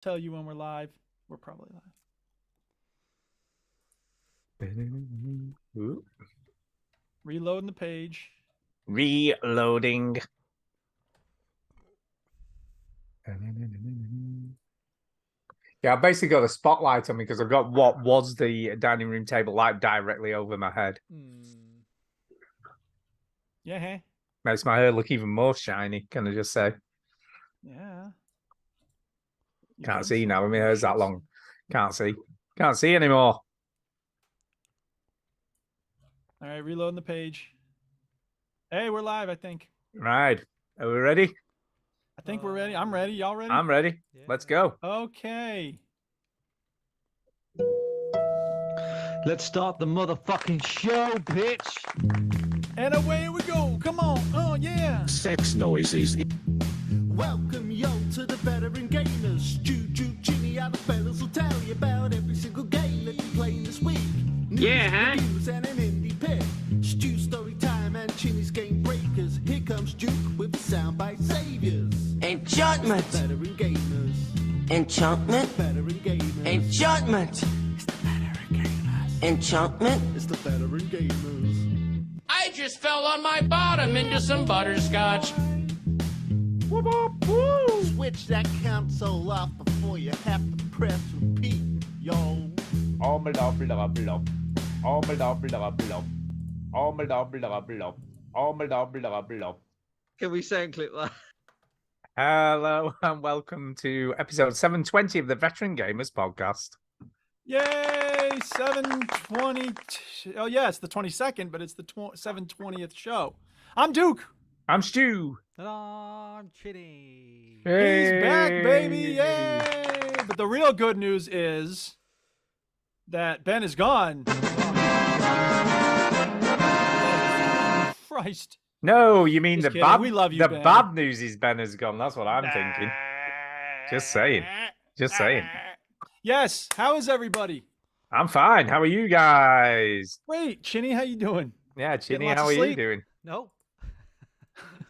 tell you when we're live. We're probably live. Ooh. Reloading the page. Reloading. Yeah, I basically got a spotlight on me because I've got what was the dining room table light directly over my head. Yeah, hey. Makes my hair look even more shiny, can I just say? Yeah. You Can't think see so? now. My You hair's that should long. see. Can't see. Can't see anymore. All right, reloading the page. Hey, we're live, I think. Right. Are we ready? I think we're ready. I'm ready. Y'all ready? I'm ready. Yeah. Let's go. Okay. Let's start the motherfucking show, bitch. And away we go. Come on. Oh, yeah. Sex noises. Welcome yo to the veteran gamers. Juju, Ginny, other fellas will tell you about every single game that you're playing this week. News, reviews, and an indie pick. Stu story time and Chinny's game breakers. Here comes Duke with the soundbite saviors. Enchantment! Veteran gamers. Enchantment! Veteran gamers. Enchantment! It's the veteran gamers. Enchantment! It's the veteran gamers. I just fell on my bottom into some butterscotch. Switch that console off before you have to press repeat, yo. Oh, blah, blah, blah. Oh, blah, blah, blah. Oh, blah, blah, blah. Oh, blah, blah, blah. Can we sound clip that? Hello and welcome to episode 720 of the Veteran Gamers podcast. Yay. 720. Oh, yeah, it's the 22nd, but it's the 720th show. I'm Duke. I'm Stu. And I'm Chinny. He's back, baby. Yay. But the real good news is that Ben is gone. Christ. No, you mean Just the kidding. bad. We love you, the Ben. bad news is Ben has gone. That's what I'm thinking. Just saying. Just saying. Yes. How is everybody? I'm fine. How are you guys? Wait, Chinny, how you doing? Yeah, Chinny, lots how of are you sleep? doing? No,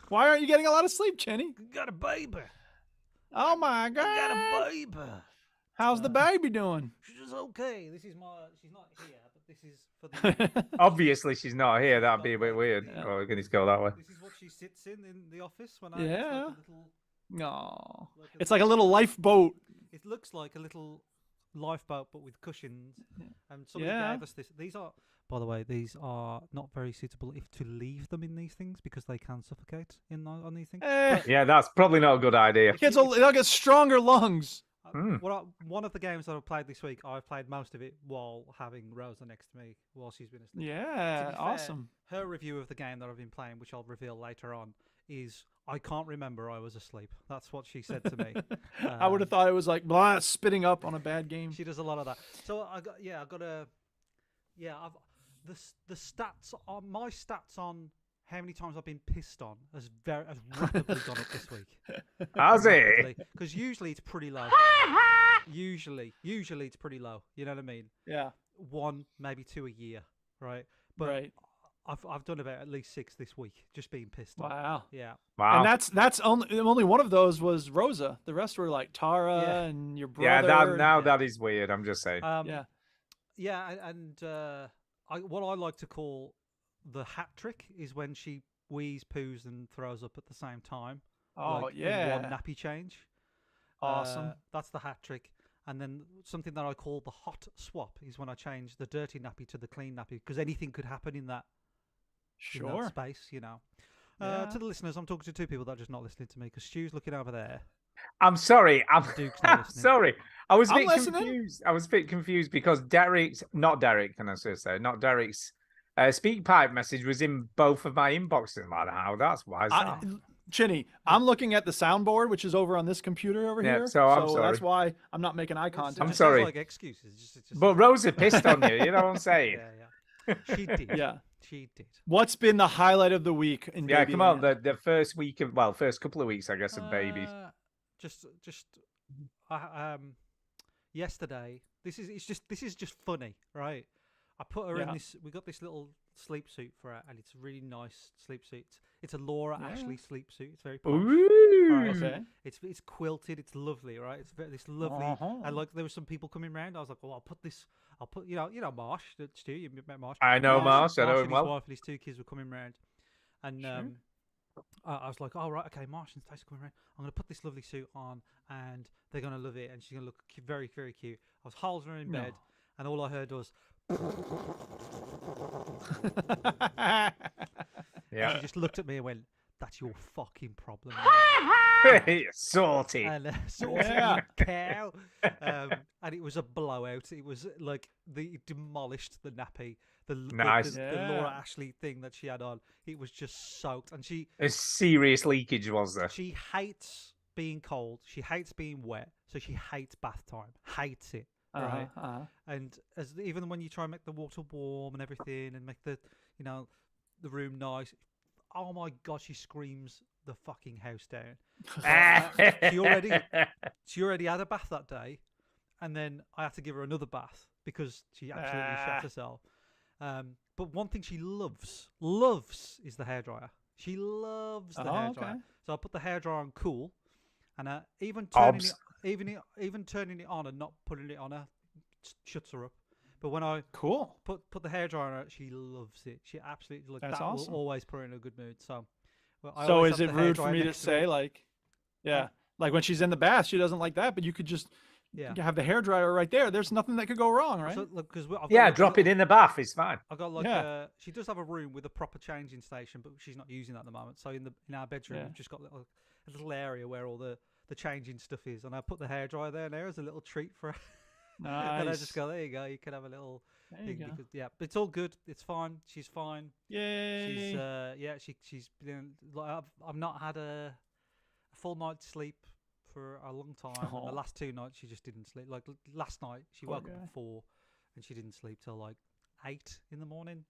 Why aren't you getting a lot of sleep, Chinny? got a baby. Oh my I got God. a baby. How's the baby doing? She's okay. This is my. She's not here, but this is for the. Obviously, she's not here. That'd be a bit weird. Yeah. Oh, we're going to go that way. This is what she sits in the office when I. Yeah. It's like a little. No. Like It's like a little lifeboat. It looks like a little lifeboat, but with cushions. And somebody Yeah. gave us this. These are, by the way, these are not very suitable if to leave them in these things because they can suffocate on these things. Yeah, that's probably not a good idea. They'll get stronger lungs. One of the games that I've played this week, I've played most of it while having Rosa next to me while she's been asleep. To Yeah, be fair, awesome. her review of the game that I've been playing, which I'll reveal later on, is I can't remember I was asleep. That's what she said to me. I would have thought it was like blah, spitting up on a bad game. She does a lot of that. So I've the stats on my stats on how many times I've been pissed on has rapidly gone up this week. Has it? Because usually it's pretty low. usually it's pretty low. You know what I mean? Yeah, One, maybe two a year, right? But right. I've done about at least 6 this week, just being pissed on. Wow. Yeah. Wow. And that's only one of those was Rosa. The rest were like Tara Yeah. and your Yeah, brother. that is weird. I'm just saying. Yeah. Yeah, and what I like to call the hat trick is when she wheezes, poos, and throws up at the same time. Oh like in yeah. one nappy change. Awesome. That's the hat trick. And then something that I call the hot swap is when I change the dirty nappy to the clean nappy because anything could happen in that Sure. space, you know. Yeah. To the listeners, I'm talking to two people that are just not listening to me because Stu's looking over there. I'm sorry. Duke's not listening. Sorry. I was a I'm bit listening. confused. I was a bit confused because not Derek, can I say, not Derek's speak pipe message was in both of my inboxes. Like, how? Why is that? Chinny, I'm looking at the soundboard, which is over on this computer over Yeah, here. so I'm that's sorry. why I'm not making eye It contact. I'm just sorry. Sounds like excuses. It's just But Rosa pissed on you. You know what I'm saying? yeah. She did. Yeah. She did. What's been the highlight of the week in Yeah, come on. Babyland? The first week of first couple of weeks, I guess, of babies. Just yesterday. This is just funny, right? I put her in Yeah. this. We got this little sleep suit for her, and it's a really nice sleep suit. It's a Laura Ashley sleep suit. It's very posh. Ooh. Right, Okay. It's quilted. It's lovely, right? It's this lovely. Uh-huh. And like there were some people coming round. I was like, well, I'll put this. I'll put you know Marsh, Stu. You met Marsh. I know Marsh, I know him and well. His wife and his 2 kids were coming round, and I was like, all right, okay, Marsh and Stacey coming round. I'm gonna put this lovely suit on, and they're gonna love it, and she's gonna look very, very cute. I was holding her in bed, and all I heard was. Yeah. She just looked at me and went, "That's your fucking problem." Salty. And sort Yeah. cow. And it was a blowout. It was like it demolished the nappy. Nice. The Laura Yeah. Ashley thing that she had on. It was just soaked, and A serious leakage was there. she hates being cold. She hates being wet. So she hates bath time. Hates it. Right. And even when you try and make the water warm and everything, and make the room nice, oh my god, she screams the fucking house down. She already had a bath that day, and then I had to give her another bath because she absolutely shat herself. But one thing she loves is the hairdryer. She loves the hairdryer. Okay. So I put the hairdryer on cool, and even Obs. turning it on and not putting it on her shuts her up. But when I Cool. put the hairdryer on her, she loves it. She absolutely That's that awesome. will always put her in a good mood. So, I So always is have it the rude for hairdryer me to next say me. like, like when she's in the bath, she doesn't like that, but you could just Yeah. have the hairdryer right there. There's nothing that could go wrong, right? So, look, 'cause I've got Yeah, like a drop it little- in the bath. It's fine. I got like Yeah. she does have a room with a proper changing station, but she's not using that at the moment. So in our bedroom, Yeah. we've just got a little area where all the changing stuff is, and I put the hairdryer there as a little treat for her. Nice. And I just go, there you go, you can have a little There you thing. go. Because, yeah, but it's all good. It's fine. She's fine. Yay. She's been like I've not had a full night's sleep for a long time. And the Oh. last 2 nights she just didn't sleep. Like last night she Poor woke up guy. at 4 and she didn't sleep till like 8 in the morning.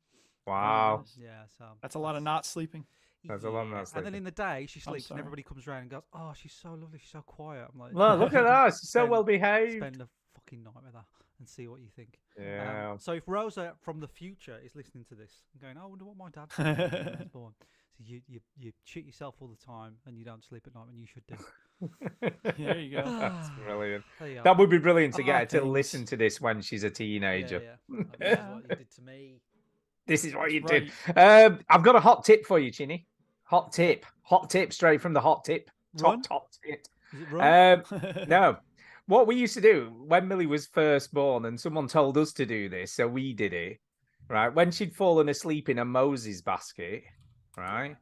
Wow. Yeah, so That's a lot of not sleeping. That's a lot of not And then sleeping. in the day she sleeps and sorry. everybody comes around and goes, "Oh, she's so lovely. She's so quiet." I'm like, Well, look at that. She's so Spend- well behaved. Spend a fucking night with her and see what you think. Yeah. So if Rosa from the future is listening to this and going, "I wonder what my dad did when I was born," so you shit yourself all the time and you don't sleep at night when you should do. There you go. That's brilliant. There you go. That would be brilliant to Ah, get her to things. listen to this when she's a teenager. Yeah. This is what you did to me. This is what you Right. did. I've got a hot tip for you, Chinny. Hot tip straight from the hot tip. Run? Top tip. Is it wrong? No. What we used to do when Millie was first born, and someone told us to do this, so we did it, right? When she'd fallen asleep in a Moses basket, right?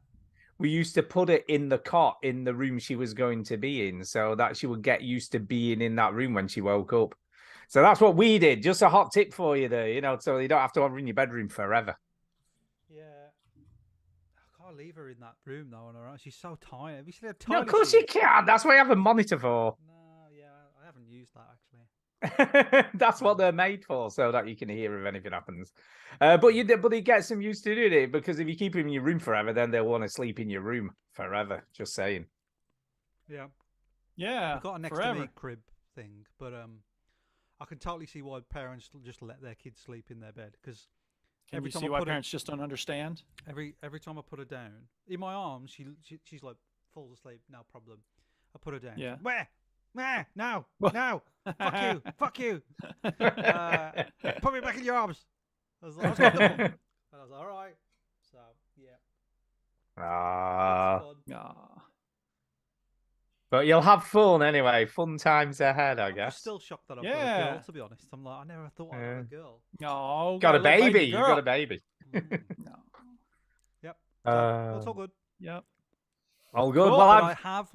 We used to put it in the cot in the room she was going to be in so that she would get used to being in that room when she woke up. So that's what we did. Just a hot tip for you there, so you don't have to have her in your bedroom forever. Yeah. I can't leave her in that room though. On her own. She's so tiny. Have you seen how No, tiny of course she you is? can. That's what I have a monitor for. No, yeah, I haven't used that actually. That's what they're made for, so that you can hear if anything happens. But you get some used to doing it, because if you keep them in your room forever, then they'll want to sleep in your room forever. Just saying. Yeah. Yeah. I've got a next forever. to me crib thing, but I can totally see why parents just let their kids sleep in their bed because Can every you time see I why put her, parents just don't understand? every time I put her down in my arms, she's like falls asleep, no problem. I put her down. Yeah. Where? No, no, fuck you. Put me back in your arms. I was like, and I was like, all right. So yeah, Ah, it's fun. Aw. but you'll have fun anyway. Fun times ahead, I I'm guess. just still shocked that I've got a Yeah. girl. To be honest, I'm like, I never thought I'd have a girl. No, Got a little baby. You got girl. a baby. Mm. No. Yep. So, that's all good. Yep. All good. Cool. Well, But I I've have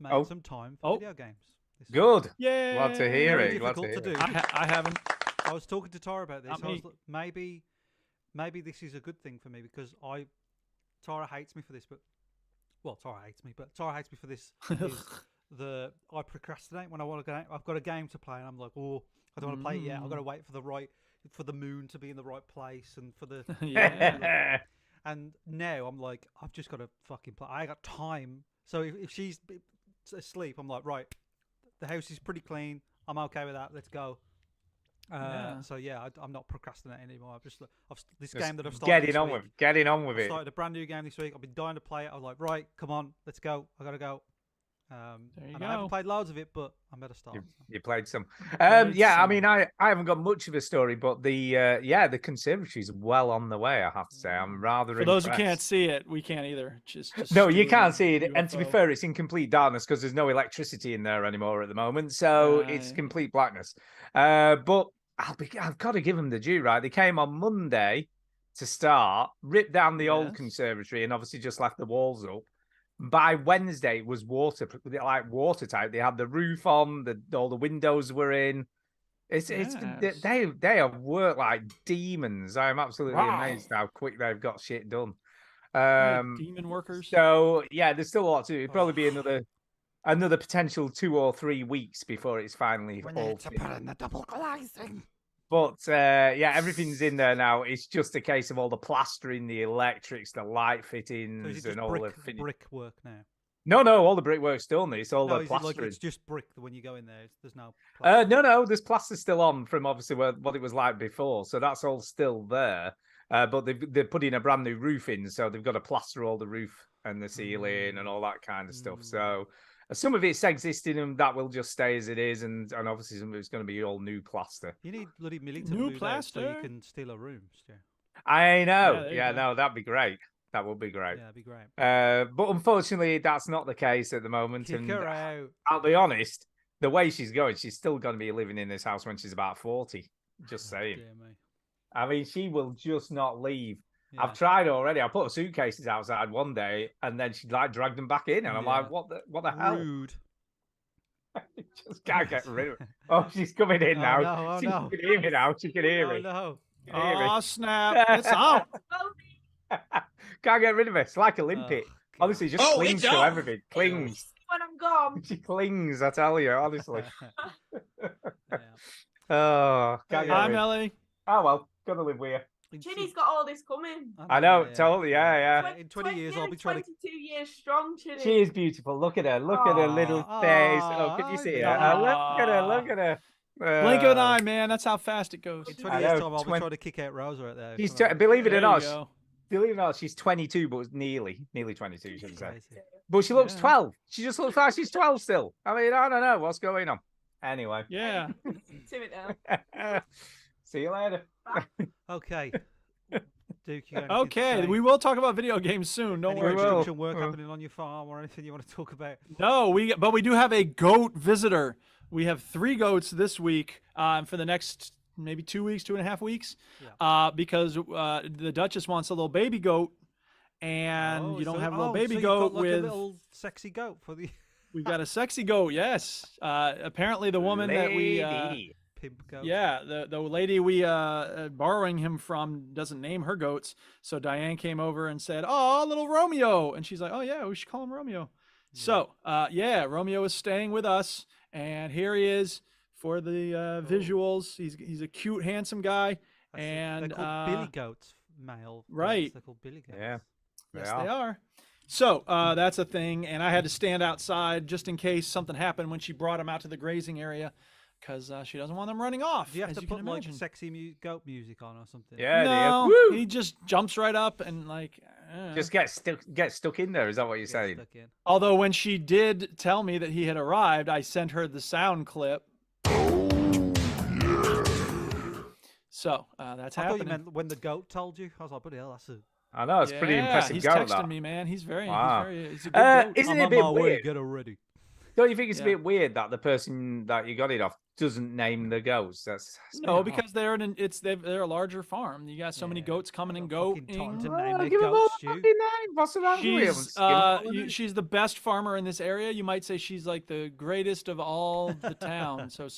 made Oh. some time for Oh. video games. this week. good. Yay. Glad to hear Very it. Glad to difficult hear to it. do. I haven't. I was talking to Tara about this. Not I was me. like, maybe this is a good thing for me because Tara hates me for this, but Tara hates me, but Tara hates me for this. is I procrastinate when I want to go. I've got a game to play, and I'm like, oh, I don't want to play it yet. I've got to wait for the moon to be in the right place and for the Yeah. And now I'm like, I've just got to fucking play. I got time. So if she's asleep, I'm like, right, the house is pretty clean. I'm okay with that. Let's go. So yeah, I'm not procrastinating anymore. This Just game that I've started. getting this on week, with, getting on with I it. started a brand new game this week. I've been dying to play it. I was like, right, come on, let's go. I gotta go. There you and I haven't go. played loads of it, but I'm better start. You played some. played Yeah, I some. mean, I haven't got much of a story, but the conservatory's well on the way. I have to say, I'm rather. For those who impressed. can't see it, we can't either. Just No, you Stu can't and see it. And to be UFO. fair, it's in complete darkness because there's no electricity in there anymore at the moment. So it's Right. complete blackness. But I've got to give them the due, right? They came on Monday to start, ripped down the old Yes. conservatory, and obviously just left the walls up. By Wednesday, it was watertight. They had the roof on, all the windows were in. It's Yes. they have worked like demons. I am absolutely Wow. amazed how quick they've got shit done. Right, demon workers. So yeah, there's still a lot to do. It'd probably be another potential 2 or 3 weeks before it's finally all finished. the double glazing. But yeah, everything's in there now. It's just a case of all the plastering, the electrics, the light So fittings, is it just and all brick, the brick work now? No, all the brickwork's still on. It's all No, the is it like plastering. it's just brick when you go in there? There's no. No, there's plaster still on from obviously what it was like before, so that's all still there. But they're putting a brand new roof in, so they've got to plaster all the roof and the ceiling and all that kind of stuff. So some of it's existing, and that will just stay as it is, and obviously some of it's going to be all new plaster. You need bloody Millie to New move out so you plaster? can steal a room, Stu. I know, there you yeah, go. no, that'd be great. That would be great. Yeah, that'd be great. But unfortunately, that's not the case at the moment. Kick And her out. I'll be honest, the way she's going, she's still going to be living in this house when she's about 40. Just saying. Dear me. I mean, she will just not leave. Yeah. I've tried already. I put her suitcases outside one day, and then she like dragged them back in, and I'm Yeah. like, "What the hell?" Rude. Just can't get rid of it. Oh, she's coming in Oh, now. no, oh, she no. can hear me now. She can hear Oh me. no. She can hear me. Oh snap! It's out. Can't get rid of it. It's like a limpet. Oh, Honestly, just Oh, clings it's to out. everything. Clings. When I'm gone. She clings. I tell you, honestly. Yeah. Oh, can't get Hi, rid. Melly. Oh well, gotta live with you. Ginny's got all this coming. I know, totally. Yeah. In 20 years, I'll be trying to. 22 years strong, Ginny. She is beautiful. Look at her. Look at her little Aw, face. Oh, can you aw, see her? aw. Look at her. Look at her. Blink of an eye, man. That's how fast it goes. In 20 I years' know, time, I'll be 20 trying to kick out Rosa out there. She's Come on. believe it There or you not, go. believe it or not, she's 22, but nearly 22, should I say? Crazy. But she looks Yeah. 12. She just looks like she's 12 still. I mean, I don't know what's going on. Anyway, Yeah. To it now. see you later. Okay. Duke, you got anything to Okay, say? we will talk about video games soon. Don't Any worry. will. construction work Well. happening on your farm or anything you want to talk about? No, but we do have a goat visitor. We have 3 goats this week for the next maybe 2 weeks, 2.5 weeks, because the Duchess wants a little baby goat, and Oh, you don't so- have a little oh, baby so you've goat got like with. a little sexy goat for the We've got a sexy goat. Yes. Apparently, the woman that we. Lady. pimp goat. Yeah, the lady we borrowing him from doesn't name her goats. So Diane came over and said, "Oh, little Romeo," and she's like, "Oh yeah, we should call him Romeo." So yeah, Romeo is staying with us, and here he is for the visuals. He's a cute, handsome guy, That's it. and they're called Billy goats, male. goats. right. They're called Billy goats. Yeah. yes, they are. So that's a thing, and I had to stand outside just in case something happened when she brought him out to the grazing area, because she doesn't want them running off. Do you have as to you put can like imagine. sexy goat music on or something? Yeah, No, Woo! he just jumps right up and like. Just get stuck in there. Is that what you're Get saying? stuck in. Although when she did tell me that he had arrived, I sent her the sound clip. So that's I thought you happening. meant when the goat told you. I was like, bloody hell, that's a. I know it's pretty impressive. He's goat, texting that. me, man. He's very, Wow. he's a good goat. Isn't I'm it a on bit my way, weird? Get her ready. Don't you think it's a Yeah. bit weird that the person that you got it off doesn't name the goats? That's No, odd. because they're they're a larger farm. You got so many Yeah. goats coming and Got fucking time going. to Oh, name their give 'em all goats, a Stu. fucking name. What's the matter with 'em? She's Skin 'em all in it. she's the best farmer in this area. You might say she's like the greatest of all the town. So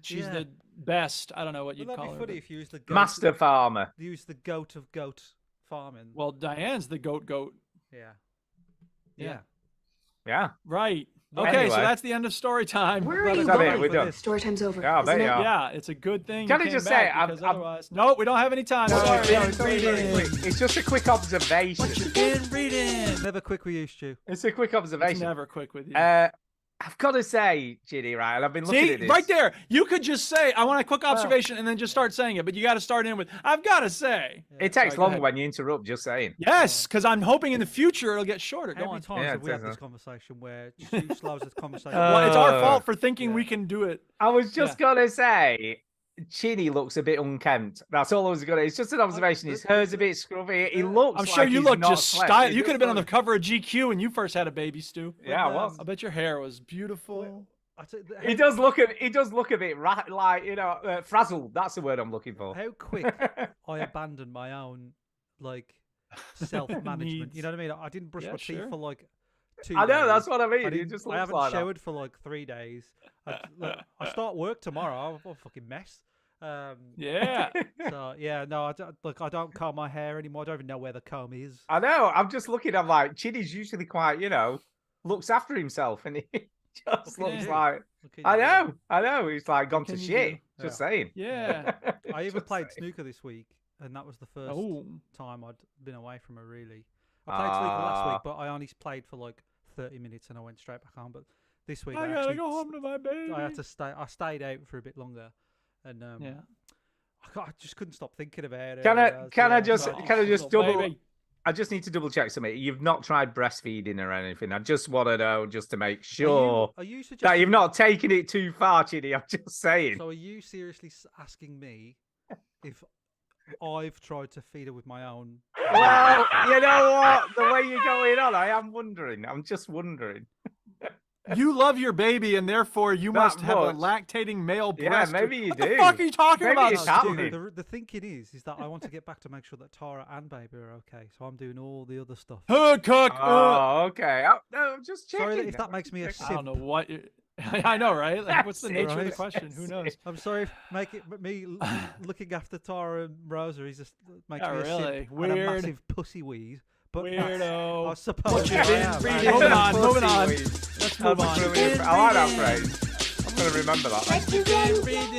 she's Yeah. the best. I don't know what you'd Wouldn't that call be her. funny but- if you used the goat? Master farmer. Use the goat of goat farming. Well, Diane's the goat. Yeah. Yeah. Yeah. Right. Well, Okay, so anyway. that's the end of story time. Where are Glad you it's Is that it? over We're for done. this. Story time's over. Yeah, I bet isn't you it? are. Yeah, it's a good thing. Can you I came just back say, because I've- otherwise, no, we don't have any time. No, Sorry, no, it's sorry, reading. it's just a quick observation. What you been reading? Never quick with you, Stu. It's a quick It's observation. never quick with you. I've got to say, Ginny, right? And I've been looking See, at this. right there, you could just say, "I want a quick observation," and then just start saying it. But you got to start in with, "I've got to say." It Sorry, takes go longer ahead. when you interrupt. Just saying. Yes, because I'm hoping in the future it'll get shorter. Go How many on. times Yeah, have we it had does, this conversation where Stu slows the conversation? Well, it's our Uh, fault for thinking yeah. we can do it. I was just gonna say, Chinny looks a bit unkempt. That's all I was gonna. It's just an observation. His hair's a bit scruffy. He looks. I'm sure like you he's look not just slept. style. He You could does have been on the look- cover of GQ when you first had a baby, Stu. Yeah, I was. I bet your hair was beautiful. He does look a. He does look a bit like frazzled. That's the word I'm looking for. How quick I abandoned my own like self-management. Needs. You know what I mean? I didn't brush Yeah, my teeth sure. for like 2 I know. days. That's what I mean. I, He didn't- just I looks haven't like that. showered for like 3 days. I start work tomorrow. I'm a fucking mess. Yeah. So yeah, no, I don't comb my hair anymore. I don't even know where the comb is. I know. I'm just looking. I'm like, Chinny's usually quite, looks after himself, and he just What can looks you do? like. What can I you do? know. He's like gone to can you shit. do? Just saying. Yeah. I even Just played saying. snooker this week, and that was the first Oh. time I'd been away from her. Really, I played snooker last Ah. week, but I only played for like 30 minutes, and I went straight back home. But this week I I gotta actually go home to my baby. I had to stay. I stayed out for a bit longer, and Yeah. I just couldn't stop thinking about it. Can I Yeah, just so- double? Baby. I just need to double check something. You've not tried breastfeeding or anything. I just want to know, just to make Are sure you that suggesting? you've not taken it too far, Chinny. I'm just saying. So are you seriously asking me if I've tried to feed her with my own? Well, you know what? The way you're going on, I am wondering. I'm just wondering. You love your baby, and therefore you must have a much. lactating male Yeah, breast. maybe you what do. the fuck are you talking Maybe about? it's Stu? happening. The thinking is that I want to get back to make sure that Tara and baby are okay. So I'm doing all the other stuff. Hood cook. Oh, okay. No, I'm just checking. Sorry if that makes me a I don't know simp. what. I know, right? Like, what's the nature of the Right. question? Who knows? I'm sorry if looking after Tara and Rosa is just makes Yeah, me a really. simp and a Weird. massive pussy wheeze. But I Weirdo. suppose you I been am. reading? Moving on, moving on. Let's move on. I like that phrase. I'm going to remember that.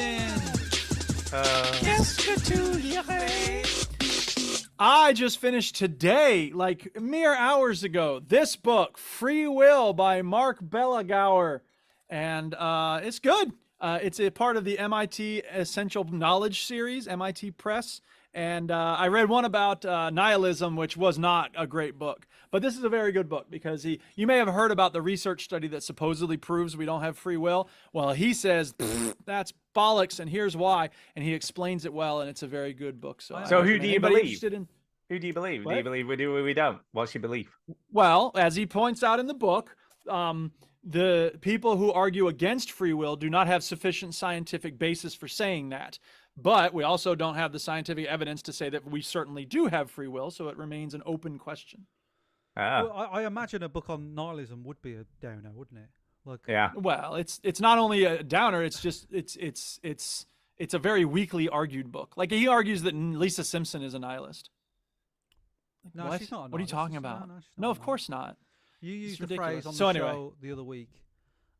I just finished today, like mere hours ago, this book, Free Will by Mark Bellagauer. And it's good. It's a part of the MIT Essential Knowledge series, MIT Press. And I read one about nihilism, which was not a great book. But this is a very good book because you may have heard about the research study that supposedly proves we don't have free will. Well, he says that's bollocks, and here's why. And he explains it well, and it's a very good book. So, I So who recommend do you anybody believe? interested in- Who do you believe? Do What? you believe we do or we don't? What's your belief? Well, as he points out in the book, the people who argue against free will do not have sufficient scientific basis for saying that. But we also don't have the scientific evidence to say that we certainly do have free will, so it remains an open question. Ah, Well, I imagine a book on nihilism would be a downer, wouldn't it? Like, yeah. Well, it's not only a downer; it's just it's a very weakly argued book. Like he argues that Lisa Simpson is a nihilist. Like, No, what? she's not a What are you nihilist, talking is she? No, about? no, she's No, not a of course not. You It's used a ridiculous. phrase on the So anyway. show the other week,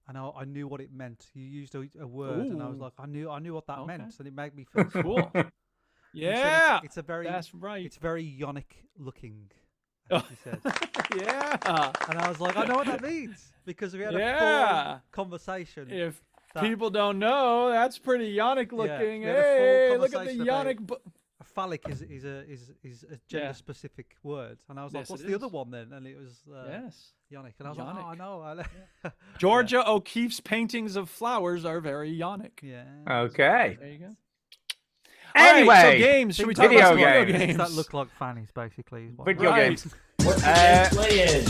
and I knew what it meant. You used a word, and I was Ooh. like, I knew what that Okay. meant, and it made me feel Cool. You said Yeah, it's a very, that's right. it's very yonic looking. I think you said. Yeah. And I was like, I know what that means because we had a Yeah. full conversation. If that people don't know, that's pretty yonic looking. we had a full Hey, look at the conversation about- yonic. a phallic is a gender specific word, and I was like, Yes, what's it the other is. one then? And it was Yes. yonic, and I was like, oh, I Yonic. know. Georgia O'Keeffe's paintings of flowers are very yonic. Yeah. Okay. There you go. Anyway, All right, so games. Should we talk video about some video games. games? That look like fannies, basically. is what- Video Right. games. What's the Uh, game playing?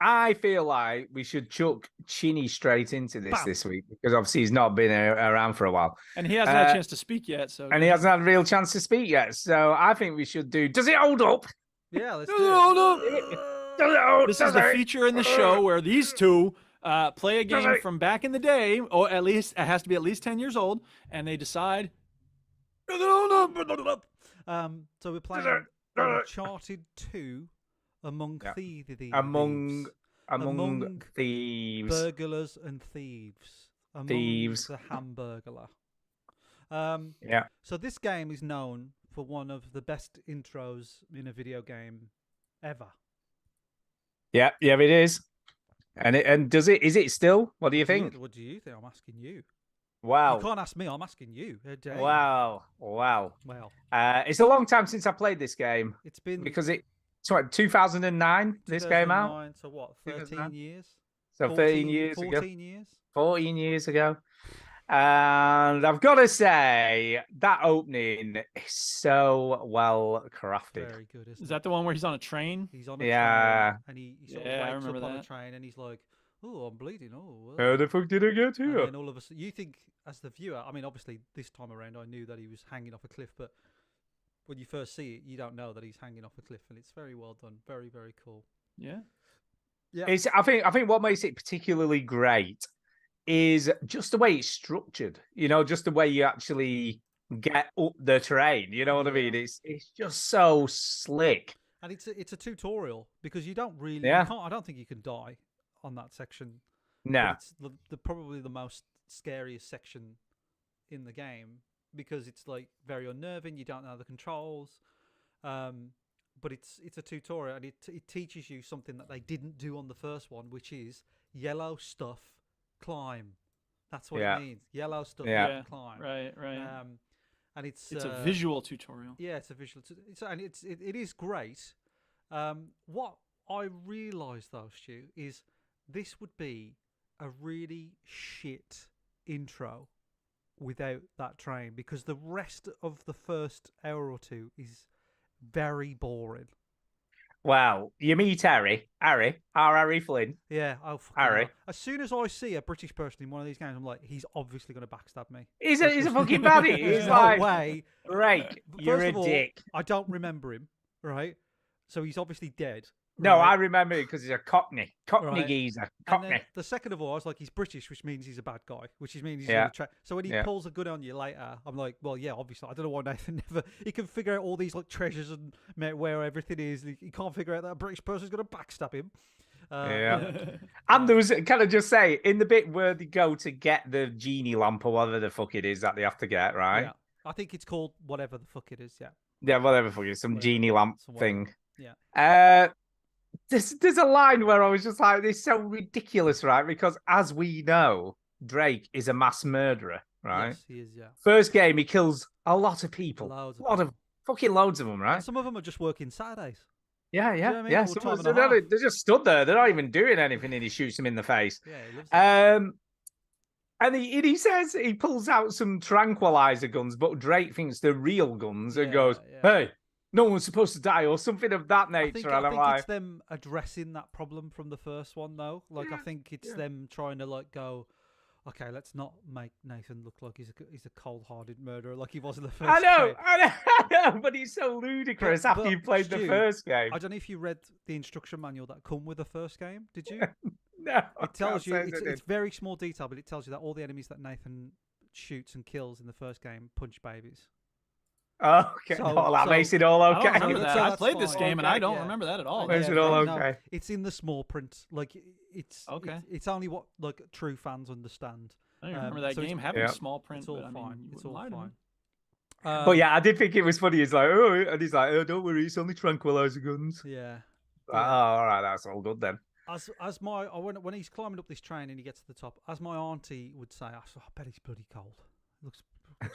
I feel like we should chuck Chinny straight into Bam. this week because obviously he's not been around for a while. And he hasn't had a Uh, chance to speak yet, so. And he hasn't had a real chance to speak yet. So I think we should do. Does it hold up? Yeah, let's No, do it. no, no. Does it hold? This is the feature in the show where these two play a game Does it- from back in the day, or at least it has to be at least 10 years old, and they decide. So we're playing Uncharted 2 Among Yeah. Thieves. Among Among thieves. Burglars and Thieves. Among Thieves. the Hamburglar. Yeah. So this game is known for one of the best intros in a video game ever. Yeah, it is. And is it still? What do you think? What do you think? I'm asking you. Wow. You can't ask me. I'm asking you. How dare you? Wow. Well, It's a long time since I played this game it's been because it's what 2009 this came out. 2009, so what? 13 2009? years. So 13 years 14 ago. years. 14 years ago. And I've got to say, that opening is so well crafted. Very good. Isn't Is that the one where he's on a train? He's on a Yeah. train and he sort Yeah, I of wakes up remember on a that. train and he's like, "Oh, I'm bleeding. Oh." How the fuck did I get And here? then all of a sudden, you think as the viewer, I mean, obviously this time around, I knew that he was hanging off a cliff, but when you first see it, you don't know that he's hanging off a cliff, and it's very well done. Very, very cool. Yeah. Yeah. I think what makes it particularly great is just the way it's structured. You know, just the way you actually get up the train. You know what I mean? Yeah. It's just so slick. And it's a tutorial because you don't really, Yeah. you can't, I don't think you can die on that section. but No. It's the probably the most scariest section in the game because it's like very unnerving. You don't know the controls, but it's a tutorial and it teaches you something that they didn't do on the first one, which is yellow stuff climb. That's what Yeah. it means. Yellow stuff Yeah. climb. Right. And it's a visual tutorial. yeah, it's a visual. And it is great. What I realised though, Stu, is this would be a really shit intro without that train because the rest of the first hour or two is very boring. Well, you meet Harry Flynn. Yeah, oh fucking Harry. hell. As soon as I see a British person in one of these games, I'm like, he's obviously going to backstab me. He's a fucking baddie. There's He's no like, way. Drake, First you're a of all, dick. I don't remember him, right? So he's obviously dead. No, right? I remember it because he's a Cockney Right. geezer. And Cockney. then the second of all, I was like, he's British, which means he's a bad guy, which means he's Yeah. on the track. So when he Yeah. pulls a gun on you later, I'm like, well, yeah, obviously. I don't know why Nathan never. He can figure out all these like treasures and where everything is. He can't figure out that a British person's going to backstab him. Yeah. And there was, can I just say, in the bit where they go to get the genie lamp or whatever the fuck it is that they have to get, right? Yeah. I think it's called whatever the fuck it is. Yeah. Yeah, whatever the fuck it is, some Whatever. genie lamp Some whatever. thing. Yeah. There's a line where I was just like, this is so ridiculous, right? Because as we know, Drake is a mass murderer, right? Yes, he is. Yeah. First game, he kills a lot of people. Loads of a lot of fucking loads of them, right? And some of them are just working Saturdays. Yeah, you know what I mean? yeah. All Some time of and a them, half. they're just stood there. They're not even doing anything, and he shoots them in the face. Yeah, he loves it. And he says he pulls out some tranquilizer guns, but Drake thinks they're real guns and Yeah, goes, yeah. "Hey, no one's supposed to die," or something of that I nature. think, and I I'm think like, it's them addressing that problem from the first one, though. Like, I think it's them trying to like go, okay, let's not make Nathan look like he's a cold-hearted murderer like he was in the first. I know, game. I know, but he's so ludicrous after but you played the Stu, first game. I don't know if you read the instruction manual that come with the first game. Did you? No, I It tells can't you say it's, that it it's very small detail, but it tells you that all the enemies that Nathan shoots and kills in the first game punch babies. Oh, okay. So- Well, that so- makes it all I okay. don't remember So that. I that's played this fine. game and I don't Yeah. remember that at all. Makes Yeah, it all no, okay. it's in the small print. Like it's Okay. It's only what like true fans understand. I don't even remember that so it's- game having Yeah. small print. It's all but, I mean, fine. you It's wouldn't all lie to me. fine. But yeah, I did think it was funny. He's like, oh, and he's like, oh, don't worry, it's only tranquilizer guns. Yeah. Oh, all right, that's all good then. As my when he's climbing up this train and he gets to the top, as my auntie would say, I bet he's bloody cold. Looks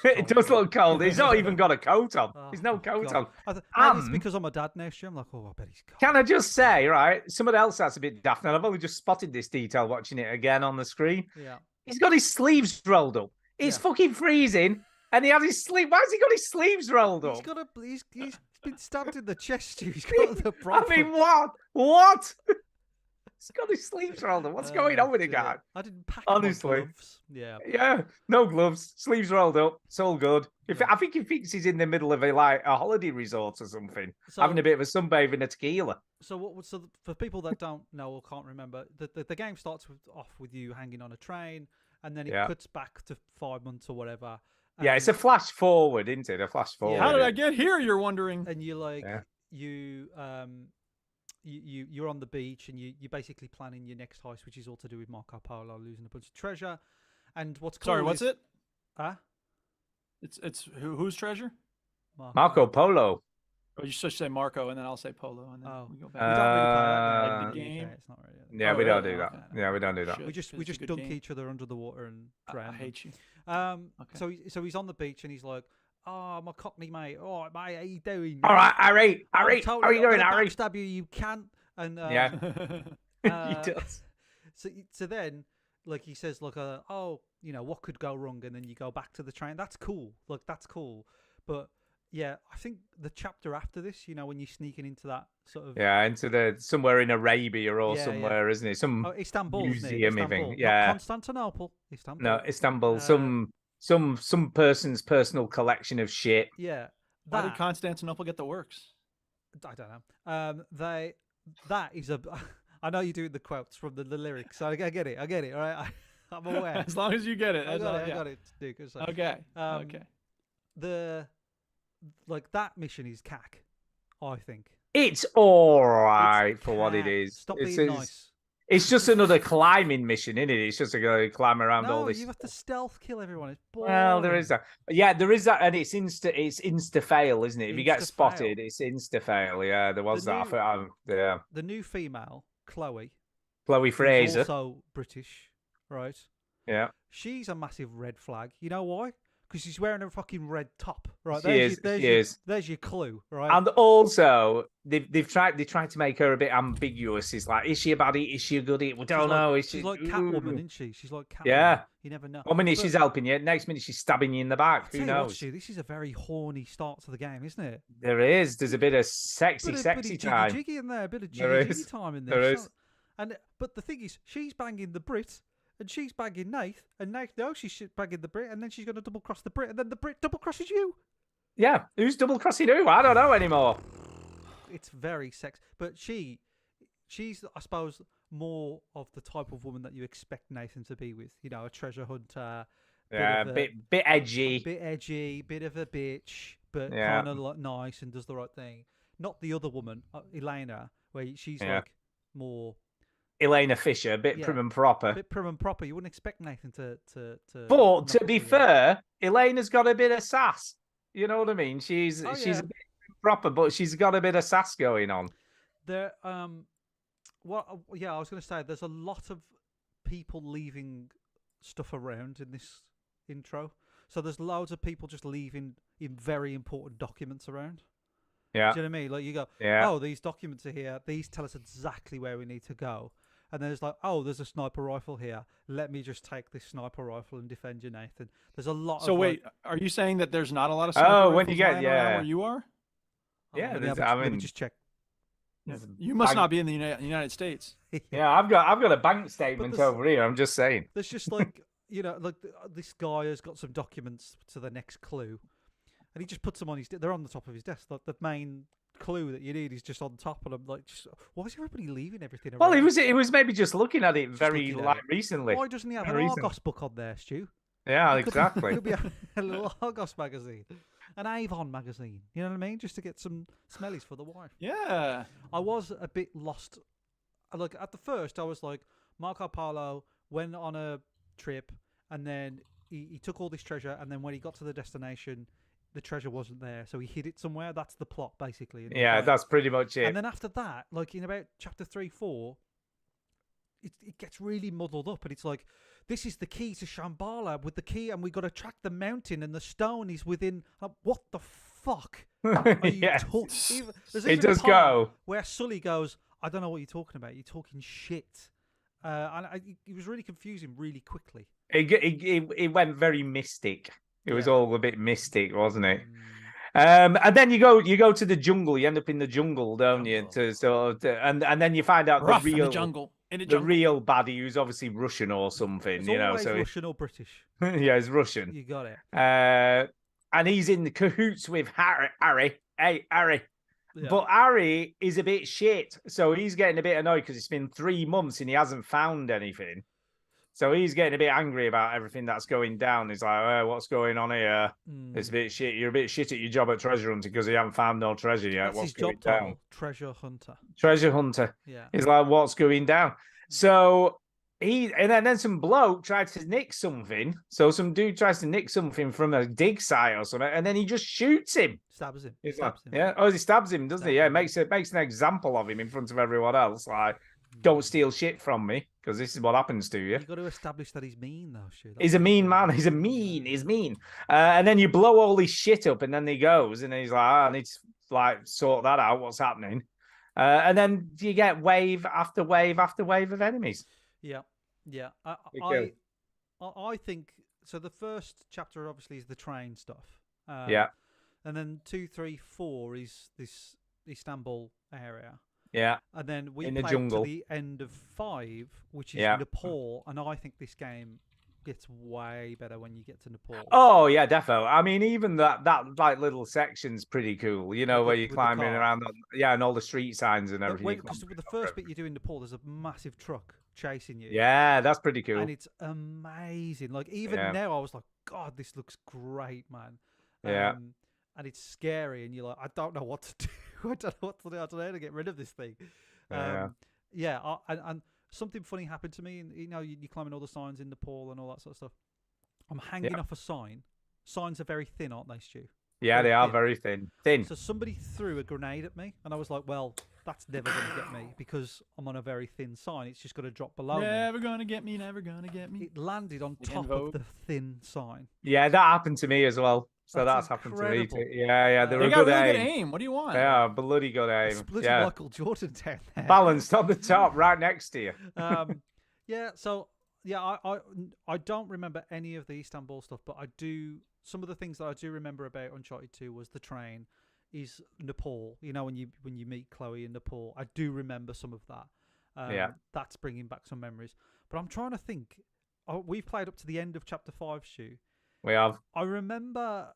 It does look cold. He's not even got a coat on. Oh, He's no coat God. on. Maybe it's And- because I'm a dad now, Stu. I'm like, oh, I bet he's cold. Can I just say, right? Someone else that's a bit daft, and I've only just spotted this detail watching it again on the screen. Yeah. He's got his sleeves rolled up. It's Yeah. fucking freezing, and he has his sleeve. Why has he got his sleeves rolled up? He's been stabbed in the chest, Stu. He's got the I problem. mean, what? What? He's got his sleeves rolled up. What's going on with the dear. guy? I didn't pack Honestly. my gloves. Yeah. Yeah, no gloves, sleeves rolled up. It's all good. Yeah. I think he thinks he's in the middle of a holiday resort or something, So, having a bit of a sunbathe in a tequila. so for people that don't know or can't remember, the game starts off with you hanging on a train, and then it Yeah. cuts back to 5 months or whatever. Yeah, it's a and- flash forward, isn't it? A flash forward. How did I get here? You're wondering. and you're like Yeah. you're on the beach and you're basically planning your next heist, which is all to do with Marco Polo losing a bunch of treasure. And what's cool Sorry, what's is, it? Huh? It's whose treasure? Marco Polo. Or you should say Marco, and then I'll say Polo, and then Oh. we go We back. don't really play that Uh, game in the game? UK. It's not really. Yeah, Oh, we don't really? do that. Okay, Yeah, we don't do that. Should. We It's a just good dunk game. each other under the water and drown. I them. hate you. Okay. So he's on the beach and he's like, "Oh, my Cockney mate. All right, mate, how you doing? All right, Harry, I'm Harry, totally how are you not doing, gonna Harry? backstab you, you can." And Yeah. uh, He does. so then, like he says, like, "Oh, you know, what could go wrong?" And then you go back to the train. That's cool. Like that's cool. But yeah, I think the chapter after this, you know, when you're sneaking into that sort of Yeah, into the somewhere in Arabia or Yeah, yeah. somewhere, isn't it? Some Istanbul, isn't it? museum Istanbul. thing. Not Yeah. Constantinople. Istanbul. No, Istanbul. Uh, Some person's personal collection of shit. Yeah. Why did That- Constantinople get the works? I don't know. That is a. I know you're doing the quotes from the lyrics, so I get it. All right, I'm aware. As long as you get it. I that's got all- it. I yeah. got it, Duke. It's like, Okay. Um, Okay. that mission is cack. I think. It's all It's right for what it cack. is. Stop it's, being it's, nice. it's just another climbing mission, isn't it? It's just to go climb around all No, this. you have to stealth kill everyone. It's boring. Well, there is that. Yeah, there is that, and it's insta fail, isn't it? If you get Insta-fail. spotted, it's insta fail. Yeah, there was The that. Yeah, The new female, Chloe, Chloe who's Fraser. also British, right? Yeah, She's a massive red flag. You know why? Because she's wearing a fucking red top, right? She is, she is. There's your clue, right? and also they've tried to make her a bit ambiguous. It's like, is she a baddie? Is she a goodie? We don't know. Is she? She's like Catwoman, isn't she? She's like Catwoman. Yeah. You never know. One minute But she's helping you, next minute she's stabbing you in the back. I'll Who tell you what, knows? Stu, this is a very horny start to the game, isn't it? There is. There's a bit of sexy Bit of time. jiggy in there, a bit of There jiggy is. time in there. There So- is. But the thing is, she's banging the Brit, and she's banging Nath, and Nath knows she's banging the Brit, and then she's going to double cross the Brit, and then the Brit double crosses you. Yeah, who's double crossing who? I don't know anymore. It's very sex, but she's I suppose more of the type of woman that you expect Nathan to be with. You know, a treasure hunter. Yeah, of a- bit edgy. bit edgy, bit of a bitch, but Yeah. kind of nice and does the right thing. Not the other woman, Elena, where she's Yeah. like more Elena Fisher, a bit Yeah. prim and proper. bit prim and proper. You wouldn't expect Nathan to. But to not be that. fair, Elena's got a bit of sass. You know what I mean? She's Oh, she's yeah. a bit proper, but she's got a bit of sass going on. There, yeah, I was going to say there's a lot of people leaving stuff around in this intro. So there's loads of people just leaving in very important documents around. Yeah, Do you know what I mean? Like you go, yeah. oh, these documents are here. These tell us exactly where we need to go. And then it's like, oh, there's a sniper rifle here. Let me just take this sniper rifle and defend you, Nathan. There's a lot. So of wait, like, are you saying that there's not a lot of sniper Oh, when rifles you get- lying around yeah. where you are? Yeah, let me, there's- have a- I let me mean- just check. You must Bang- not be in the United States. Yeah, I've got a bank statement there's- over here. I'm just saying. There's just like you know, like this guy has got some documents to the next clue, and he just puts them on his. They're on the top of his desk. Like the main clue that you need is just on top, and I'm like, why is everybody leaving everything around? Well, he was maybe just looking at it very looking at like it. recently. Why doesn't he have an Very recent. Argos book on there, Stu? Yeah, Could be- exactly. Could be a little Argos magazine, an Avon magazine. You know what I mean? Just to get some smellies for the wife. Yeah. I was a bit lost. Like at the first, I was like, Marco Polo went on a trip, and then he took all this treasure, and then when he got to the destination, the treasure wasn't there, so he hid it somewhere. That's the plot, basically. in the Yeah, film. that's pretty much it. And then after that, like in about chapter 3-4, it gets really muddled up, and it's like, this is the key to Shambhala with the key, and we got to track the mountain, and the stone is within. What the fuck? Are you Yes. there's It even a does part go. where Sully goes, I don't know what you're talking about. You're talking shit. It was really confusing really quickly. It went very mystic. It was Yeah. all a bit mystic, wasn't it? And then you go to the jungle. You end up in the jungle, don't you? And then you find out Rough the in real the jungle. In the the jungle. real baddie, who's obviously Russian or something. It's You know, always so Russian or British. yeah, he's Russian. You got it. And he's in the cahoots with Harry. Hey, Harry. Yeah. But Harry is a bit shit, so he's getting a bit annoyed because it's been 3 months and he hasn't found anything. So he's getting a bit angry about everything that's going down. He's like, oh, what's going on here? It's a bit shit. You're a bit shit at your job at treasure hunting because you haven't found no treasure yet. That's What's his job going down? title, treasure hunter. Treasure hunter. Yeah. He's like, what's going down? So and then some bloke tried to nick something. So some dude tries to nick something from a dig site or something, and then he just shoots him. Stabs him. He's Stabs like, him. yeah. Oh, he stabs him, doesn't he? Stabs Yeah, him. makes an example of him in front of everyone else. Like, don't steal shit from me, because this is what happens to you. You got to establish that he's mean, though. Shit. He's a mean man. He's mean. And then you blow all his shit up, and then he goes, and he's like, I need to like sort that out. What's happening? And then you get wave after wave after wave of enemies. Yeah, yeah. Okay. I think so. The first chapter obviously is the train stuff. Yeah. And then 2, 3, 4 is this Istanbul area. Yeah. And then we In the played jungle. to the end of 5, which is Yeah. Nepal. And I think this game gets way better when you get to Nepal. Oh yeah, defo. I mean, even that like little section's pretty cool. You know, With where the- you're with the climbing car. around, and all the street signs and everything. Because the first bit you do in Nepal, there's a massive truck chasing you. Yeah, that's pretty cool. And it's amazing. Like even Yeah. now, I was like, God, this looks great, man. Yeah. And it's scary, and you're like, I don't know what to do. I don't know what to do. I don't know how to get rid of this thing. Yeah. And something funny happened to me. And you're climbing all the signs in Nepal and all that sort of stuff. I'm hanging off a sign. Signs are very thin, aren't they, Stu? Yeah, very they are thin. very thin. Thin. So somebody threw a grenade at me, and I was like, well, that's never going to get me because I'm on a very thin sign. It's just going to drop below me. Never gonna get me. Never gonna get me. It landed on In top Vogue. of the thin sign. Yeah, that happened to me as well. So That's that's happened to me incredible. too. Yeah, they They were They got good really aim. good aim. What do you want? Yeah, bloody good aim. Split Yeah, Michael Jordan down there. balanced on the top, right next to you. Yeah, so I don't remember any of the Istanbul stuff, but I do. Some of the things that I do remember about Uncharted 2 was the train, is Nepal. You know, when you meet Chloe in Nepal, I do remember some of that. Yeah. That's bringing back some memories. But I'm trying to think. We've played up to the end of chapter 5, Stu. We have. I remember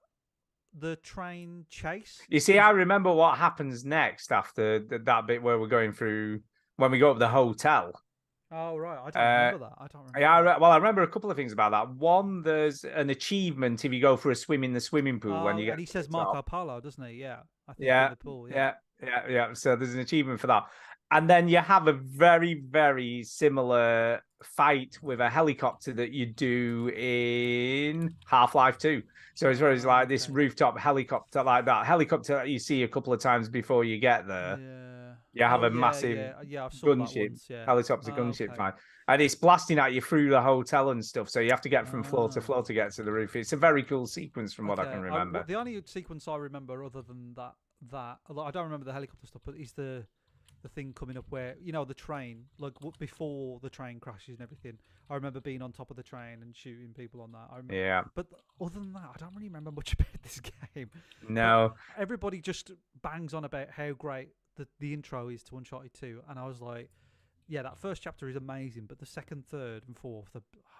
the train chase. You see, I remember what happens next after that bit where we're going through when we go up to the hotel. Oh right, I don't remember that. I don't remember. Yeah, that. well, I remember a couple of things about that. One, there's an achievement if you go for a swim in the swimming pool when you get. And he to says the top. Marco Polo, doesn't he? Yeah. I think Yeah, in the pool, yeah. So there's an achievement for that. And then you have a very, very similar fight with a helicopter that you do in Half-Life 2. So it's where it's like this Okay. rooftop helicopter like that. Helicopter that you see a couple of times before you get there. Yeah. You have Oh, a massive yeah, I saw that gunship, once, yeah. helicopter Oh, gunship okay. fight. And it's blasting at you through the hotel and stuff. So you have to get from floor to floor to get to the roof. It's a very cool sequence from what I Okay, can remember. the only sequence I remember other than that, although I don't remember the helicopter stuff, but is the thing coming up where, the train, like before the train crashes and everything. I remember being on top of the train and shooting people on that. I remember, Yeah. But other than that, I don't really remember much about this game. No. Everybody just bangs on about how great the intro is to Uncharted 2, and I was like, yeah, that first chapter is amazing, but the second, third, and fourth, I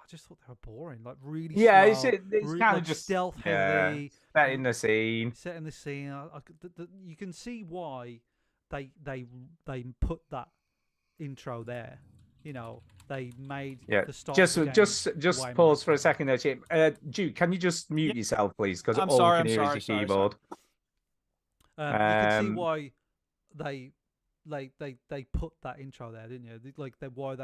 just thought they were boring, like really Yeah, slow, it's really, kind like of just stealth yeah, heavy, setting the scene. setting the scene. You can see why they put that intro there. They made Yeah, the start. just of the just game way pause for more a second there, Chip. Duke, can you just mute yourself, please? Because I'm all sorry, we can I'm hear sorry, is your sorry, keyboard. You can see Um, why they put that intro there, didn't you? Like why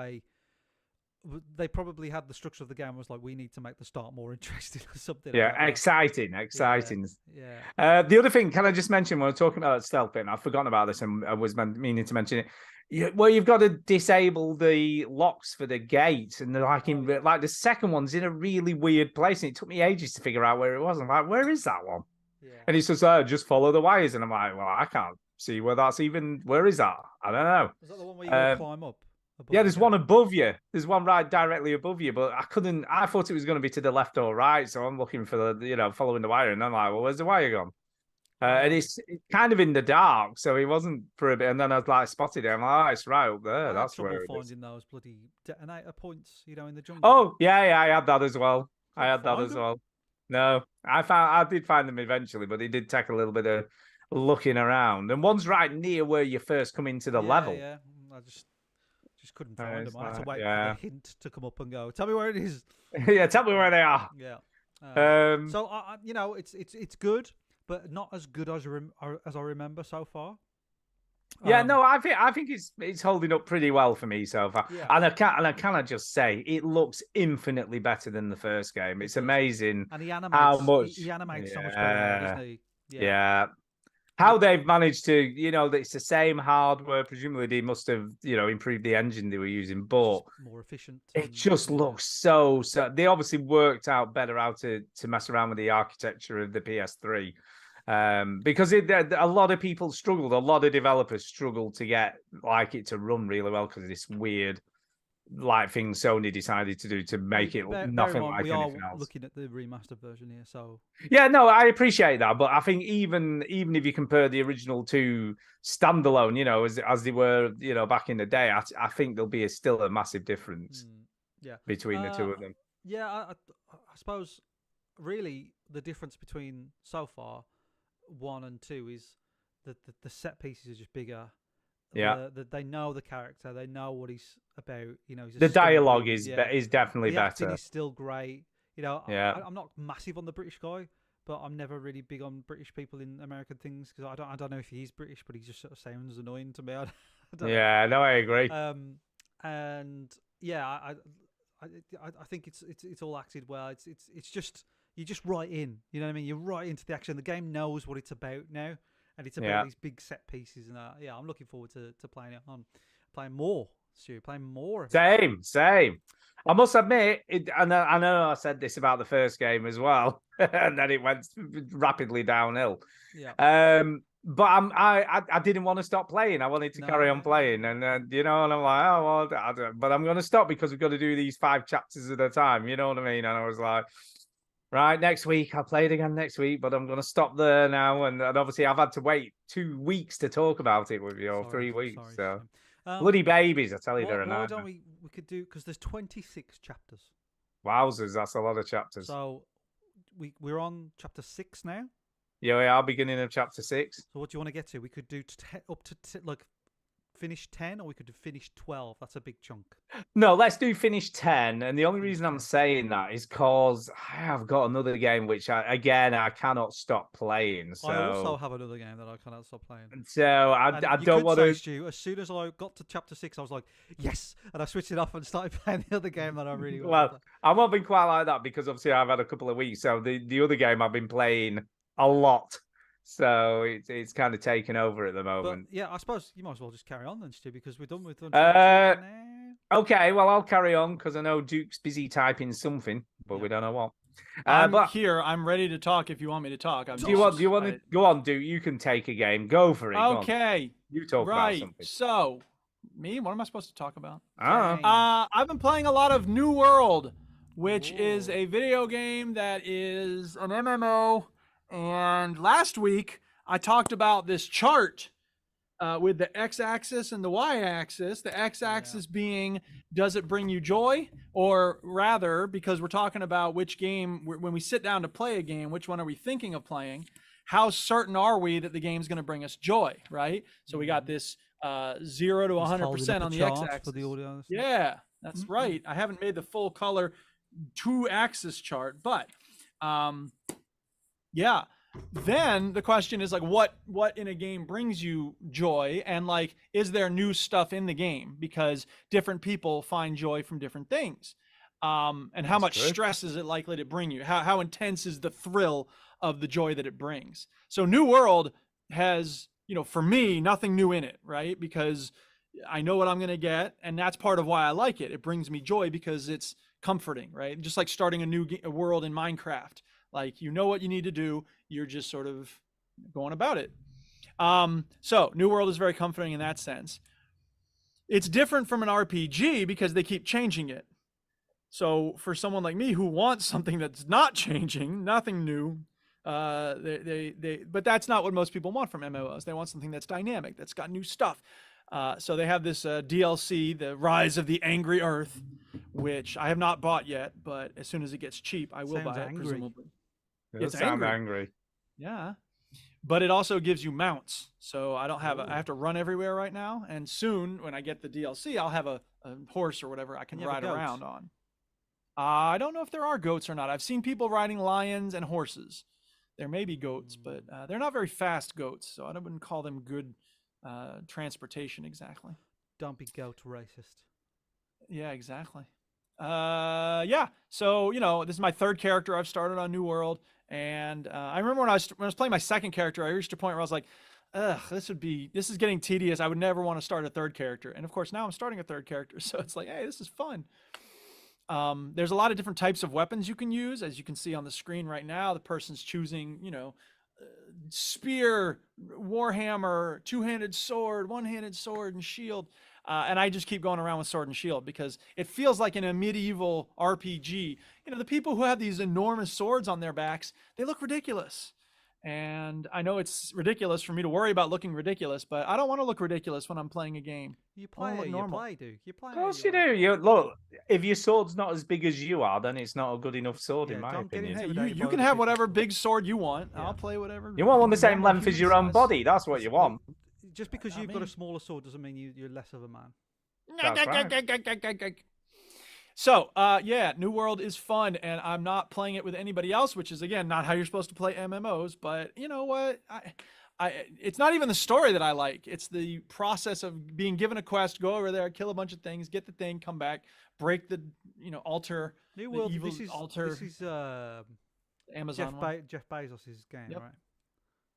they probably had the structure of the game was like, we need to make the start more interesting or something. Yeah, like that. exciting. Yeah. The other thing, can I just mention when we're talking about that stealth bit, and I've forgotten about this and I was meaning to mention it. You've got to disable the locks for the gates, and they're like the second one's in a really weird place, and it took me ages to figure out where it was. I'm like, where is that one? Yeah. And he says, just follow the wires, and I'm like, well, I can't see where that's even. Where is that? I don't know. Is that the one where you gotta climb up? above Yeah, the there's gate? one above you. There's one right directly above you, but I couldn't. I thought it was going to be to the left or right, so I'm looking for the, following the wire, and I'm like, well, where's the wire gone? And it's kind of in the dark, so he wasn't for a bit, and then I was like spotted it. I'm like, oh, it's right up there. I had That's trouble where it is. finding those bloody detonator points, in the jungle. Oh, yeah, I had that as well. I had that find as them? well. No, I did find them eventually, but it did take a little bit of looking around. And one's right near where you first come into the level. Yeah, I just couldn't find it's them. I had to like- wait yeah. for the hint to come up and go, tell me where it is. Yeah, tell me where they are. Yeah. So it's good, but not as good as I remember so far. Yeah, no, I think it's holding up pretty well for me so far. Yeah. And I cannot just say it looks infinitely better than the first game. It's amazing And he animates. how much He animates so much better, doesn't he? Yeah. How they've managed to, it's the same hardware. Presumably, they must have, improved the engine they were using, but More efficient. it and- just yeah. looks so. They obviously worked out better how to mess around with the architecture of the PS3, because a lot of people struggled. A lot of developers struggled to get it to run really well because of this weird thing Sony decided to do to make it Bear in nothing mind, like we anything are else. looking at the remastered version here, so Yeah, no, I appreciate that, but I think even if you compare the original two standalone, as they were, back in the day, I think there'll be still a massive difference yeah. between the two of them. Yeah, I suppose really the difference between so far 1 and 2 is that the set pieces are just bigger. Yeah. They know the character, they know what he's about. He's a The stunt dialogue dude, is yeah. is definitely The acting better. is still great. Yeah. I'm not massive on the British guy, but I'm never really big on British people in American things because I don't know if he's British, but he just sort of sounds annoying to me. I don't know. Yeah, no, I agree. And yeah, I think it's all acted well. It's just you just right in. You know what I mean? You're right into the action. The game knows what it's about now, and it's about these big set pieces. And yeah, I'm looking forward to playing it on, playing more. Stu, playing more. of it. Same. I must admit, and I know I said this about the first game as well, and then it went rapidly downhill. Yeah. But I didn't want to stop playing. I wanted to carry on playing, and and I'm like, oh well, but I'm going to stop because we've got to do these 5 chapters at a time. You know what I mean? And I was like, right, next week I'll play it again next week, but I'm going to stop there now. And obviously I've had to wait 2 weeks to talk about it with you, or 3 weeks. So bloody babies, I tell you, they're a why nightmare. don't we could do, because there's 26 chapters. Wowzers, that's a lot of chapters. So we're on chapter 6 now. Yeah, we are beginning of chapter 6. So what do you want to get to? We could do up to finish 10, or we could do finish 12. That's a big chunk. No, let's do finish 10. And the only reason I'm saying that is because I have got another game which I cannot stop playing. So I also have another game that I cannot stop playing. So I You don't could want say, to. Stu, as soon as I got to chapter 6, I was like, yes, and I switched it off and started playing the other game that I really wanted to Well, play. I won't be quite like that because obviously I've had a couple of weeks. So the other game I've been playing a lot. So it's kind of taken over at the But moment. yeah, I suppose you might as well just carry on then, Stu, because we're done with chapter 2 now. Okay, well I'll carry on because I know Duke's busy typing something, but we don't know what. I'm But here. I'm ready to talk if you want me to talk. do you want to go on, Duke? You can take a game. Go for it. Go on. Okay. You talk about Right. something. So, me? What am I supposed to talk about? Ah. I've been playing a lot of New World, which is a video game that is an MMO. And last week, I talked about this chart with the x-axis and the y-axis. The x-axis being, does it bring you joy? Or rather, because we're talking about which game, when we sit down to play a game, which one are we thinking of playing? How certain are we that the game's going to bring us joy, right? So we got this 0 to 100% on the x-axis. For the audio. Yeah, that's right. I haven't made the full color 2-axis chart, but yeah. Then the question is like, what in a game brings you joy, and like, is there new stuff in the game? Because different people find joy from different things. And how much stress is it likely to bring you? How intense is the thrill of the joy that it brings? So New World has, for me, nothing new in it, right? Because I know what I'm going to get, and that's part of why I like it. It brings me joy because it's comforting, right? Just like starting a new world in Minecraft. Like, you know what you need to do. You're just sort of going about it. So New World is very comforting in that sense. It's different from an RPG because they keep changing it. So for someone like me who wants something that's not changing, nothing new, but that's not what most people want from MMOs. They want something that's dynamic, that's got new stuff. So they have this DLC, The Rise of the Angry Earth, which I have not bought yet, but as soon as it gets cheap, I will buy it, presumably. It sounds angry. Yeah. But it also gives you mounts. So I don't have I have to run everywhere right now. And soon, when I get the DLC, I'll have a horse or whatever I can ride around on. I don't know if there are goats or not. I've seen people riding lions and horses. There may be goats, but they're not very fast goats. So I wouldn't call them good transportation exactly. Don't be goat racist. Yeah, exactly. Yeah. So this is my third character I've started on New World, and I remember when I was playing my second character, I reached a point where I was like, ugh, this is getting tedious. I would never want to start a third character, and of course now I'm starting a third character, so it's like, hey, this is fun. There's a lot of different types of weapons you can use, as you can see on the screen right now. The person's choosing, spear, warhammer, two-handed sword, one-handed sword, and shield. And I just keep going around with sword and shield because it feels like in a medieval RPG. The people who have these enormous swords on their backs, they look ridiculous. And I know it's ridiculous for me to worry about looking ridiculous, but I don't want to look ridiculous when I'm playing a game. You I wanna play, look you normal. play, dude. You play. Of course you do. You look. If your sword's not as big as you are, then it's not a good enough sword, in Yeah, my don't get opinion. Hey, intimidated you by can other have people's whatever swords. big sword you want. Yeah. I'll play whatever. You want one the same normal length as human your own size. body. That's what you want. Just because I you've got a mean- smaller sword doesn't mean you're less of a man. That's right. So, yeah, New World is fun, and I'm not playing it with anybody else, which is again not how you're supposed to play MMOs. But you know what? It's not even the story that I like. It's the process of being given a quest, go over there, kill a bunch of things, get the thing, come back, break the altar, New the World. evil This is altar. this is Amazon one. Jeff Bezos' game, Yep. right?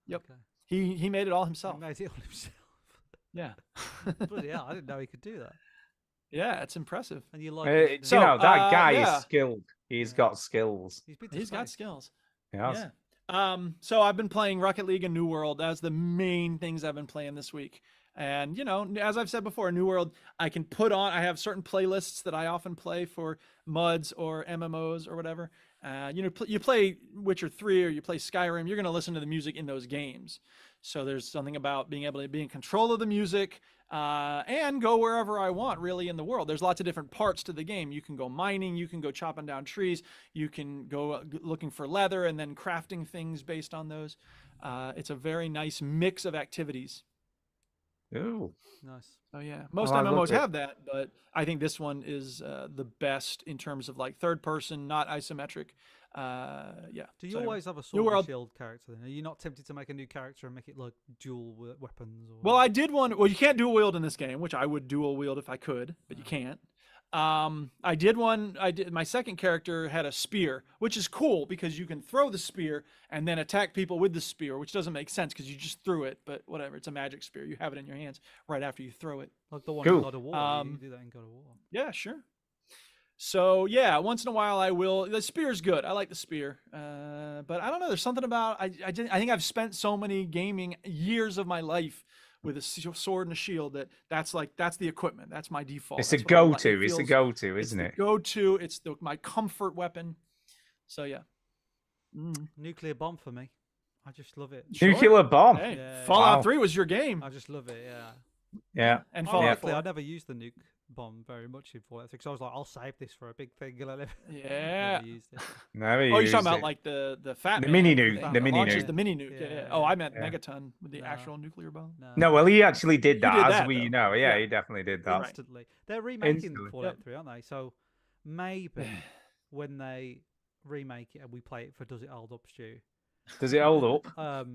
Yep. Okay. He made it all He himself. made it on himself. Yeah. Bloody hell, I didn't know he could do that. Yeah, it's impressive. And you like You So, know, that guy yeah. is skilled. He's Yeah. got skills. He's been to He's got space. skills. Yes. Yeah. So I've been playing Rocket League and New World. That's the main things I've been playing this week. And as I've said before, New World, I can put on. I have certain playlists that I often play for MUDs or MMOs or whatever. You play Witcher 3 or you play Skyrim, you're going to listen to the music in those games. So there's something about being able to be in control of the music and go wherever I want, really, in the world. There's lots of different parts to the game. You can go mining, you can go chopping down trees, you can go looking for leather and then crafting things based on those. It's a very nice mix of activities. Ooh. Nice. Oh yeah, most I love MMOs it. have that, but I think this one is the best in terms of like third person, not isometric. Yeah. Do you So anyway. always have a sword and World. shield character then? Are you not tempted to make a new character and make it like dual weapons? Or... Well, I did one. Well, you can't dual wield in this game, which I would dual wield if I could, but you can't. I did one. My second character had a spear, which is cool because you can throw the spear and then attack people with the spear, which doesn't make sense because you just threw it. But whatever, it's a magic spear. You have it in your hands right after you throw it. like the one Cool. in God of War. You do that in God of War. Yeah, sure. So yeah, once in a while I will. The spear's good. I like the spear, but I don't know. There's something about I think I've spent so many gaming years of my life with a sword and a shield that's the equipment. That's my default. It's a That's what I like. go-to. It It's a feels- go-to, it's isn't the it? Go-to. It's my comfort weapon. So yeah. Nuclear bomb for me. I just love it. Sure. Nuclear bomb. Hey, Yeah, Fallout Wow. 3 was your game, I just love it. Yeah. Yeah. and Fallout Ironically, 4. I never used the nuke bomb very much in Fallout 3 because I was like, I'll save this for a big thing, and I never, Yeah. never used it. Never Oh, you're used talking about it. like the fat The man mini thing nuke, that the mini launches nuke. the mini nuke. Yeah. Yeah, Oh, I meant yeah. Megaton with the No. actual nuclear bomb. No, well, he actually did You that, did as that, we though. know. Yeah, Yeah. he definitely did that. Instantly. They're remaking Instantly. Fallout Yep. 3, aren't they? So maybe when they remake it and we play it for Does It Hold Up, Stu, Does it hold up?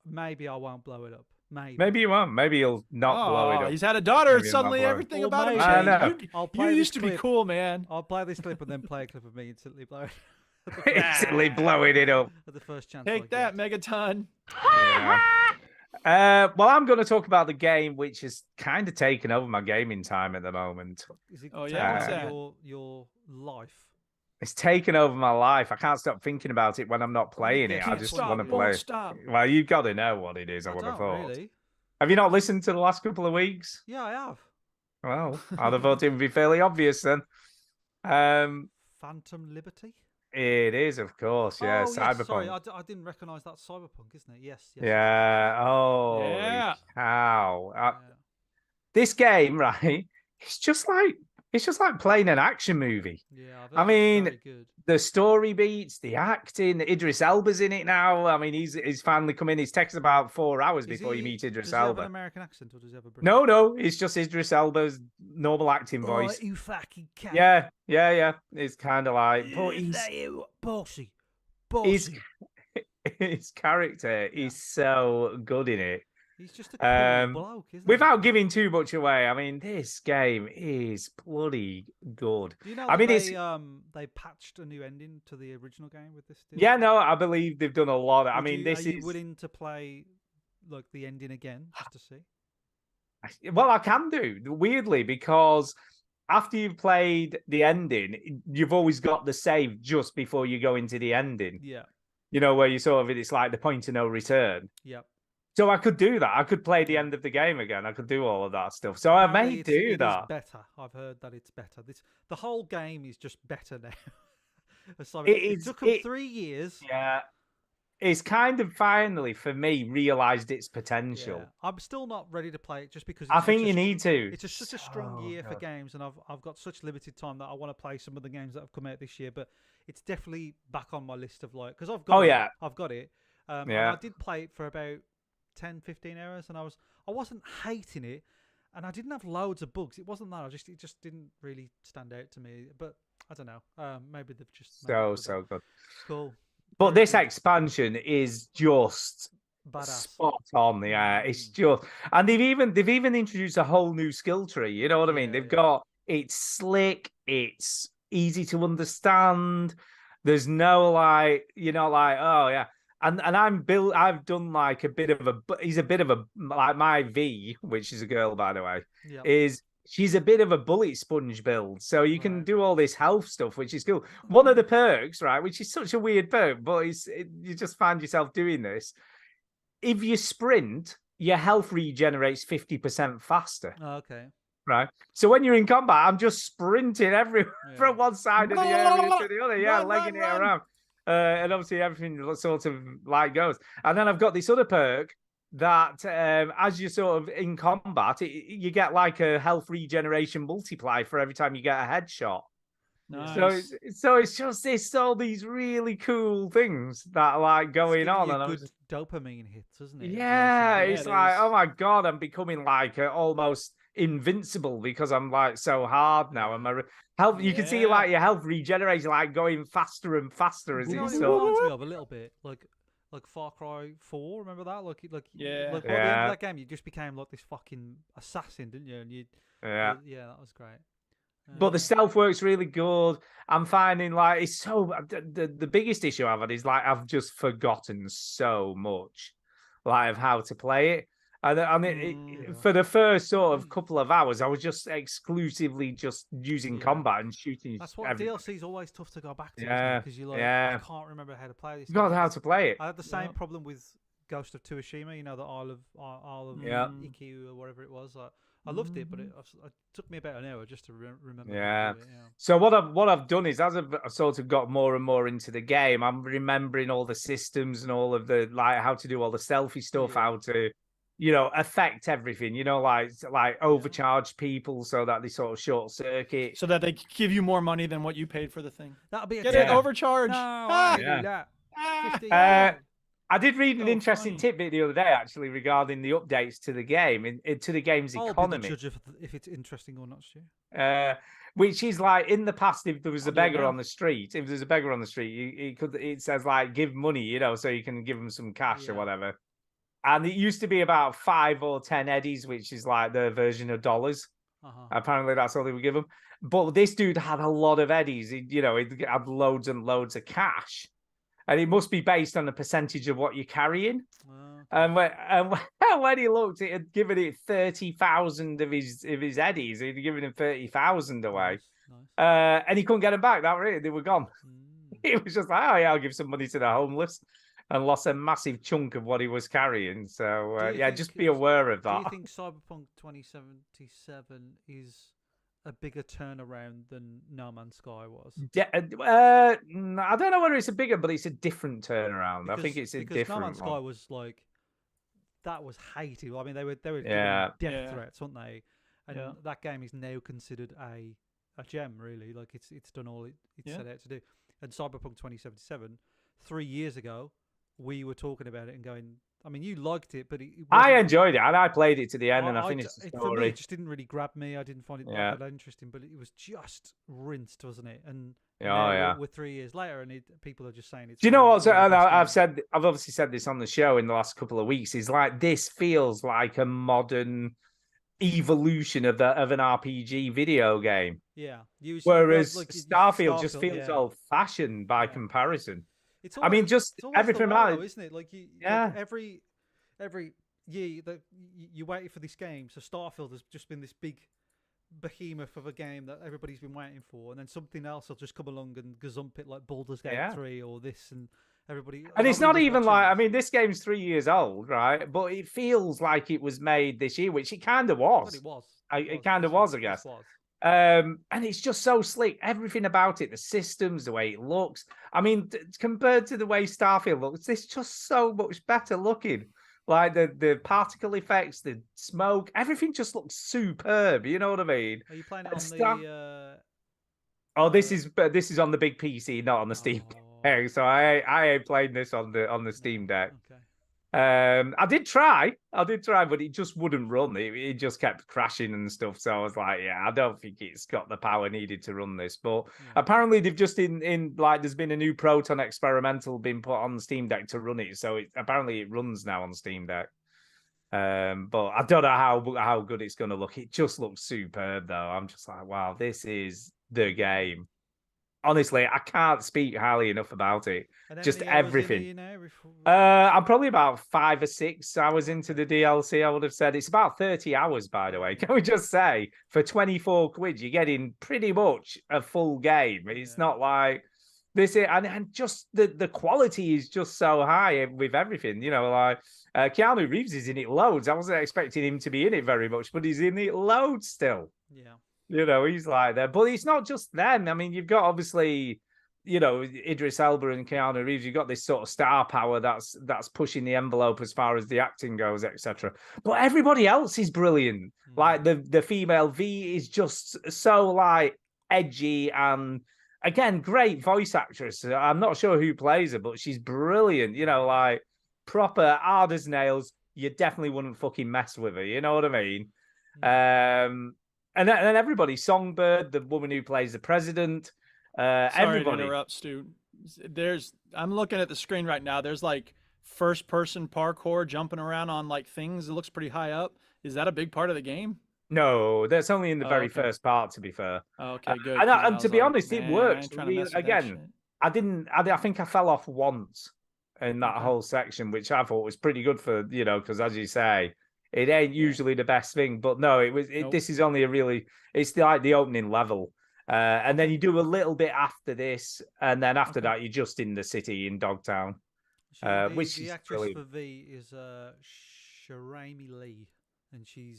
maybe I won't blow it up. Maybe. Maybe you won't. Maybe he'll not blow it Oh, up. he's had a daughter. Maybe he'll not Suddenly, blow it. everything Well, about him maybe. I changed. know. You, I'll you play used this to be clip. cool, man. I'll play this clip and then play a clip of me instantly blowing Instantly blowing it up. at the first chance. I Take that, get. Megaton. Yeah. Well, I'm going to talk about the game which has kind of taken over my gaming time at the moment. Is it Oh, taking yeah, what's over that? your life? It's taken over my life. I can't stop thinking about it when I'm not playing it. I Can't just stop, want to won't play. stop. Well, you've got to know what it is. I I would have don't thought. really. Have you not listened to the last couple of weeks? Yeah, I have. Well, I'd have thought it would be fairly obvious then. Phantom Liberty. It is, of course. Yeah, oh, Cyberpunk. Yes, sorry, I didn't recognise that Cyberpunk, isn't it? Yes. Yes. Yeah. Oh, Yeah. cow. Yeah. This game, right? It's just like playing an action movie. Yeah, I've I heard it's mean, very good. The story beats, the acting. Idris Elba's in it now. I mean, he's finally come in. It takes about 4 hours Is before you he- meet Idris Does he have Elba. an American accent or does he have a British? No, it's just Idris Elba's normal acting voice. Oh, you fucking cat. Yeah. It's kind of like, but Bossy. his character is so good in it. He's just a cool bloke, isn't he? Without giving too much away, I mean, this game is bloody good. Do you know I that mean, they patched a new ending to the original game with this? yeah, no, I believe they've done a lot. I mean, Are you willing to play like the ending again just to see? Well, I can do, weirdly, because after you've played the ending, you've always got the save just before you go into the ending. Yeah. You know, where you sort of, it's like the point of no return. Yep. So I could do that. I could play the end of the game again. I could do all of that stuff. So I Apparently may it is that. better. I've heard that it's better. The whole game is just better now. So It it is- took them it- 3 years. Yeah. It's kind of finally, for me, realised its potential. Yeah. I'm still not ready to play it just because I it's think such you a need to. It's such a strong So year for good. games, and I've got such limited time that I want to play some of the games that have come out this year. But it's definitely back on my list of like because I've got Oh, it, yeah. I've got it. And Yeah. I did play it for about 10, 15 hours, and I wasn't hating it, and I didn't have loads of bugs. It wasn't that. It just didn't really stand out to me. But I don't know. Maybe they've just made up for So that. good. Cool. But Very this cool. expansion is just Badass. spot on. Yeah, it's just, and they've even introduced a whole new skill tree. You know what I mean? Yeah, They've yeah. got it's slick, it's easy to understand. There's no like oh yeah. And I've done like a bit of a. He's a bit of a like my V, which is a girl by the way. Yep. She's a bit of a bullet sponge build, so you can Right. do all this health stuff, which is cool. One of the perks, right, which is such a weird perk, but you just find yourself doing this. If you sprint, your health regenerates 50% faster, Oh, okay. right? So when you're in combat, I'm just sprinting everywhere from one side of the area to the other, yeah, Run, legging run, it run. around. And obviously everything sort of like goes. And then I've got this other perk that as you're sort of in combat, you get like a health regeneration multiply for every time you get a headshot. Nice. So it's all these really cool things that are like It's going giving on, you and I'm good just, dopamine hits, isn't it? yeah, Yeah, it's it like is. oh my god, I'm becoming like almost invincible because I'm like so hard now, and my health. You can see Yeah. like your health regenerates like going faster and faster as You know it what it sort. reminds me of a little bit, like Far Cry 4. Remember that? Yeah. Like by the end Yeah. of that game, you just became like this fucking assassin, didn't you? And Yeah. yeah, that was great. But the stealth works really good. I'm finding like it's so the biggest issue I've had is like I've just forgotten so much, like of how to play it. And for the first sort of couple of hours, I was just exclusively just using Yeah. combat and shooting. That's what DLC is always tough to go back to, Yeah, because you're like, yeah. I can't remember how to play this. You got how to play it. I had the same Yeah. problem with Ghost of Tsushima. You know, the Isle of Yeah. Ikkyu or whatever it was. I loved it, but it took me about an hour just to remember. Yeah. How to do it, yeah. So what I've done is as I've sort of got more and more into the game, I'm remembering all the systems and all of the like how to do all the stealthy stuff, Yeah. how to, affect everything, like overcharge people so that they sort of short circuit. So that they give you more money than what you paid for the thing. That'll be a Get tip. it overcharge. No, Ah! I didn't Yeah. do that. Ah! 50 I did read an So interesting funny. tidbit the other day, actually, regarding the updates to the game, to the game's I'll be economy. the judge if it's interesting or not, Stu. Which is like in the past, if there was a I'll do it beggar now. on the street, it says like give money, so you can give them some cash or Yeah. whatever. And it used to be about 5 or 10 eddies, which is like their version of dollars. Apparently, that's all they would give them. But this dude had a lot of eddies. He had loads and loads of cash, and it must be based on the percentage of what you're carrying. And when he looked, it had given it 30,000 of his eddies. He'd given him 30,000 away, Nice. and he couldn't get them back. That really, they were gone. Mm. He was just like, "Oh yeah, I'll give some money to the homeless," and lost a massive chunk of what he was carrying. So Do you yeah, just think- be aware of Do that. you think Cyberpunk 2077 is a bigger turnaround than No Man's Sky was? I don't know whether it's a bigger, but it's a different turnaround. I think it's a because different No Man's Sky one. was like that was hated. I mean, they were giving Yeah. death Yeah. threats, weren't they? And Yeah. that game is now considered a gem, really. Like it's done all it's Yeah. set out to do. And Cyberpunk 2077, 3 years ago, we were talking about it and going. I mean, you liked it, but it I wasn't- enjoyed it, and I played it to the end, and I I finished d- the For me, story. it just didn't really grab me. I didn't find it Yeah. that interesting, but it was just rinsed, wasn't it? And And Oh now yeah. we're 3 years later, and people are just saying it's. Do you know what? one of the best games. I've obviously said this on the show in the last couple of weeks. Is like this feels like a modern evolution of an RPG video game, Yeah. whereas like, Starfield just feels yeah. old-fashioned by Yeah. comparison. It's I mean, almost- just it's almost everything the way, about though, it. isn't it? Like Yeah. every year that you waited for this game, so Starfield has just been this big behemoth of a game that everybody's been waiting for, and then something else will just come along and gazump it, like Baldur's Gate Yeah. 3 or this, and everybody. And it's nobody not was even watching like, I this. mean, this game's 3 years old, right? But it feels like it was made this year, which it kind of was. But it was. It kind of This was, I this guess. was. And it's just so slick. Everything about it, the systems, the way it looks. I mean, compared to the way Starfield looks, it's just so much better looking. Like the particle effects, the smoke, everything just looks superb. You know what I mean? Are you playing it And on the? Oh, this is on the big PC, not on the Steam Oh, Deck. So I ain't playing this on the Steam Deck. Okay. I did try, but it just wouldn't run. It just kept crashing and stuff. So I was like, yeah, I don't think it's got the power needed to run this. But Yeah. apparently they've just in like there's been a new Proton experimental been put on the Steam Deck to run it. So apparently it runs now on Steam Deck. But I don't know how good it's going to look. It just looks superb though. I'm just like, wow, this is the game. Honestly, I can't speak highly enough about it. And how Just many hours in are everything. you now before- I'm probably about 5 or 6 hours into the DLC. I would have said it's about 30 hours, by the way. Can we just say for 24 quid, you're getting pretty much a full game. It's Yeah. not like this, and just the quality is just so high with everything. You know, like Keanu Reeves is in it loads. I wasn't expecting him to be in it very much, but he's in it loads still. Yeah. You know, he's like there. But it's not just them. I mean, you've got obviously, you know, Idris Elba and Keanu Reeves. You've got this sort of star power that's pushing the envelope as far as the acting goes, etc. But everybody else is brilliant. Like the female V is just so like edgy and again great voice actress. I'm not sure who plays her, but she's brilliant. You know, like proper hard as nails. You definitely wouldn't fucking mess with her. You know what I mean? And then everybody, Songbird, the woman who plays the president, Sorry everybody. to interrupt, Stu. I'm looking at the screen right now. There's like first person parkour jumping around on like things. It looks pretty high up. Is that a big part of the game? No, that's only in the Oh, very okay. first part, to be fair. Oh, okay, good. And 'cause I to was be like, honest, it "Man, I works. ain't trying to Really- mess with that again, shit." I think I fell off once in that Okay. whole section, which I thought was pretty good for, you know, because as you say, it ain't usually the best thing. But no, Nope. this is only it's like the opening level. And then you do a little bit after this, and then after Okay. that, you're just in the city in Dogtown. Which the is actress brilliant. for V is Shiraimi Lee, and she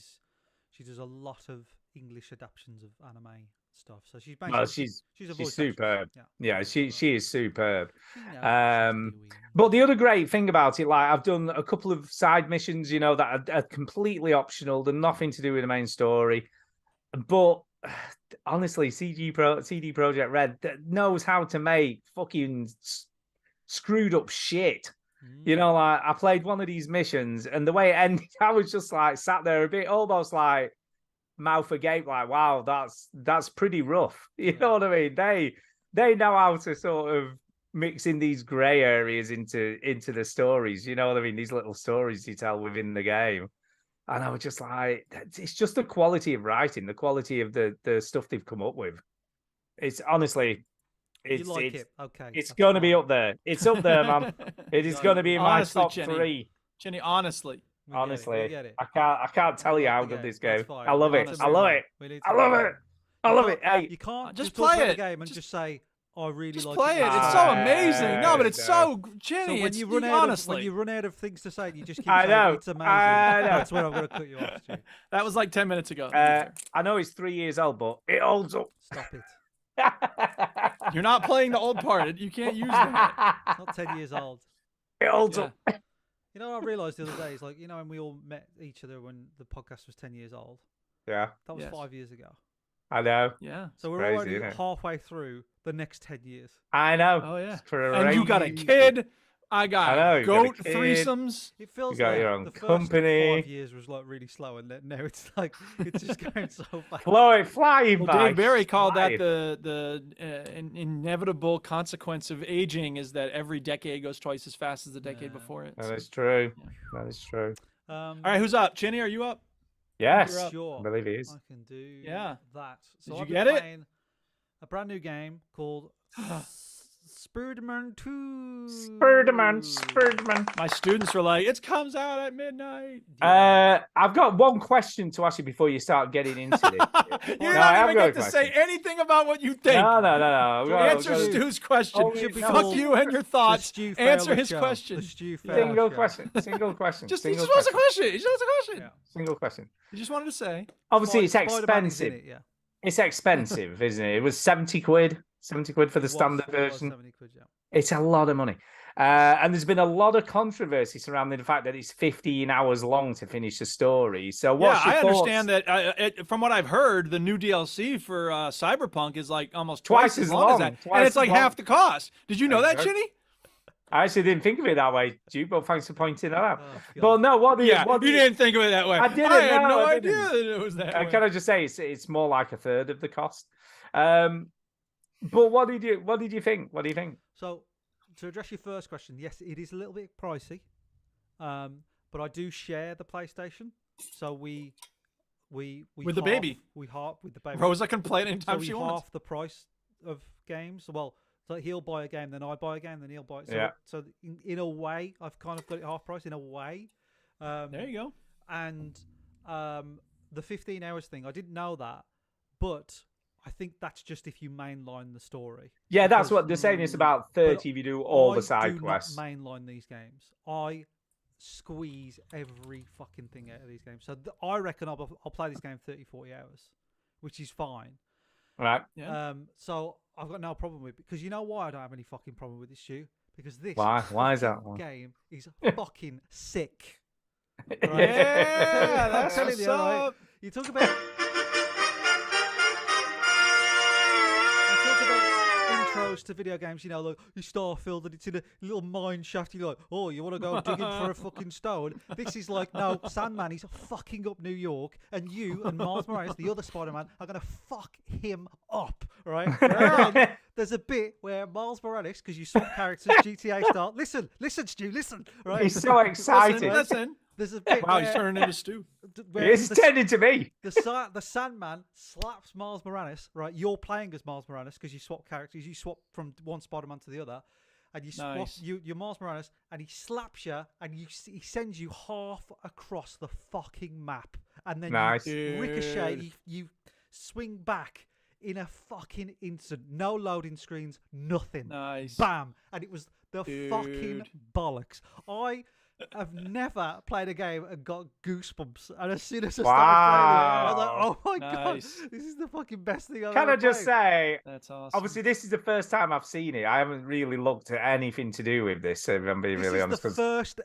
does a lot of English adaptations of anime stuff. So she's basically Well, she's a voice actress. superb. Yeah, Yeah, she is superb. She knows what she's doing. But the other great thing about it, like I've done a couple of side missions, you know, that are completely optional. They're nothing to do with the main story. But honestly, CD Projekt Red knows how to make fucking screwed up shit. You know, like I played one of these missions, and the way it ended, I was just like sat there a bit, almost like mouth agape, like, wow, that's pretty rough. You know what I mean? They know how to sort of mix in these grey areas into the stories. You know what I mean? These little stories you tell within the game. And I was just like, it's just the quality of writing, the quality of the stuff they've come up with. It's honestly, You like it? Okay. it's that's going to be fine. up there. It's up there, man. It is going to be in my Honestly, top Jenny. 3. Jenny, honestly, We get it, Honestly, we get it. I can't tell We you like how the good this That's game. fine. I love We it. need to I move love on. it. We need I to love move it. on. I You love it. can't- Hey, You can't Just just talk play about it. the game and just say, "I really just like play it. it." It's so amazing. No, but it's no. so Jenny. So when it's you run out honestly. when you run out of things to say, you just keep I saying know. it's amazing. I know. That's when I'm going to cut you off, Stu. That was like 10 minutes ago. to be fair. I know it's 3 years old, but it holds up. Stop it. You're not playing the old part. You can't use that. It's not 10 years old. It holds Yeah. up. You know what I realised the other day is like, you know, when we all met each other when the podcast was 10 years old, Yeah, that was Yes. 5 years ago. I know. Yeah. So we're crazy, already isn't it? halfway through the next 10 years. I know. Oh yeah. It's And you got a crazy. kid. I got I know, you got a goat kid. threesomes. It feels got like your own the first company. 5 years was like really slow, and then now it's like it's just going so fast. Flying Well, by. Dave Barry called that flying. the inevitable consequence of aging is that every decade goes twice as fast as the decade before it. That So- is true. That is true. All right, who's up? Chinny, are you up? Yes, up. Sure, I believe he is. I can do Yeah. that. So Did you I've been get it? playing a brand new game called Spider-Man 2. Spiderman. My students were like, "It comes out at midnight." I've got one question to ask you before you start getting into this. You're No, I not have even got a get to say question. anything about what you think. No. Answer Stu's question. Oh, should be Fuck called you and your thoughts. Stu Answer Failure his Show. question. The Stu Failure Single Show. question. Single question. He single just wants a question. question. He just wants a question. Yeah. Single question. He just wanted to say. Obviously, it's Spider-Man is in expensive. it, yeah. It's expensive, isn't it? It was 70 quid. 70 quid for the It was- standard it was version. 70 quid, yeah. It's a lot of money. And there's been a lot of controversy surrounding the fact that it's 15 hours long to finish the story. So what's Yeah, your I thoughts? understand that. From what I've heard, the new DLC for Cyberpunk is like almost Twice twice as as long as long, that, twice and it's as like long. half the cost. Did you know that, Exactly. Chinny? I actually didn't think of it that way, Duke, but thanks for pointing that out. Oh, But God. no, what do you... Yeah, what do you didn't think of it that way. I didn't, I had no, no I idea didn't. that it was that way. Can I just say it's more like a third of the cost? But what did you think? What do you think? So, to address your first question, yes, it is a little bit pricey, but I do share the PlayStation, so we With the baby. we half with the baby. Rosa can play it so anytime we she half wants. the price of games. Well, so he'll buy a game, then I buy a game, then he'll buy it. So, Yeah. so in a way, I've kind of got it half price. In a way, There you go. and the 15 hours thing, I didn't know that, but I think that's just if you mainline the story. Yeah, that's Because- what they're saying. It's about 30 if you do all the I side do quests. not mainline these games. I squeeze every fucking thing out of these games. So I reckon I'll play this game 30, 40 hours, which is fine. Right? Yeah. So I've got no problem with it. Because you know why I don't have any fucking problem with this, Stu? Because this Why? Why is that? fucking Why? game is fucking sick. Yeah, I'm that's telling what's you, right? up. You talk about intros to video games, you know, like you Starfield and it's in a little mine shaft. You're like, oh, you want to go digging for a fucking stone? This is like, no, Sandman, he's fucking up New York, and you and Miles Morales, the other Spider-Man, are gonna fuck him up, right? And then there's a bit where Miles Morales, because you swap characters, GTA style. Listen, Stu, listen, right? He's so excited. Listen. There's a bit Wow, where, he's turning into Stu. where It's turned into me. the Sandman slaps Miles Morales, right? You're playing as Miles Morales because you swap characters. You swap from one Spider-Man to the other, and you swap. Nice. You're Miles Morales, and he slaps you, and he sends you half across the fucking map, and then Nice. you ricochet. Dude. You swing back in a fucking instant. No loading screens, nothing. Nice. Bam, and it was the fucking Dude. bollocks. I've never played a game and got goosebumps. And as soon as I started Wow. playing it, I was like, oh my Nice. god, this is the fucking best thing I've Can ever I just played. say, That's awesome. obviously, this is the first time I've seen it. I haven't really looked at anything to do with this, if I'm being This really is honest. the 'Cause first,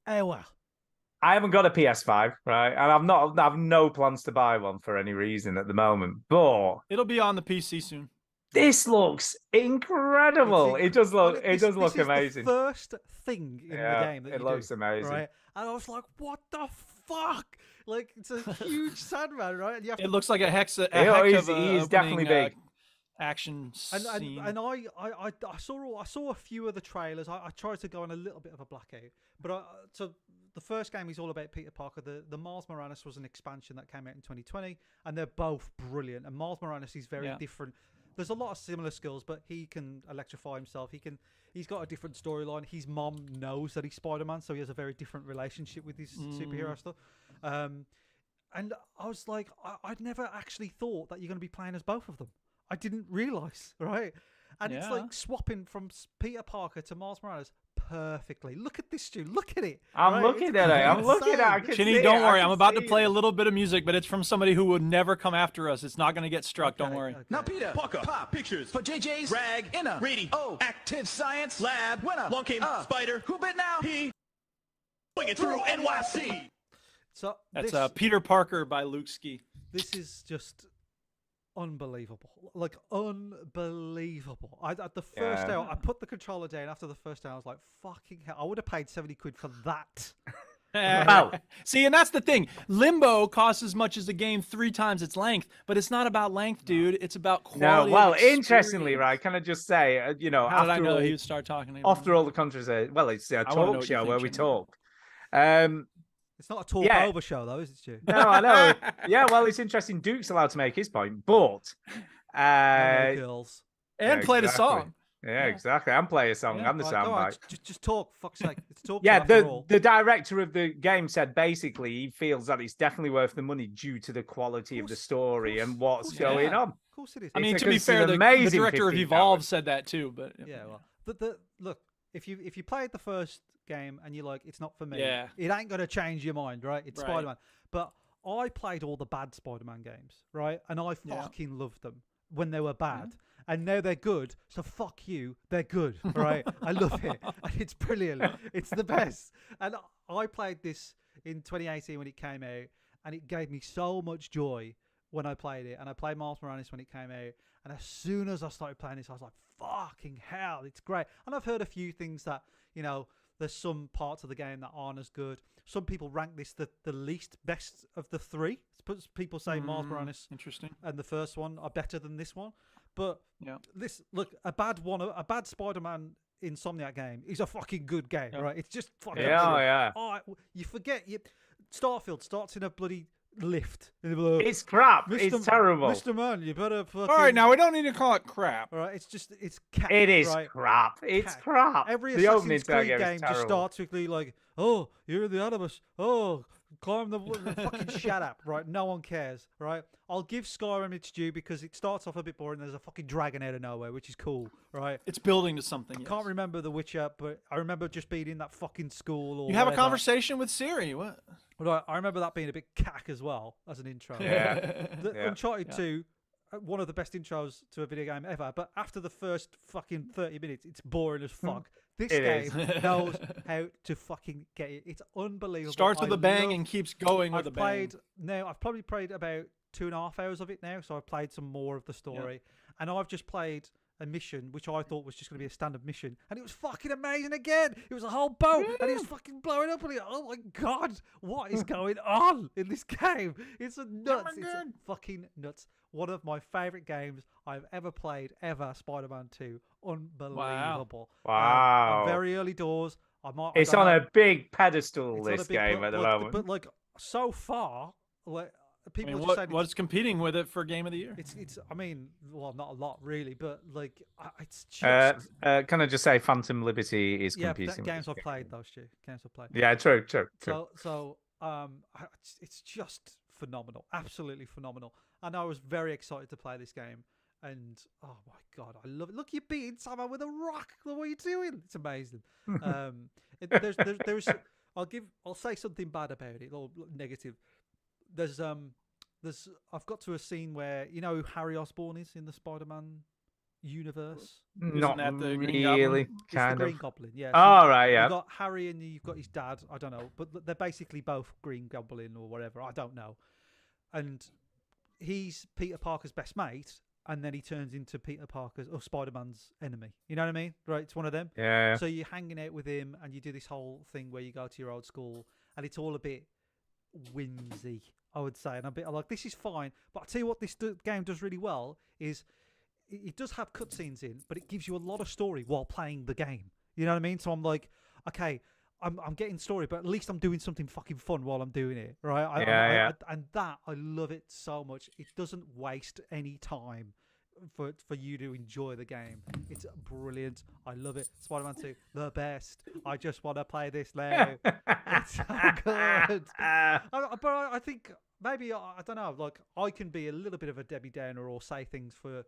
hour. I haven't got a PS5, right? And I've no plans to buy one for any reason at the moment. But It'll be on the PC soon. this looks incredible. It does look. It does look this is amazing. the first thing in Yeah, the game that it you looks do, amazing. right? And I was like, what the fuck? Like, it's a huge Sandman, right? And you have It looks like a hex. A Yeah, heck he's- of a he is definitely opening, big. Action And scene. I saw a few of the trailers. I tried to go on a little bit of a blackout, but so the first game is all about Peter Parker. The Miles Morales was an expansion that came out in 2020, and they're both brilliant. And Miles Morales is very Yeah. different. There's a lot of similar skills, but he can electrify himself. He's got a different storyline. His mom knows that he's Spider-Man, so he has a very different relationship with his superhero stuff. And I was like, I'd never actually thought that you're going to be playing as both of them. I didn't realize, right? And it's Yeah. like swapping from Peter Parker to Miles Morales perfectly. Look at this, Stu. Look at it. I'm right? looking It's at it. I'm looking at it. I insane. can Chinny, see don't it. I worry. can I'm about to see play it. a little bit of music, but it's from somebody who would never come after us. It's not going to get struck. Don't Okay, worry. okay. Now, Peter, Parker, Pop, Pictures, for JJ's, Rag, Inner, Reedy, O, Active Science, Lab, Winner, Long came Spider, Who Bit Now, He, Bring It Through NYC. So That's this, Peter Parker by Luke Ski. this is just unbelievable. Like unbelievable. At the first Yeah. hour, I put the controller down. After the first hour, I was like, "Fucking hell!" I would have paid 70 quid for that. Well- See, and that's the thing. Limbo costs as much as the game 3 times its length, but it's not about length, dude. It's about quality. No, of well, interestingly, experience. right? Can I just say, How did I after know all, he would start talking? after all the controversy, well, it's a wanna know talk what you show think, where we Jimmy. talk. It's not a talk Yeah. over show, though, is it, Stu? No, I know. Yeah, well, it's interesting. Duke's allowed to make his point, but No girls. and yeah, played a exactly. song. Yeah, exactly. And play a song Yeah, and the Right, go on, soundbite. just talk, fuck's sake. It's talk. Yeah, show after the, all. the director of the game said basically he feels that it's definitely worth the money due to the quality of the story and what's course, going yeah. on. Of course it is. I mean, It's to be because it's fair, an the amazing director of 15 Evolve hours. said that too. But Yeah, well, look, if you played the first game and you're like, it's not for me, Yeah. it ain't gonna change your mind, right? It's Right. Spider-Man. But I played all the bad Spider-Man games, right? And I Yeah. fucking loved them when they were bad. And now they're good, so fuck you. They're good, right? I love it. And it's brilliant. It's the best. And I played this in 2018 when it came out, and it gave me so much joy when I played it. And I played Miles Morales when it came out. And as soon as I started playing this, I was like, fucking hell, it's great. And I've heard a few things that, there's some parts of the game that aren't as good. Some people rank this the least best of the 3. People say Miles Morales Interesting. and the first one are better than this one. But Yeah. a bad Spider-Man Insomniac game is a fucking good game, Yeah. right? It's just fucking Yeah, brilliant. yeah. Oh, you forget Starfield starts in a bloody lift. And they're like, It's crap. "Mr. It's terrible. Mr. Man, you better fucking. All right, now we don't need to call it crap. All right, it's cat. It is right? crap. It's Cat. crap. Every the opening Assassin's Creed game game is just terrible. starts with like, "Oh, you're the Animus. Oh, climb the fucking shut up." Right? No one cares. Right? I'll give Skyrim its due because it starts off a bit boring. There's a fucking dragon out of nowhere, which is cool. Right? It's building to something. Yes. Can't remember The Witcher, but I remember just being in that fucking school. Or You have a whatever. conversation with Siri. What? Right, I remember that being a bit cack as well as an intro. Yeah. The Yeah. Uncharted 2, one of the best intros to a video game ever. But after the first fucking 30 minutes, it's boring as fuck. This It game is. knows how to fucking get it. It's unbelievable. Starts with I a bang love- and keeps going with I've a bang. played now. I've probably played about 2.5 hours of it now, so I've played some more of the story, and I've just played a mission which I thought was just going to be a standard mission, and it was fucking amazing again. It was a whole boat, and it was fucking blowing up, and oh my god, what is going on in this game? It's a nuts. It's a fucking nuts. One of my favorite games I've ever played ever. Spider-Man 2, unbelievable. Wow. I'm very early doors. It's on a big pedestal, It's on a this big- game but at the like- moment. But like so far, like I people mean, just saying what's competing with it for Game of the Year? it's. I mean, well, not a lot really, but like it's just Can I just say Phantom Liberty is yeah. But competing with games this I've game. played though, Stu. Games I've played. Yeah, true. So it's just phenomenal, absolutely phenomenal. And I was very excited to play this game. And oh my god, I love it! Look, you're beating someone with a rock. What are you doing? It's amazing. There's I'll say something bad about it or negative. There's I've got to a scene where you know who Harry Osborn is in the Spider-Man universe. Not that the Green really, Goblin? It's the kind Green of. Goblin, yeah. Oh, right, yeah. You've got Harry and you've got his dad. I don't know, but they're basically both Green Goblin or whatever. I don't know. And he's Peter Parker's best mate, and then he turns into Peter Parker's or Spider-Man's enemy. You know what I mean? Right? It's one of them. Yeah. So you're hanging out with him, and you do this whole thing where you go to your old school, and it's all a bit whimsy, I would say, and a bit like this is fine. But I tell you what, this game does really well is it does have cutscenes in, but it gives you a lot of story while playing the game. You know what I mean? So I'm like, okay, I'm getting story, but at least I'm doing something fucking fun while I'm doing it, right? And that I love it so much. It doesn't waste any time for you to enjoy the game. It's brilliant. I love it. Spider-Man 2, the best. I just want to play this now. It's so good. But I think maybe I don't know. Like I can be a little bit of a Debbie Downer or say things for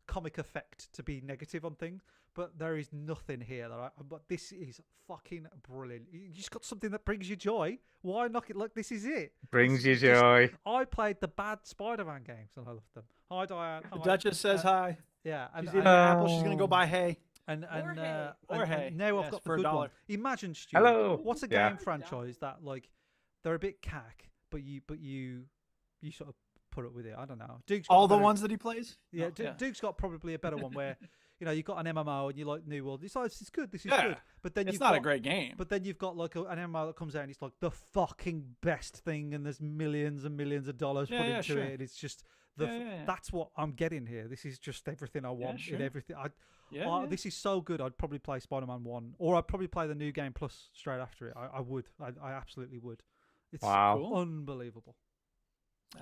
comic effect to be negative on things, but there is nothing here but this is fucking brilliant. You just got something that brings you joy. Why knock it? Like this is it. Brings you It's just- joy. I played the bad Spider-Man games and I loved them. Hi Diane. The Hi. Duchess says hi. Yeah, and She's eating an apple. She's gonna go Oh. buy hay. and Or hay. Or hay. and now I've Yes, got for the a good one. dollar. Imagine, Stu. Hello. What's a Yeah. game franchise that like they're a bit cack, but you sort of put up with it. I don't know. Duke's got All a the better- ones that he plays. Yeah, No, yeah. Duke's got probably a better one where, you've got an MMO and you like New World. It's good. This is Yeah. good. But then It's you've not a got- great game. But then you've got like an MMO that comes out and it's like the fucking best thing, and there's millions and millions of dollars Yeah, put yeah, into sure. it. It's just Yeah. that's what I'm getting here. This is just everything I want sure. in everything. Yeah, yeah. This is so good. I'd probably play Spider-Man 1, or I'd probably play the new game plus straight after it. I would. I absolutely would. It's Wow. Cool. unbelievable.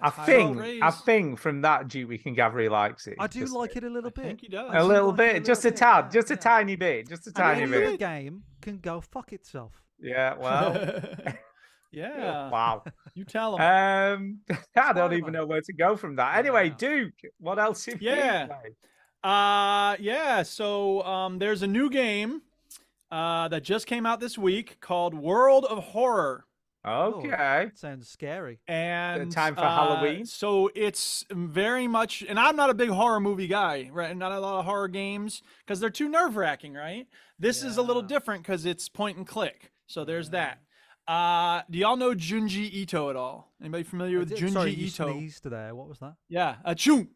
I That's high think praise. from that, Duke, we can gather he likes it. I do Just like it a little I bit. think he does. a do little like it a bit, just a little bit, tad, yeah, just a yeah. tiny bit, just a I tiny mean, Any bit. other game can go fuck itself. Yeah, well, yeah. wow. You tell him. I don't Spider-Man. even know where to go from that. Anyway, Yeah. Duke, what else have Yeah. you played? Yeah. So there's a new game that just came out this week called World of Horror. Okay. Sounds scary. And time for Halloween? So it's very much, and I'm not a big horror movie guy, right? Not a lot of horror games because they're too nerve wracking, right? This is a little Yeah. different because it's point and click. So there's that. Do y'all know Junji Ito at all? Anybody familiar with Junji Sorry, you Ito? sneezed there. What was that? Yeah, Achoo.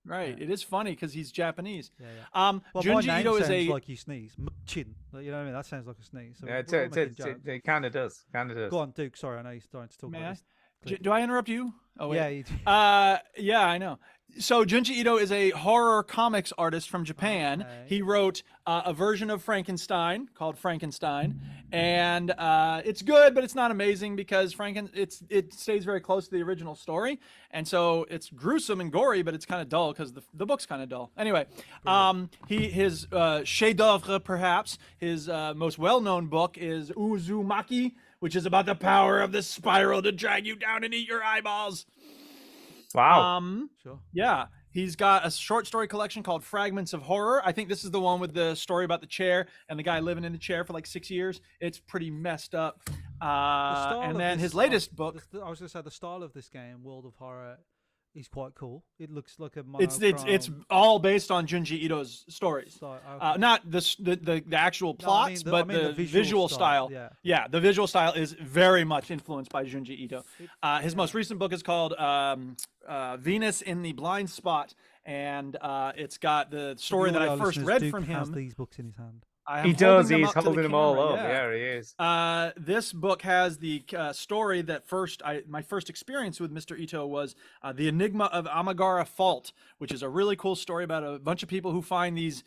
Right. Yeah. It is funny because he's Japanese. Yeah, yeah. Well, my Junji name Ito is sounds a like you sneeze. Chin. You know what I mean? That sounds like a sneeze. So Yeah, we're all making jokes. it kind of does. Kind of does. Go on, Duke. Sorry, I know you're starting to talk May about I? this. clip. Do I interrupt you? Oh wait. Yeah, you, Yeah, I know. So Junji Ito is a horror comics artist from Japan. Okay. He wrote a version of Frankenstein called Frankenstein, and it's good, but it's not amazing because it stays very close to the original story, and so it's gruesome and gory, but it's kind of dull because the book's kind of dull. Anyway, his chef-d'œuvre, perhaps his most well-known book is Uzumaki, which is about the power of the spiral to drag you down and eat your eyeballs. Wow. sure. Yeah, he's got a short story collection called Fragments of Horror. I think this is the one with the story about the chair and the guy living in the chair for like 6 years. It's pretty messed up. The style And of then this- his latest book. I was going to say the style of this game, World of Horror, is quite cool. It looks like a It's monochrome all based on Junji Ito's stories. style. Okay. Not the actual No, I plots, mean but I mean the visual style. Yeah. The visual style is very much influenced by Junji Ito. His most recent book is called Venus in the Blind Spot, and it's got the story that I first read from Has him. these books in his hand. I am He holding does. them He's up to the holding them all camera, up. yeah. Yeah, he is. This book has the story that my first experience with Mr. Ito was The Enigma of Amagara Fault, which is a really cool story about a bunch of people who find these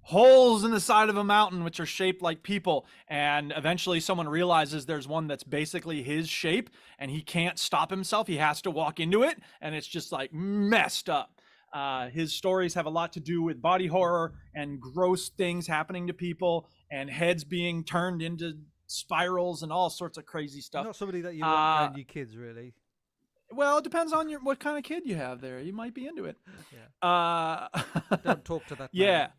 holes in the side of a mountain which are shaped like people, and eventually someone realizes there's one that's basically his shape and he can't stop himself. He has to walk into it, and it's just like messed up. His stories have a lot to do with body horror and gross things happening to people and heads being turned into spirals and all sorts of crazy You're stuff. not somebody that you want around your kids, really. Well, it depends on what kind of kid you have there. You might be into it. Don't talk to that. Yeah. man.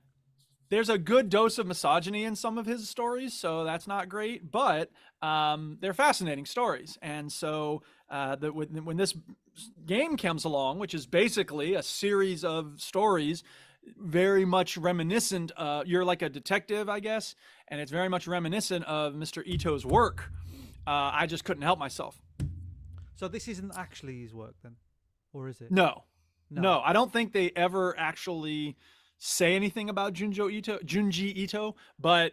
There's a good dose of misogyny in some of his stories, so that's not great, but they're fascinating stories. And so when this game comes along, which is basically a series of stories very much reminiscent, you're like a detective, I guess, and it's very much reminiscent of Mr. Ito's work. I just couldn't help myself. So this isn't actually his work then, or is it? No, I don't think they ever actually say anything about Junji Ito, but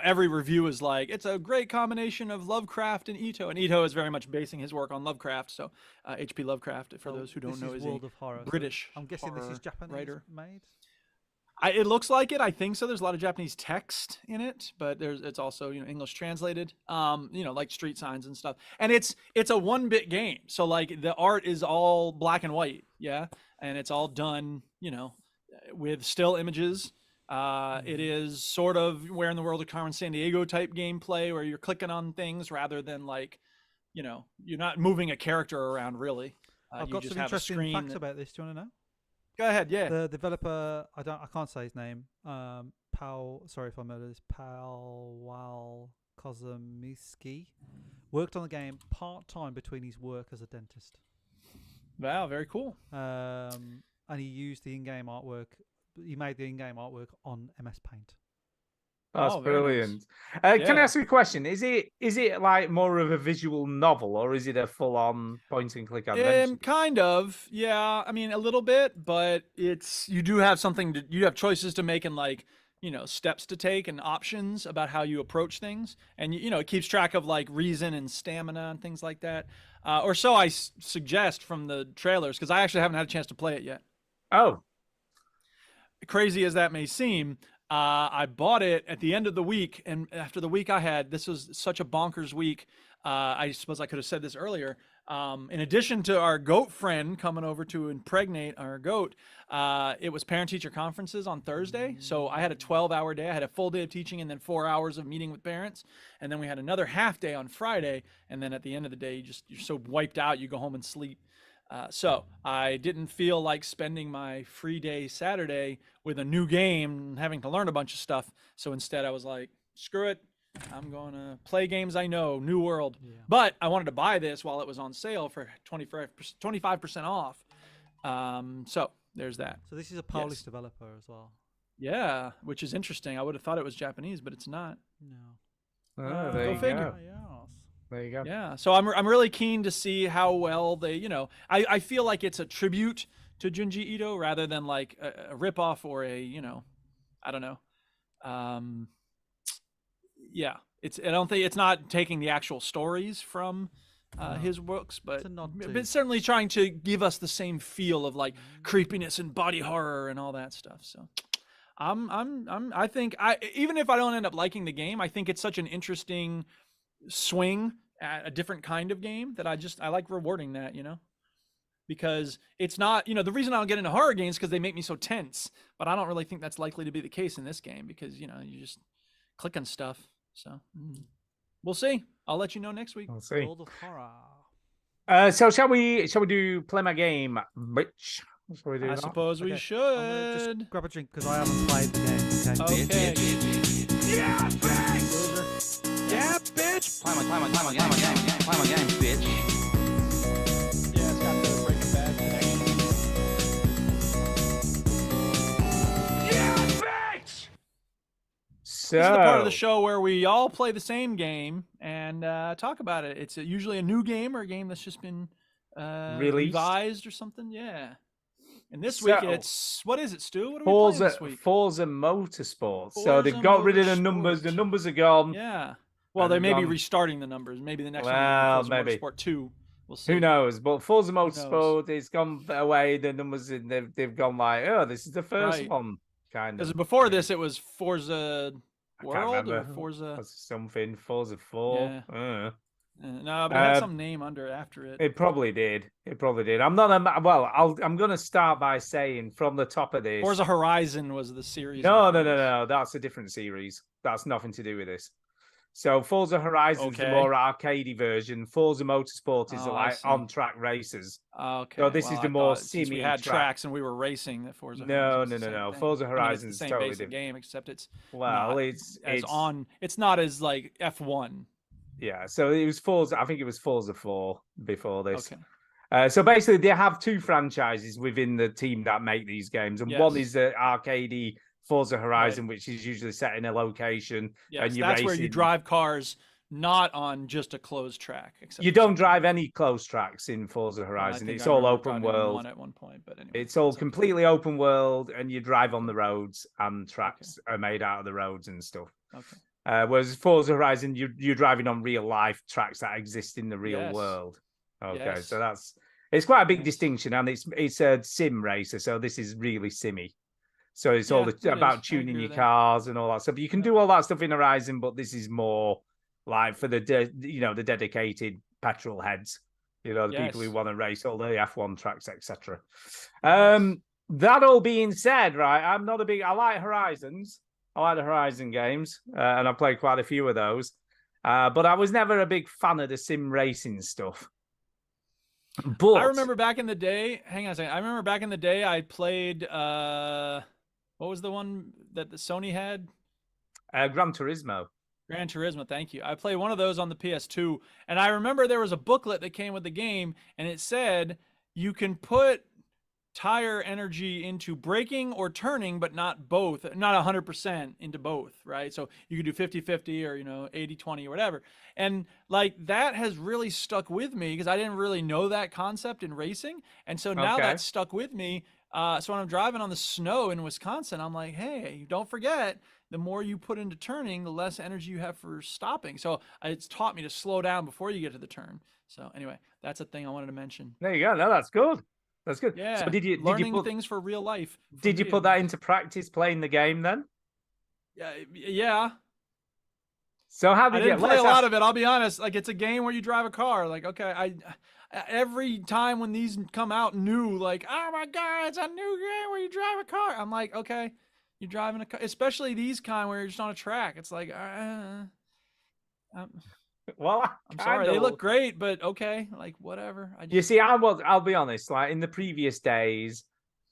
every review is like, it's a great combination of Lovecraft and Ito is very much basing his work on Lovecraft. So H.P. Lovecraft, for So those who don't this know, is is World a of Horror. So British I'm guessing this is horror Japanese writer. made. It looks like it. I think so. There's a lot of Japanese text in it, but it's also English translated. Like street signs and stuff. And it's a 1-bit game, so like the art is all black and white, yeah, and it's all done with still images. It is sort of Where in the World of Carmen Sandiego type gameplay where you're clicking on things rather than like, you're not moving a character around really. I've you got just some have a interesting screen facts that- about this. Do you want to know? Go ahead, yeah. The developer, I can't say his name. Sorry if I murdered this. Pawel Kozumiski worked on the game part time between his work as a dentist. Wow, very cool. And he used the in-game artwork. He made the in-game artwork on MS Paint. That's Oh, very nice. brilliant. Can I Yeah. ask you a question? Is it like more of a visual novel, or is it a full-on point-and-click adventure? Kind of, yeah. I mean, a little bit, but you do have you have choices to make and like, steps to take and options about how you approach things, and it keeps track of like reason and stamina and things like that, or so I suggest from the trailers, because I actually haven't had a chance to play it yet. Oh, Crazy as that may seem, I bought it at the end of the week, and after the week I had, this was such a bonkers week. I suppose I could have said this earlier. In addition to our goat friend coming over to impregnate our goat, it was parent-teacher conferences on Thursday. So I had a 12-hour day. I had a full day of teaching and then 4 hours of meeting with parents. And then we had another half day on Friday. And then at the end of the day, you're so wiped out, you go home and sleep. So I didn't feel like spending my free day Saturday with a new game and having to learn a bunch of stuff. So instead I was like, screw it. I'm going to play games I know, New World. Yeah. But I wanted to buy this while it was on sale for 25% off. So there's that. So this is a Polish Yes. developer as well. Yeah, which is interesting. I would have thought it was Japanese, but it's not. No. there go you figure. go. Yes. There you go. Yeah, so I'm really keen to see how well they, I feel like it's a tribute to Junji Ito rather than like a ripoff or I don't know. Yeah, I don't think it's not taking the actual stories from his books, but, a nod to- but certainly trying to give us the same feel of like creepiness and body horror and all that stuff. So I think even if I don't end up liking the game, I think it's such an interesting swing at a different kind of game that I like rewarding that, because it's not, the reason I don't get into horror games is because they make me so tense, but I don't really think that's likely to be the case in this game because, you just click on stuff. So we'll see. I'll let you know next week. We'll see. World of Horror. So shall we do play my game, bitch? Shall we do I that? suppose we Okay, I'm gonna should. just grab a drink because I haven't played the game. Okay. Okay. Yeah, bitch! Play my game, bitch. Yeah, it's got the Breaking Bad connection. Yeah, bitch! So This is the part of the show where we all play the same game and talk about it. It's usually a new game or a game that's just been Released. revised or something. Yeah. And this week So- it's what is it, Stu? What are we playing Forza this week? Forza Motorsport. So they've Forza got rid of the numbers. Motorsport. The numbers are gone. Yeah. Well, And they may be gone. restarting the numbers. Maybe the next Well, one will be maybe. Forza Motorsport 2. We'll see. Who knows? But Forza knows? Motorsport, it's gone away. The numbers, they've gone like, oh, this is the first Right. one, kind Because of. before this, it was Forza I can't World or remember. Forza. Forza something, Forza 4. No, but it had some name after it. It probably did. It probably did. I'm not. I'm going to start by saying from the top of this. Forza Horizon was the series. No. before this. That's a different series. That's nothing to do with this. So Forza Horizon's the Okay. more arcadey version. Forza Motorsport is Oh, I like see. on-track races. Okay. So this is the I more thought since we simmy had track. tracks and we were racing that Forza. No, Horizon was no, the no, same no. thing. Forza I mean, it's Horizon's the same totally basic different. game, except it's Well, not it's It's not as like F1. yeah. So it was Forza. I think it was Forza 4 before this. Okay. So basically, they have two franchises within the team that make these games, and one Yes. is the arcadey Forza Horizon, which is usually set in a location, Yes, and you're that's where you racing. drive cars not on just a closed track. Except You for don't some- drive any close tracks in Forza well, I Horizon. think It's I all remember open driving world. one at one point, but anyway, It's all okay. completely open world, and you drive on the roads, and tracks are made out of the roads and stuff. Okay. Whereas Forza Horizon, you're driving on real life tracks that exist in the real Yes. world. Okay, Yes. so it's quite a big Yes. distinction, and it's a sim racer, so this is really simmy. So it's all Yeah, it about is. I tuning agree your with that. cars and all that stuff. You can do all that stuff in Horizon, but this is more like for the the dedicated petrol heads, the people who Yes. want to race all the F1 tracks, etc. That all being said, right, I like Horizons. I like the Horizon games, and I've played quite a few of those. But I was never a big fan of the sim racing stuff. But I remember back in the day. Hang on a second. I remember back in the day. I played. What was the one that the Sony had? Gran Turismo. Gran Turismo. Thank you. I played one of those on the PS2, and I remember there was a booklet that came with the game, and it said you can put tire energy into braking or turning, but not both, not 100% into both, right? So you could do 50-50 or, 80-20 or whatever. And like that has really stuck with me because I didn't really know that concept in racing. And so now Okay. that's stuck with me. So when I'm driving on the snow in Wisconsin, I'm like, hey, don't forget, the more you put into turning, the less energy you have for stopping. So it's taught me to slow down before you get to the turn. So anyway, that's a thing I wanted to mention. There you go. No, that's good. That's good. Yeah. So did you learning put things for real life? did you put that into practice playing the game then? Yeah. So how I did didn't you play a lot of it. I'll be honest. Like it's a game where you drive a car. Like okay, every time when these come out new, like oh my god, it's a new game where you drive a car. I'm like okay, you're driving a car, especially these kind where you're just on a track. It's like Well, I'm sorry, they look great, but okay, like whatever. You see, I'll be honest, like in the previous days,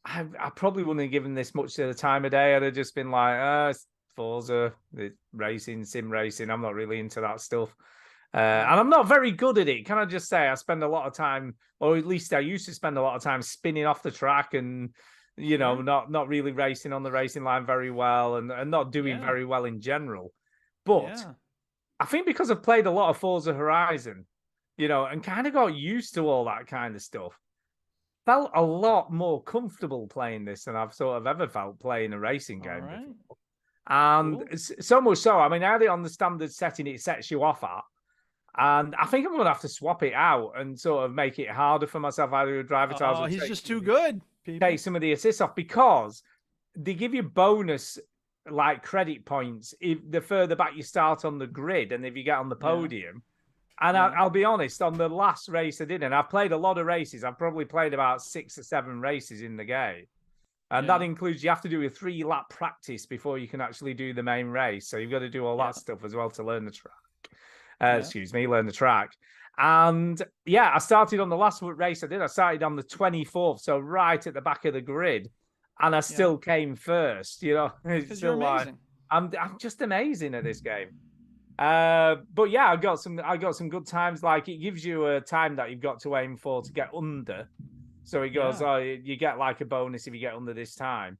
I probably wouldn't have given this much to the time of day. I'd have just been like, it's Forza, it's racing, sim racing. I'm not really into that stuff. And I'm not very good at it. Can I just say I spend a lot of time, or at least I used to spend a lot of time spinning off the track and, not really racing on the racing line very well and not doing very well in general. But I think because I've played a lot of Forza Horizon, and kind of got used to all that kind of stuff, felt a lot more comfortable playing this than I've sort of ever felt playing a racing game before. And so much so, I mean, I had it on the standard setting it sets you off at. And I think I'm going to have to swap it out and sort of make it harder for myself either to drive it. Oh, he's just too good. Take some of the assists off because they give you bonus like credit points if the further back you start on the grid and if you get on the podium. And I'll be honest, on the last race I did, and I've played a lot of races. I've probably played about 6 or 7 races in the game. And that includes you have to do a 3-lap practice before you can actually do the main race. So you've got to do all that stuff as well to learn the track. Learn the track. And I started on the last race I did. I started on the 24th, so right at the back of the grid. And I still came first, It's still like I'm just amazing at this game. But I got some good times. Like it gives you a time that you've got to aim for to get under. So it goes, you get like a bonus if you get under this time.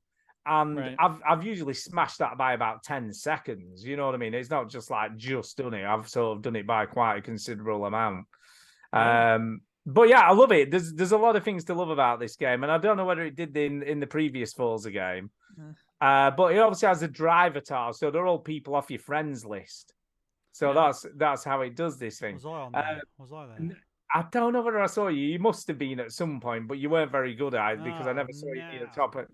And I've usually smashed that by about 10 seconds. You know what I mean? It's not just like just done it. I've sort of done it by quite a considerable amount. But I love it. There's a lot of things to love about this game, and I don't know whether it did in the previous Forza game. But it obviously has a drivatar, so they're all people off your friends list. So that's how it does this thing. Was I on there? Was I there? I don't know whether I saw you. You must have been at some point, but you weren't very good at it because I never saw you be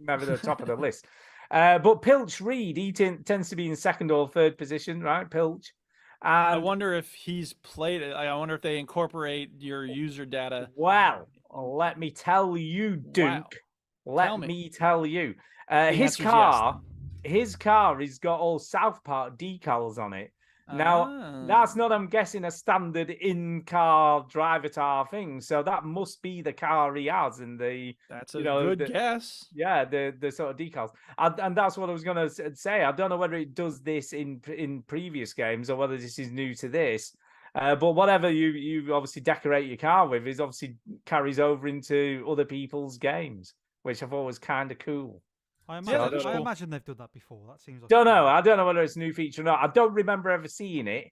never the top of the list. But Pilch Reed, he tends to be in second or third position, right? Pilch. I wonder if he's played it. I wonder if they incorporate your user data. Well, let me tell you, Duke. Let me tell you. His car has got all South Park decals on it. Now, that's not, I'm guessing, a standard in-car drivatar thing. So that must be the car he has in the... That's a good guess. Yeah, the sort of decals. And that's what I was going to say. I don't know whether it does this in previous games or whether this is new to this. But whatever you obviously decorate your car with is obviously carries over into other people's games, which I thought was kind of cool. I imagine they've done that before. That seems like I don't know whether it's a new feature or not. I don't remember ever seeing it,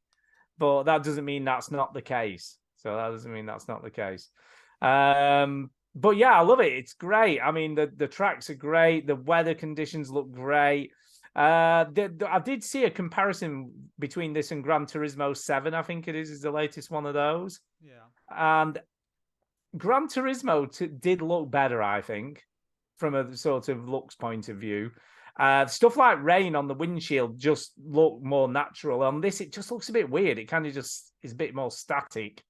but that doesn't mean that's not the case. So that doesn't mean that's not the case. But I love it. It's great. I mean, the tracks are great. The weather conditions look great. I did see a comparison between this and Gran Turismo 7, I think it is the latest one of those. Yeah. And Gran Turismo did look better, I think, from a sort of looks point of view. Stuff like rain on the windshield just look more natural. On this, it just looks a bit weird. It kind of just is a bit more static.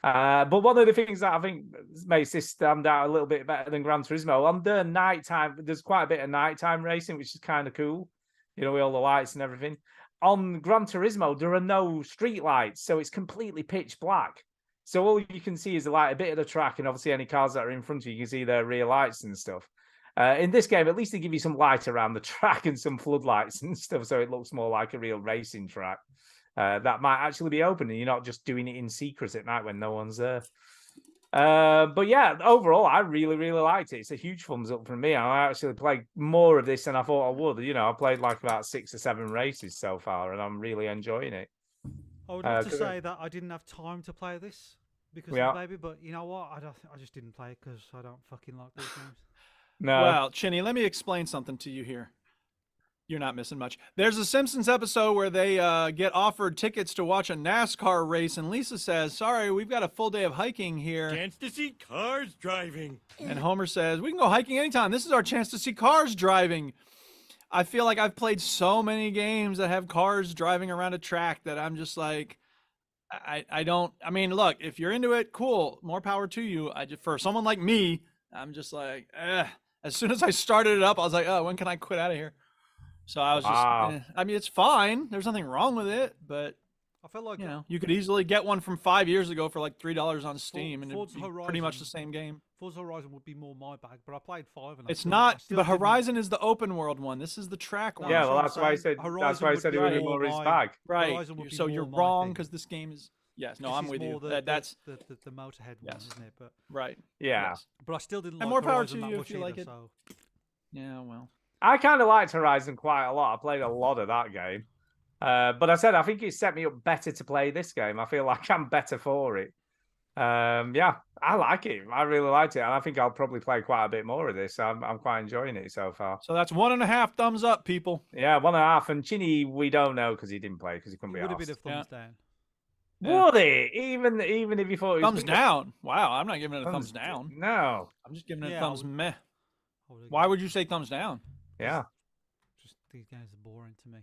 But one of the things that I think makes this stand out a little bit better than Gran Turismo, on the nighttime, there's quite a bit of nighttime racing, which is kind of cool, with all the lights and everything. On Gran Turismo, there are no street lights, so it's completely pitch black. So all you can see is like a bit of the track, and obviously any cars that are in front of you, you can see their rear lights and stuff. In this game, at least they give you some light around the track and some floodlights and stuff, so it looks more like a real racing track. That might actually be open, and you're not just doing it in secret at night when no one's there. But yeah, overall, I really, really liked it. It's a huge thumbs up from me. I actually played more of this than I thought I would. You know, I played like about 6 or 7 races so far, and I'm really enjoying it. I would love to 'cause say that I didn't have time to play this because Yeah. of the baby, but you know what? I just didn't play it because I don't fucking like these games. No, Well, Chinny, let me explain something to you here. You're not missing much. There's a Simpsons episode where they get offered tickets to watch a NASCAR race, and Lisa says, "Sorry, we've got a full day of hiking here." Chance to see cars driving. And Homer says, "We can go hiking anytime. This is our chance to see cars driving." I feel like I've played so many games that have cars driving around a track that I'm just like, I don't. I mean, look, if you're into it, cool, more power to you. For someone like me, I'm just like, as soon as I started it up, I was like, oh, when can I quit out of here? So I was just, Wow. I mean, it's fine. There's nothing wrong with it, but I feel like you know, you could easily get one from 5 years ago for like $3 on Steam, and it'd Forza be pretty much the Horizon- same game. Forza Horizon would be more my bag, but I played 5 and I It's still- I not, still but didn't- Horizon is the open world one. This is the track No, one. yeah, that's well, what I'm that's why I saying. said that's Horizon why I would said be it would be more more his my- bag. Right. Horizon would be So you're more my wrong thing. because this game is. Yes. No, This I'm is with you. more the- That's the Motorhead one, Yes. isn't it? But right. Yeah, Yes. I still didn't And like more power Horizon to that you much if you like either, it. so Yeah. Well. I kind of liked Horizon quite a lot. I played a lot of that game. But I said I think it set me up better to play this game. I feel like I'm better for it. Yeah, I like it. I really liked it, and I think I'll probably play quite a bit more of this. I'm quite enjoying it so far. So that's 1.5 thumbs up, people. Yeah, 1.5. And Chinny, we don't know because he didn't play because he it couldn't be would have been a asked. thumbs down. Yeah. Would it? Even if you thought it was Thumbs down. Wow, I'm not giving it a thumbs d- down. No. I'm just giving it Yeah, a I thumbs would- meh. I would've Why given- would you say thumbs down? Yeah, Just these games are boring to me.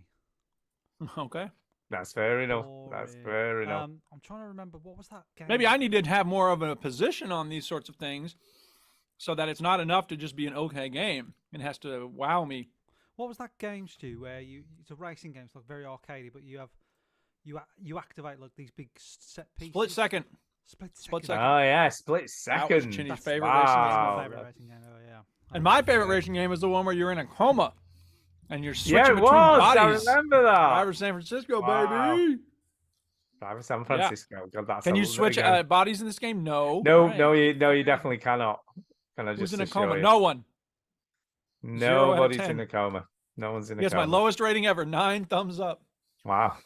Okay. that's fair enough. That's Boring. fair enough. I'm trying to remember what was that game. Maybe I need to have more of a position on these sorts of things so that it's not enough to just be an okay game. It has to wow me. What was that game, Stu? Where it's a racing game, it's like very arcadey, but you activate like these big set pieces. Split second. Split second. Split second. Oh yeah, split That was second. Chinny's That's- favorite that's racing my game. Wow. favorite racing game. Oh yeah. And my favorite racing game is the one where you're in a coma and you're switching Yeah, it between was. bodies. I remember that. Driver San Francisco, Wow. baby. Driver San Francisco. God, that's Can a you lovely switch game. bodies in this game? No. No, Right. no, you definitely cannot. Can I Who's just in a assure coma? you? No one. 0 out of Nobody's 10. in a coma. No one's in a Yes, coma. my lowest rating ever. 9 thumbs up. Wow.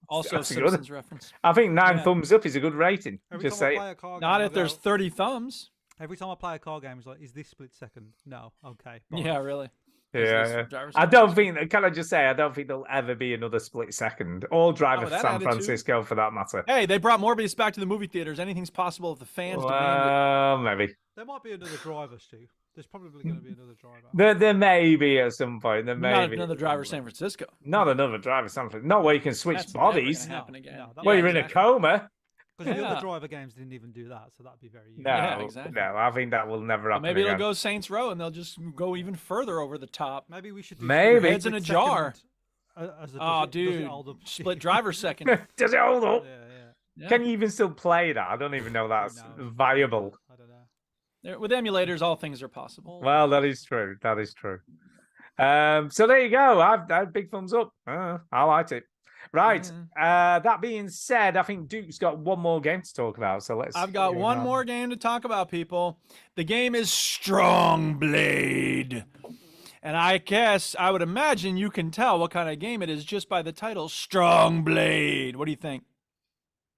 Also, That's good. Simpsons reference. I think 9 Yeah. thumbs up is a good rating. Every Just time I say play a car game, Not I if there's go- 30 thumbs. Every time I play a car game, it's like, is this split second? No. Okay. fine. Yeah, really. Yeah, Is this yeah. Driver I San don't Francisco? think. Can I just say I don't think there'll ever be another split second or Driver with that San attitude. Francisco for that matter. Hey, they brought Morbius back to the movie theaters. Anything's possible if the fans demand Well, maybe There might be another driver, Stu. There's probably going to be another driver. there may be at some point. There it. may Not be another at Driver some San point. Francisco. Not another Driver San Francisco. Not where you can switch That's never bodies. gonna happen again. No, that Well, Yeah, you're in a exactly. coma. Because the Yeah. other driver games didn't even do that, so that'd be very No, Yeah, exactly. no. I think that will never Well, happen. maybe it'll again. go Saints Row and they'll just go even further over the top. Maybe we should do Maybe. split Heads in a second, jar. As a, Oh, does it dude. hold up? Split driver second. Does it hold up? Yeah, yeah. Yeah. Can you even still play that? I don't even know that's No. viable. I don't know. With emulators, all things are possible. Well, that is true. That is true. So there you go. I've had big thumbs up. I liked it. Right. That being said, I think Duke's got one more game to talk about. So let's. I've got hear one that. more game to talk about, people. The game is Strong Blade. And I guess, I would imagine you can tell what kind of game it is just by the title, Strong Blade. What do you think?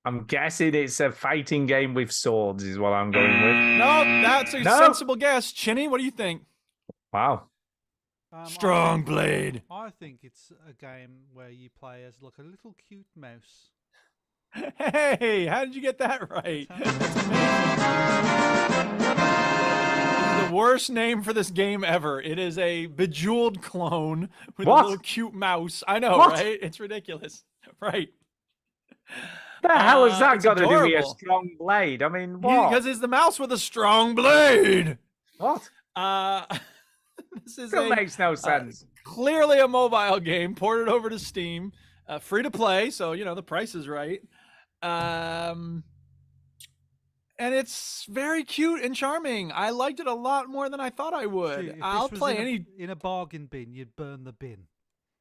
I'm guessing it's a fighting game with swords, is what I'm going with. No, that's a No. sensible guess. Chinny, what do you think? Wow. Strong Blade. I think it's a game where you play as like a little cute mouse. Hey, how did you get that right? The worst name for this game ever. It is a bejeweled clone with What? a little cute mouse. I know, What? right? It's ridiculous. Right. The hell has that it's got to do with a adorable. strong blade? I mean, what? Because it's the mouse with a strong blade. What? This is Still a, makes no sense. clearly a mobile game ported over to Steam, free to play. So, you know, the price is right. And it's very cute and charming. I liked it a lot more than I thought I would. Stu, if this I'll was play in a- any. in a bargain bin. You'd burn the bin.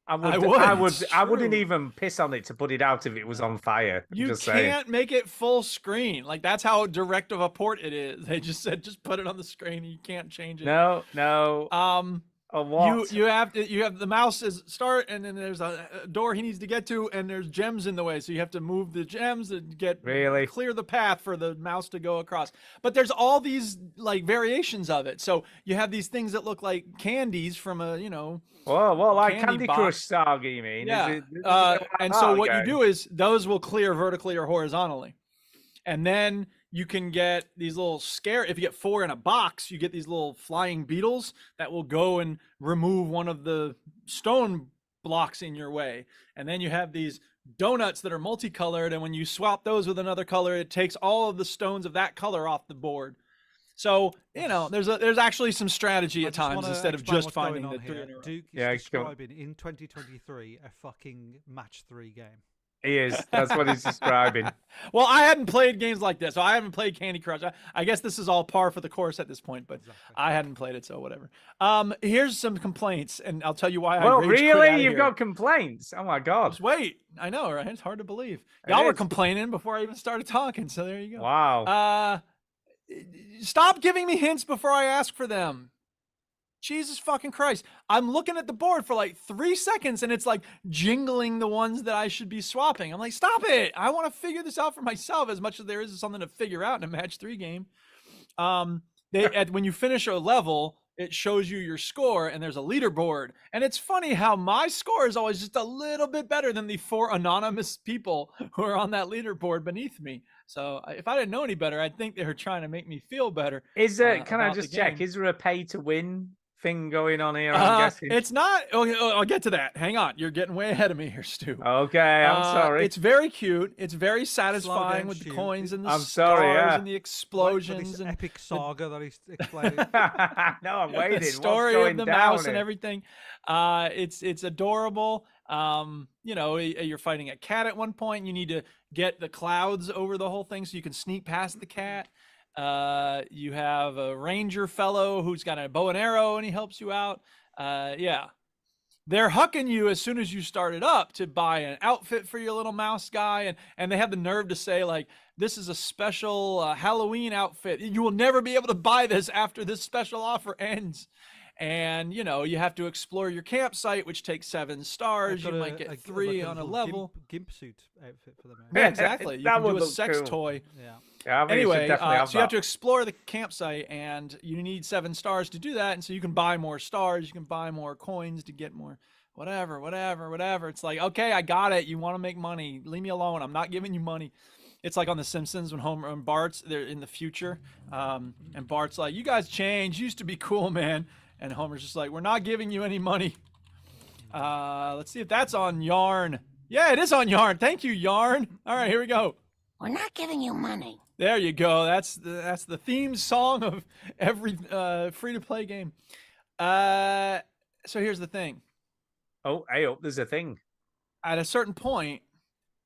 I wouldn't. It's wouldn't true. even piss on it to put it out if it was on fire. I'm You just can't saying. make it full screen. Like that's how direct of a port it is. They just said just put it on the screen. You can't change it. No. Or what? You have the mouse is start, and then there's a door he needs to get to, and there's gems in the way, so you have to move the gems and clear the path for the mouse to go across. But there's all these like variations of it. So you have these things that look like candies from a Well, like candy Candy box. Crush Saga, you mean? Yeah. Is it And so what you do is those will clear vertically or horizontally. And then you can get these little if you get 4 in a box, you get these little flying beetles that will go and remove one of the stone blocks in your way. And then you have these donuts that are multicolored. And when you swap those with another color, it takes all of the stones of that color off the board. So, there's actually some strategy at times instead of just finding the 3 in a row. Duke is describing in 2023 a fucking match 3 game. He is. That's what he's describing. Well, I hadn't played games like this, so I haven't played Candy Crush. I guess this is all par for the course at this point, but Exactly. I hadn't played it, so whatever. Here's some complaints, and I'll tell you why. Well, I rage quit really? outta You've here. got complaints? Oh my god! Just wait. I know, right? It's hard to bbelieve. It Y'all were is. complaining before I even started talking, so there you go. Wow. Stop giving me hints before I ask for them. Jesus fucking Christ. I'm looking at the board for like 3 seconds and it's like jingling the ones that I should be swapping. I'm like, stop it. I want to figure this out for myself as much as there is something to figure out in a match 3 game. When you finish a level, it shows you your score and there's a leaderboard. And it's funny how my score is always just a little bit better than the 4 anonymous people who are on that leaderboard beneath me. So if I didn't know any better, I'd think they were trying to make me feel better. Is there? Can I about the just check? game. Is there a pay to win thing going on here? I'm guessing. It's not. Okay, I'll get to that. Hang on. You're getting way ahead of me here, Stu. Okay, I'm sorry. It's very cute. It's very satisfying down, with the Stu. coins and the I'm stars sorry, yeah. and the Wait for explosions this and epic saga that he's explaining. No, I'm waiting. the What's story going of the down mouse here? and everything. It's adorable. You're fighting a cat at one point. You need to get the clouds over the whole thing so you can sneak past the cat. You have a ranger fellow who's got a bow and arrow and he helps you out. They're hucking you as soon as you start it up to buy an outfit for your little mouse guy. And they have the nerve to say, like, this is a special Halloween outfit. You will never be able to buy this after this special offer ends. And, you have to explore your campsite, which takes 7 stars. You might get 3 on a little level. Gimp suit outfit for them. Yeah, exactly. You That can would do a look sex cool. toy. Yeah. Yeah, I think you should Anyway, definitely so you have that. to explore the campsite, and you need 7 stars to do that. And so you can buy more stars, you can buy more coins to get more whatever. It's like, okay, I got it. You want to make money? Leave me alone. I'm not giving you money. It's like on The Simpsons when Homer and Bart's they're in the future, and Bart's like, "You guys changed. Used to be cool, man." And Homer's just like, "We're not giving you any money." Let's see if that's on Yarn. Yeah, it is on Yarn. Thank you, Yarn. All right, here we go. We're not giving you money. There you go. That's the theme song of every free-to-play game. So here's the thing. Oh, hey, there's a thing. At a certain point,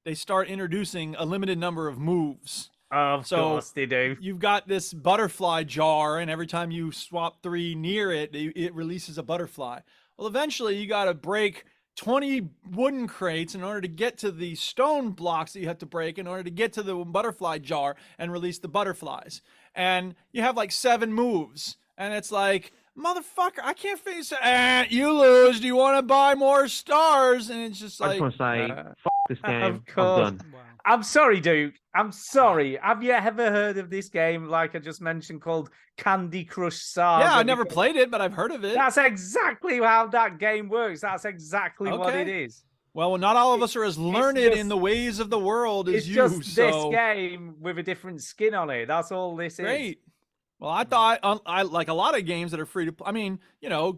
they start introducing a limited number of moves. Of So, course they do. You've got this butterfly jar, and every time you swap 3 near it, it releases a butterfly. Well, eventually, you got to break 20 wooden crates in order to get to the stone blocks that you have to break in order to get to the butterfly jar and release the butterflies. And you have like 7 moves, and it's like, motherfucker, I can't figure this. You lose. Do you want to buy more stars? And it's just I like, just want to say, f this game. I'm course. done. Wow. I'm sorry, Duke. I'm sorry. Have you ever heard of this game, like I just mentioned, called Candy Crush Saga? yeah, I never Because played it, but I've heard of it. That's exactly how that game works. That's exactly what it Okay. is. Well, not all of us are as learned just- in the ways of the world as It's you. just so this game with a different skin on it. That's all this is. great. Well, I thought I like a lot of games that are free to play. I mean,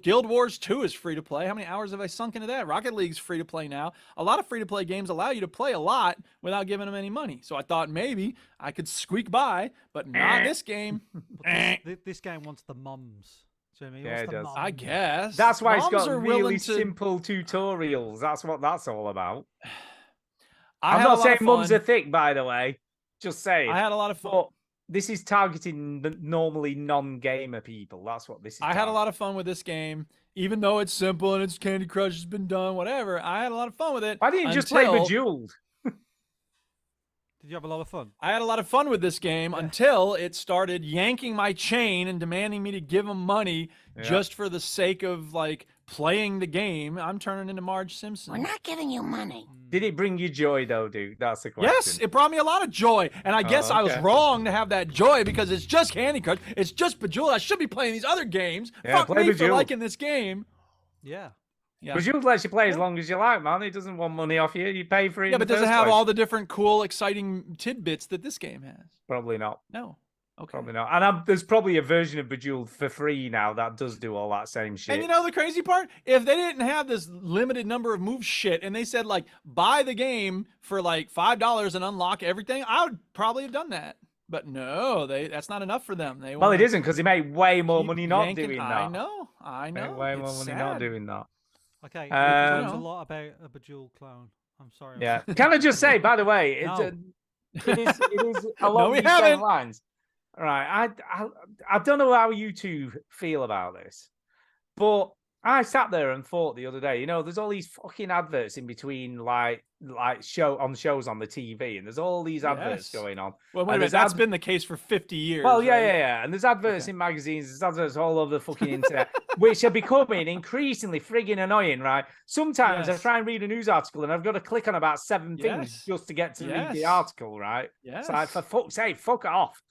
Guild Wars 2 is free to play. How many hours have I sunk into that? Rocket League's free to play now. A lot of free to play games allow you to play a lot without giving them any money. So I thought maybe I could squeak by, but not this game. But this game wants the mums. Do you know what I mean? Yeah, Wants it the does. mums. I guess That's why it's Moms got are really willing to- simple tutorials. That's what that's all about. I I'm had a not lot saying of mums fun. are thick, by the way. Just saying. I had a lot of fun. But this is targeting the normally non-gamer people. That's what this is. I had a lot of fun with this game. even though it's simple and it's Candy Crush has been done, whatever, I had a lot of fun with it. Why didn't you just play until- Bejeweled? Did you have a lot of fun? I had a lot of fun with this game until it started yanking my chain and demanding me to give them money just for the sake of like playing the game. I'm turning into Marge Simpson. We're not giving you money. Did it bring you joy though, dude? That's the question. Yes, it brought me a lot of joy. And I guess I was okay. wrong to have that joy because it's just Candy Crush. It's just Bejeweled. I should be playing these other games. Yeah, Fuck play me for Bejeweled. liking this game. Yeah. Yeah. Bejeweled lets you play as long as you like, man. It doesn't want money off you. You pay for it. Yeah, in but the does it first have place. all the different cool, exciting tidbits that this game has? Probably not. No. Okay. Probably not. And there's probably a version of Bejeweled for free now that does do all that same shit. And you know the crazy part? If they didn't have this limited number of moves shit and they said like buy the game for like $5 and unlock everything, I would probably have done that. But no, that's not enough for them. They well, wanna it isn't because they make way more keep money not yanking- doing that. I Make know. way more It's money not sad. doing that. Okay. We've Um, talked a lot about a Bejeweled clone. I'm sorry. Yeah. Can I just say, by the way, No. it is along we these same haven't. lines. All right. I don't know how you two feel about this, but I sat there and thought the other day, you know, there's all these fucking adverts in between, like shows on the TV, and there's all these adverts Yes. going on. Well, wait a And minute. there's That's been the case for 50 years. Well, yeah, right? yeah. And there's adverts Okay. in magazines, there's adverts all over the fucking internet, which are becoming increasingly frigging annoying, right? Sometimes I Yes. try and read a news article and I've got to click on about 7 things Yes. just to get to read the Yes. article, right? Yes. It's like, for fuck's sake, fuck it off.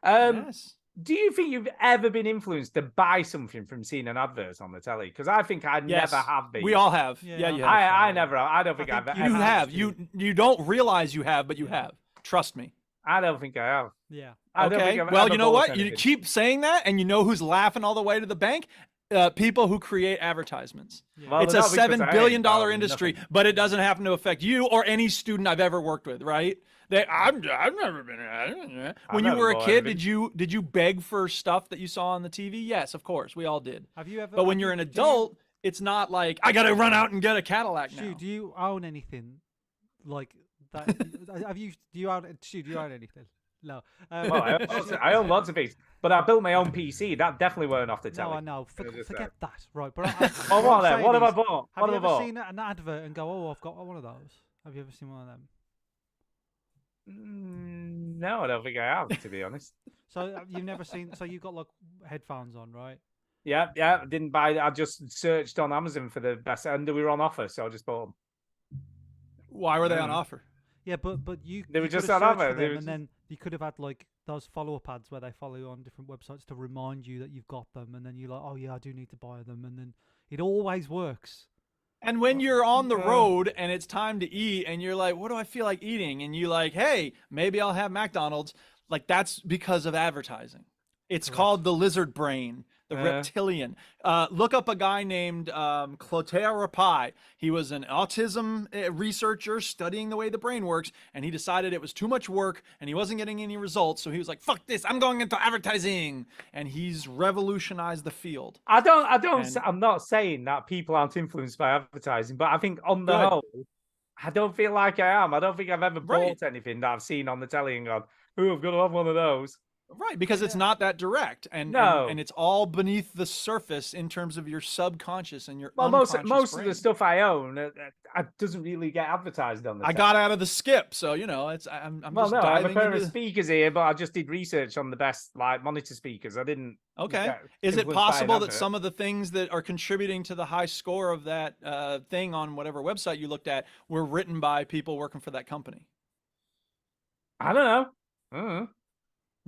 Yes. Do you think you've ever been influenced to buy something from seeing an advert on the telly? Because I think I Yes. never have been. We all have. Yeah, Yeah, I'm you pretty have. I never. I don't think I've think ever. You have. Absolutely. You don't realize you have, but you have. Trust me. I don't think I have. Yeah. I don't Okay. think I've Well, ever you know bought what? You anything. keep saying that, and you know who's laughing all the way to the bank? People who create advertisements. Well, It's they're a not because $7 I billion ain't bought industry, nothing. but it doesn't happen to affect you or any student I've ever worked with, right? I've never been. When you never were a bought kid, anything. did you beg for stuff that you saw on the TV? Yes, of course, we all did. Have you ever? But when have you're you- an do you- adult, it's not like I gotta run out and get a Cadillac Stu, now. do you own anything like that? Have you? Do you own? Stu, do you own anything? No. Well, I own lots of things, but I built my own PC. That definitely weren't off the No, telly. I know. Can I just Forget say? that. Right, but Oh, what I'm then? saying What have I is, bought? Have What you have I ever bought? seen an advert and go, "Oh, I've got one of those"? Have you ever seen one of them? No, I don't think I have, to be honest. So you've never seen? So you got like headphones on, right? Yeah, I didn't buy. I just searched on Amazon for the best, and they were on offer, so I just bought them. Why were they on offer? Yeah, but you They were you just could have on searched offer, for they them, were and just- then you could have had like those follow-up ads where they follow you on different websites to remind you that you've got them, and then you're like, oh yeah, I do need to buy them, and then it always works. And when you're on the road and it's time to eat and you're like, what do I feel like eating? And you like, hey, maybe I'll have McDonald's. Like that's because of advertising. It's called the lizard brain, the reptilian. Look up a guy named Clotaire Rapai. He was an autism researcher studying the way the brain works, and he decided it was too much work and he wasn't getting any results. So he was like, fuck this, I'm going into advertising. And he's revolutionized the field. I'm not saying that people aren't influenced by advertising, but I think on the Good. whole, I don't feel like I am. I don't think I've ever Right. bought anything that I've seen on the telly and gone, "Ooh, I've got to have one of those." Right, because it's not that direct, and, No. and it's all beneath the surface in terms of your subconscious and your Well, unconscious most of brain. the stuff I own doesn't really get advertised on the. I telly. got out of the skip, so you know it's. I'm Well, just no, I have a diving pair of into. speakers here, but I just did research on the best like monitor speakers. I didn't. Okay, get is it influenced by an possible that advert. some of the things that are contributing to the high score of that thing on whatever website you looked at were written by people working for that company? I don't know. I don't know.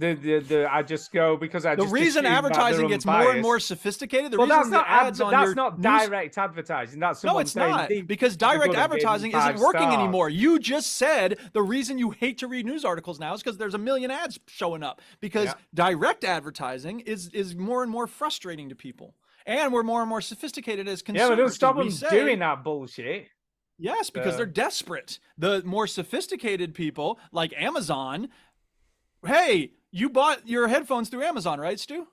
I just go because I The just reason assume that they're advertising gets more and unbiased. more sophisticated, the Well, reason that's the not ads on your that's not news- direct advertising. That's No, someone it's saying, not "These because people are direct good and giving them advertising isn't 5 working stars." anymore. You just said the reason you hate to read news articles now is because there's a million ads showing up. Because Yeah. direct advertising is more and more frustrating to people, and we're more and more sophisticated as consumers. Yeah, but don't 'cause stop we them say- doing that bullshit. Yes, because they're desperate. The more sophisticated people, like Amazon, hey, you bought your headphones through Amazon, right, Stu?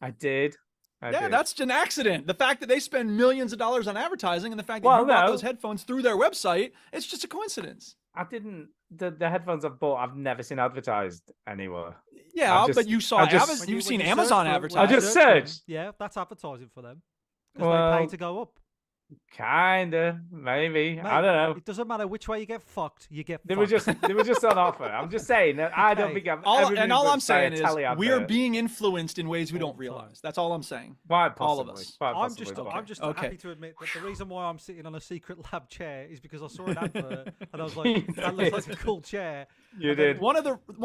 I did. I Yeah, did. that's an accident. The fact that they spend millions of dollars on advertising and the fact that Well, you bought no. those headphones through their website, it's just a coincidence. I didn't. The headphones I've bought, I've never seen advertised anywhere. Yeah, I just- but you saw I just- you've seen When you Amazon search for it, advertising. I just search for them, searched. Yeah, that's advertising for them. because they Well, pay to go up. Kinda, maybe. Mate, I don't know. It doesn't matter which way you get fucked. You get They fucked. were just on offer. I'm just saying that I don't Okay. think I've All ever been I'm influenced by a saying is telly we're advert. being influenced in ways we All don't the time. realize. That's all I'm saying. Quite all of possibly, us. quite I'm possibly, just, but- I'm just Okay. happy to admit that the reason why I'm sitting on a secret lab chair is because I saw an advert and I was like, that looks like a cool chair. You And then did. One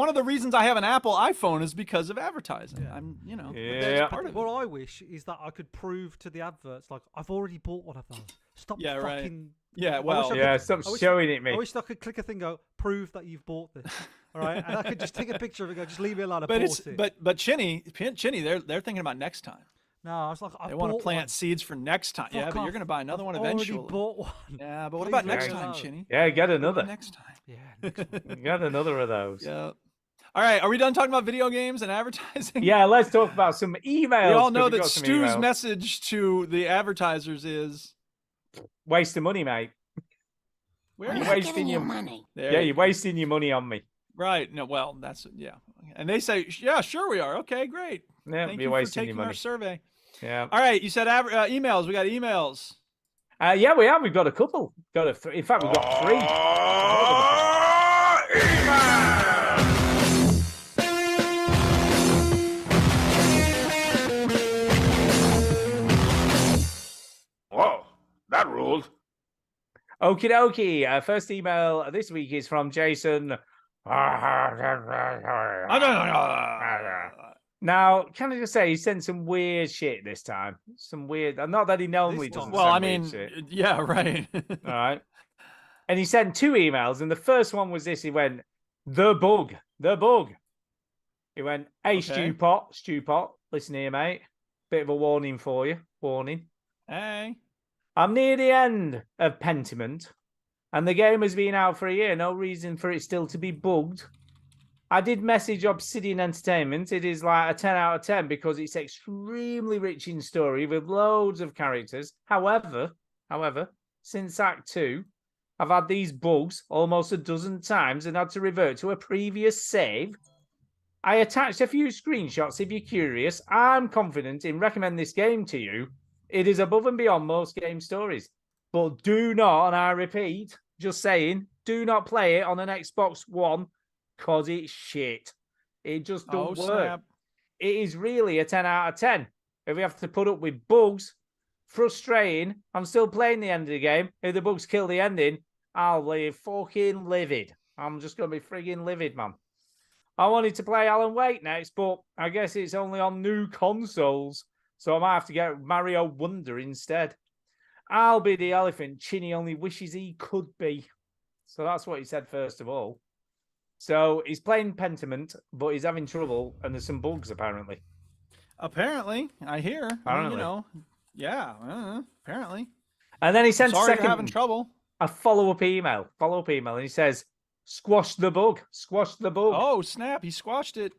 of the reasons I have an Apple iPhone is because of advertising. Yeah. I'm, you know, Yeah. that's part of it. What I wish is that I could prove to the adverts, like, I've already bought one of those. Stop Yeah, right. fucking. Yeah, I wish well, I could- Yeah, stop I wish- showing it me. I wish I could click a thing, go, prove that you've bought this. All right, and I could just take a picture of it, go, just leave me alone. I but bought it's it. but Chinny, they're thinking about next time. No, I was like, They I want to bought plant one. seeds for next time. Yeah, Fuck but off. you're going to buy another I've one already eventually. bought one. Yeah, but what Please about leave next me time, alone. Chinny? Yeah, get What about another. next time. Yeah, next one. Get another of those. Yeah. All right, are we done talking about video games and advertising? Yeah, let's talk about some emails. We all know 'cause we that got some Stu's emails. message to the advertisers is Waste of money, mate. where I'm You're not wasting giving you your- money. There Yeah, you you're go. wasting your money on me. Right. No, well, that's yeah. And they say, yeah, sure we are. Okay, great. Yeah, Thank you're you for wasting your taking our money. survey. Yeah. All right, you said emails. We got emails. Yeah, we have. We've got a couple. Got a in fact, we've got three. Whoa, that ruled. Okie dokie. First email this week is from Jason. Now, can I just say he sent some weird shit this time? Some weird. Not that he normally This doesn't. time. Well, send I weird mean, shit. yeah, right. All right. And he sent two emails, and the first one was this. He went, the bug. He went, hey, Okay. Stewpot, listen here, mate. Bit of a warning for you. Warning. Hey. I'm near the end of Pentiment, and the game has been out for a year. No reason for it still to be bugged. I did message Obsidian Entertainment. It is like a 10 out of 10 because it's extremely rich in story with loads of characters. However, since Act 2, I've had these bugs almost a dozen times and had to revert to a previous save. I attached a few screenshots if you're curious. I'm confident in recommending this game to you. It is above and beyond most game stories. But do not, and I repeat, just saying, do not play it on an Xbox One because it's shit. It just Oh, don't work. snap. It is really a 10 out of 10. If we have to put up with bugs, frustrating, I'm still playing the end of the game. If the bugs kill the ending, I'll be fucking livid. I'm just going to be frigging livid, man. I wanted to play Alan Wake next, but I guess it's only on new consoles. So I might have to get Mario Wonder instead. I'll be the elephant Chinny only wishes he could be. So that's what he said first of all. So he's playing Pentiment, but he's having trouble, and there's some bugs apparently. Apparently, I hear. I mean, Apparently. you know, yeah. Apparently. And then he sends a Sorry you're having second trouble. a follow-up email, and he says, "Squash the bug, squash the bug." Oh snap! He squashed it.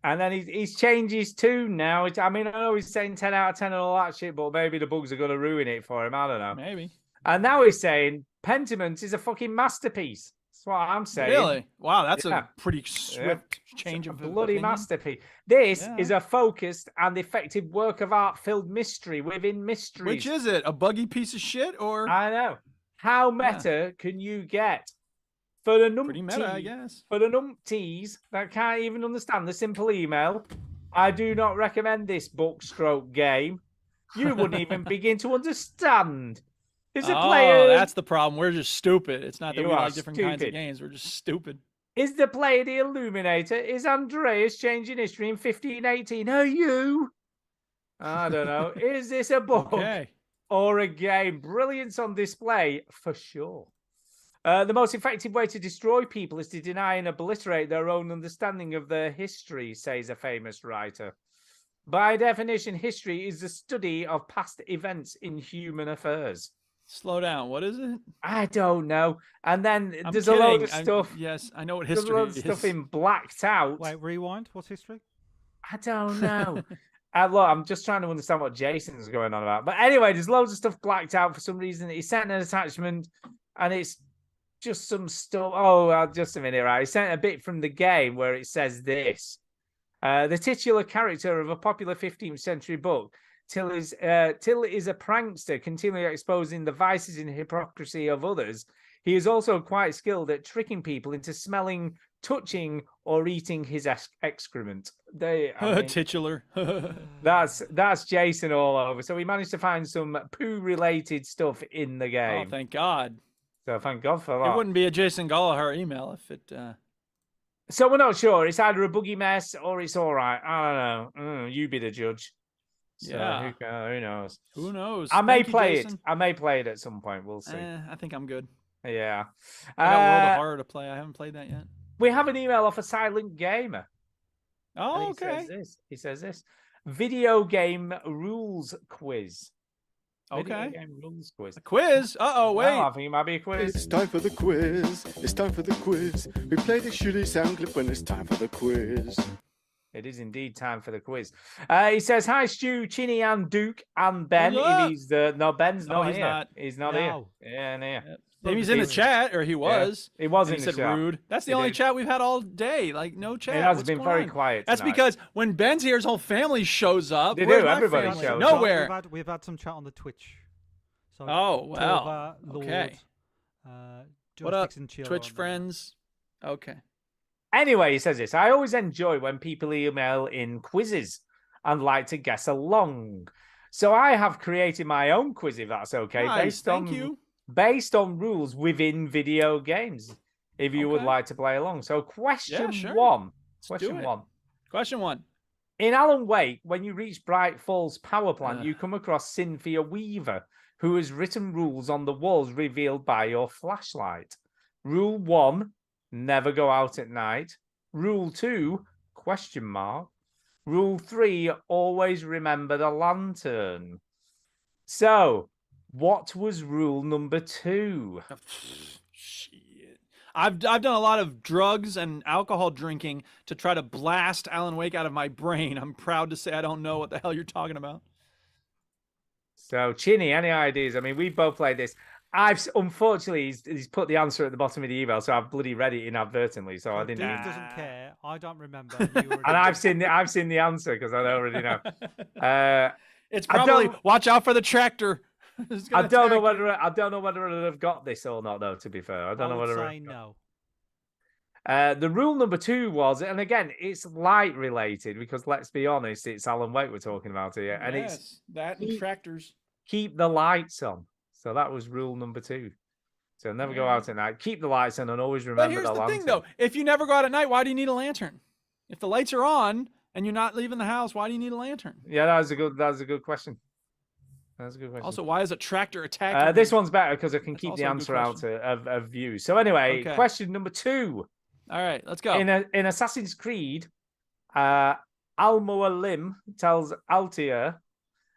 And then he's changed his tune now. I mean, I know he's saying 10 out of 10 and all that shit, but maybe the bugs are going to ruin it for him. I don't know. Maybe. And now he's saying Pentiment is a fucking masterpiece. That's what I'm saying. Really? Wow, that's Yeah. a pretty swift change A of bloody opinion. masterpiece. This Yeah. is a focused and effective work of art filled mystery within mysteries. Which is it? A buggy piece of shit or I know. How meta can you get? For the pretty meta, I guess. For the numpties that can't even understand the simple email, I do not recommend this book stroke game. You wouldn't even begin to understand. Is a player that's the problem. We're just stupid. It's not that You we are like different kinds of stupid. games. We're just stupid. Is the player the Illuminator? Is Andreas changing history in 1518? Are you? I don't know. Is this a book Okay. or a game? Brilliance on display for sure. The most effective way to destroy people is to deny and obliterate their own understanding of their history, says a famous writer. By definition, history is the study of past events in human affairs. Slow down. What is it? I don't know. And then I'm there's a load of kidding. stuff. Yes, I know what There's a history load of is. stuff in blacked out. Wait, rewind. What's history? I don't know. Look, I'm just trying to understand what Jason's going on about. But anyway, there's loads of stuff blacked out for some reason. He sent an attachment, and it's just some stuff. Oh, just a minute, right? He sent a bit from the game where it says this. The titular character of a popular 15th century book Till is a prankster, continually exposing the vices and hypocrisy of others. He is also quite skilled at tricking people into smelling, touching, or eating his excrement. Titular. That's Jason all over. So we managed to find some poo-related stuff in the Oh, game. thank God. So thank God for that. It wouldn't be a Jason Gallagher email if it. So we're not sure. It's either a boogie mess or it's all right. I don't know. You be the judge. So Yeah. who knows? Who knows? I may Thank you, play it. Jason. I may play it at some point. We'll see. I think I'm good. Yeah. I got World of Horror to play. I haven't played that yet. We have an email off a silent gamer. Oh, And okay. He says this. Video game rules quiz. Video Okay. game rules quiz. A quiz. No, Uh-oh, wait. I think it might be a quiz. It's time for the quiz. It's time for the quiz. We play the shitty sound clip when it's time for the quiz. It is indeed time for the quiz. He says, "Hi, Stu, Chinny, and Duke, and Ben." Hello. If he's no, Ben's No, not he's here. not. He's not No. here. Yeah, no. Maybe he's in the chat, or he was. He was And in he the said chat. rude. That's the He only did. chat we've had all day. Like, no chat. It has What's been going very on? quiet. That's tonight. because when Ben's here, his whole family shows up. They Where's do, my everybody family? shows up. Nowhere. We've had some chat on the Twitch. So Oh, wow. Tova, Lord, Okay. What up, Joysticks and Chill Twitch on there. friends? Okay. Anyway, he says this. I always enjoy when people email in quizzes and like to guess along. So I have created my own quiz, if that's okay, Nice. Thank you. based on rules within video games. If you would Okay. like to play along. So question Yeah, sure. one. Let's do Question it. one. Question one. In Alan Wake, when you reach Bright Falls Power Plant, Ugh. you come across Cynthia Weaver, who has written rules on the walls revealed by your flashlight. Rule 1, never go out at night. Rule 2, question mark. Rule 3, always remember the lantern. So, what was rule number 2? Shit. I've done a lot of drugs and alcohol drinking to try to blast Alan Wake out of my brain. I'm proud to say I don't know what the hell you're talking about. So, Chinny, any ideas? I mean, we both played this. Unfortunately, he's put the answer at the bottom of the email, so I've bloody read it inadvertently. So I Duke didn't. doesn't care. I don't remember. You already And I've did. seen the answer because I already know. It's I probably don't- watch out for the tractor. It's I gonna don't know attack you. whether I'd have got this or not, though. To be fair, I don't know would whether. say no. The rule number 2 was, and again, it's light related because let's be honest, it's Alan Wake we're talking about here, and it's Yes, that and He- tractors. keep the lights on. So that was rule number 2. So never go out at night. Keep the lights on and always remember But here's the the lantern. thing, though: if you never go out at night, why do you need a lantern? If the lights are on and you're not leaving the house, why do you need a lantern? Yeah, that was a good question. That's a good question. Also, why is a tractor attacking? This me? one's better because I can That's keep also the a good answer out of view. So anyway, Okay. question number 2. All right, let's go. In Assassin's Creed, Al-Mualim tells Altair,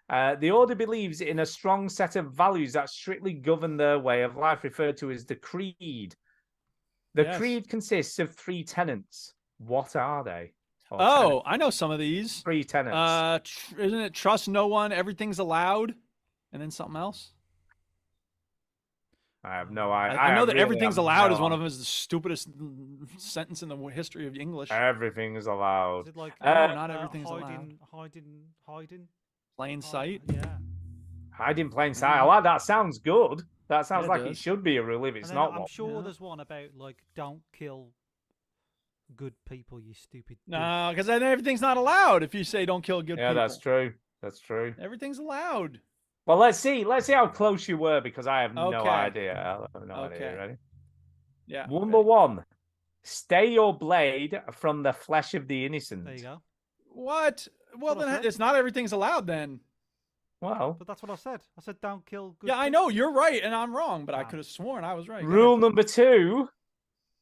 the Order believes in a strong set of values that strictly govern their way of life, referred to as the Creed. The Yes. Creed consists of 3 tenets. What are they? Or Oh, I know some of these. 3 tenets. Isn't it trust no one, everything's allowed, and then something else? I have no I idea. know that everything's allowed is one of of them. Is the stupidest sentence in the history of English. Everything is allowed. Is it like No, not everything's hiding? Plain sight. Yeah. Hide in plain sight. I like that. Sounds good. That sounds it like it does. should be a rule if it's And then not I'm one. sure Yeah. there's one about like don't kill good people, you stupid. bitch. No, because then everything's not allowed if you say don't kill good Yeah, people. that's true. That's true. Everything's allowed. Well, let's see. Let's see how close you were because I have no Okay. idea. I have no idea. Okay. Ready? Yeah. Number ready. 1. Stay your blade from the flesh of the innocent. There you go. What? Well, what I then said. it's not everything's allowed then. Well, But that's what I said. I said don't kill good Yeah, I people. know you're right and I'm wrong, but I Ah. could have sworn I was right. Go rule ahead. number 2.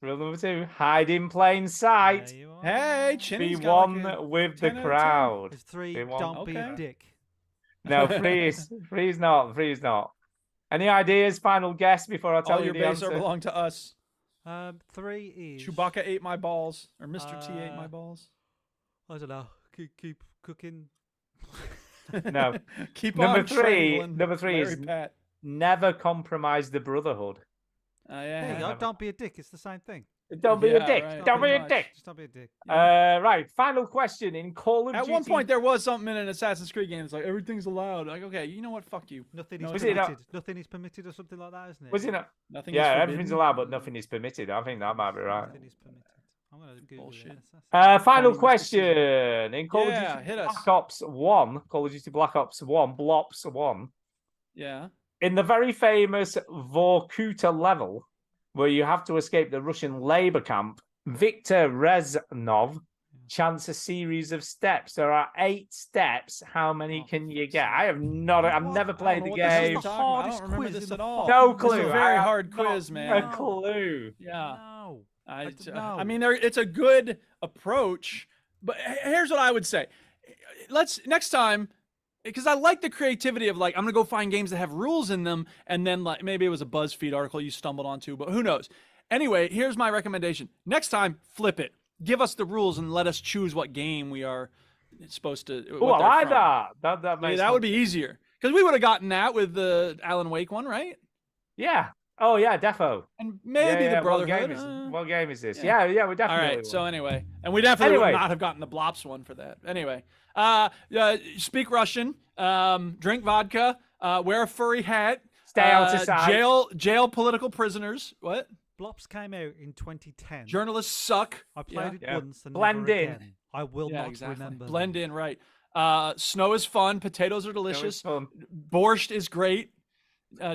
Rule number 2. Hide in plain sight. There you are. Hey, Be Chinny's got one like a with the 10 out of 10. crowd. There's 3. Be one- Don't be a Okay. dick. No, freeze not. Freeze not. Any ideas? Final guess before I tell All you your the base answer. are belong to us. 3 is Chewbacca ate my balls, or Mr. T ate my Uh, balls. I don't know. Keep cooking. No. Keep Number on 3. strangling Number 3 Larry is Pat. never compromise the brotherhood. Yeah. There you go. Never. Don't be a dick. It's the same thing. Don't be a Yeah, dick. right, Don't be pretty a much. dick. Just don't be a dick. Right. Final question in Call of At Duty. one point, there was something in an Assassin's Creed game. It's like everything's allowed. Like, okay, you know what? Fuck you. Nothing No, is was it not- permitted. Nothing is permitted or something like that, isn't it? Was it not? Nothing. Yeah, is everything's forbidden. allowed, but nothing is permitted. I think that might be right. Nothing is permitted. I'm gonna Google Bullshit. it. Final Funny question in Call Yeah, of Duty hit us. Black Ops 1. Call of Duty Black Ops 1. Blops 1. Yeah. In the very famous Vorkuta level, where you have to escape the Russian labor camp, Viktor Reznov chants a series of steps. There are 8 steps. How many Oh, can for you fuck's get? sake. I have not. I've What? never I don't played know the what this is game. the talking about. I hardest don't remember quiz this in the at all. fucking No This is clue. a very I hard have not quiz, A man. clue. Yeah. No. I don't know. I mean, it's a good approach, but here's what I would say: let's next time, because I like the creativity of like I'm gonna go find games that have rules in them, and then like maybe it was a BuzzFeed article you stumbled onto, but who knows? Anyway, here's my recommendation: next time, flip it. Give us the rules and let us choose what game we are supposed to. Oh, what I they're like from. that. That Yeah, makes that would be easier because we would have gotten that with the Alan Wake one, right? Yeah. Oh yeah, defo. And maybe Yeah, the Brotherhood. What game is this? yeah. Yeah, we All definitely. right. So anyway, and we definitely Anyway. would not have gotten the Blops one for that. Anyway, speak Russian, drink vodka, wear a furry hat, Stay out of sight. jail political prisoners. What? Blops came out in 2010. Journalists suck. I played it Yeah. once and Blend never in. again. I will Yeah, not exactly. remember. Blend them. in, right? Snow is fun. Potatoes are That was delicious. fun. Borscht is great.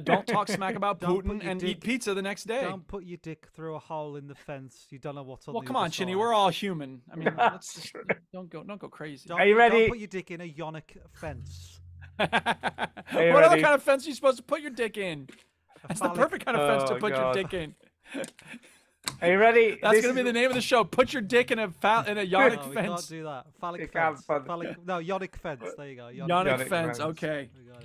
Don't talk smack about Don't put Putin your and dick- eat pizza the next day. Don't put your dick through a hole in the fence. You don't know what's on Well, the come other on, Chinny. side. We're all human. I mean, That's let's just, true. don't go crazy. Don't, Are you ready? Don't put your dick in a yonic fence. What you other ready? kind of fence are you supposed to put your dick in? That's the phallic- perfect kind of fence to Oh, put God. your dick in. Are you ready? That's This gonna be is- the name of the show. Put your dick in a yonic No, we can't fence. do that. Phallic You can't fence. put- No, yonic fence. There you go. Yonic Yonic fence. fence. Okay. We got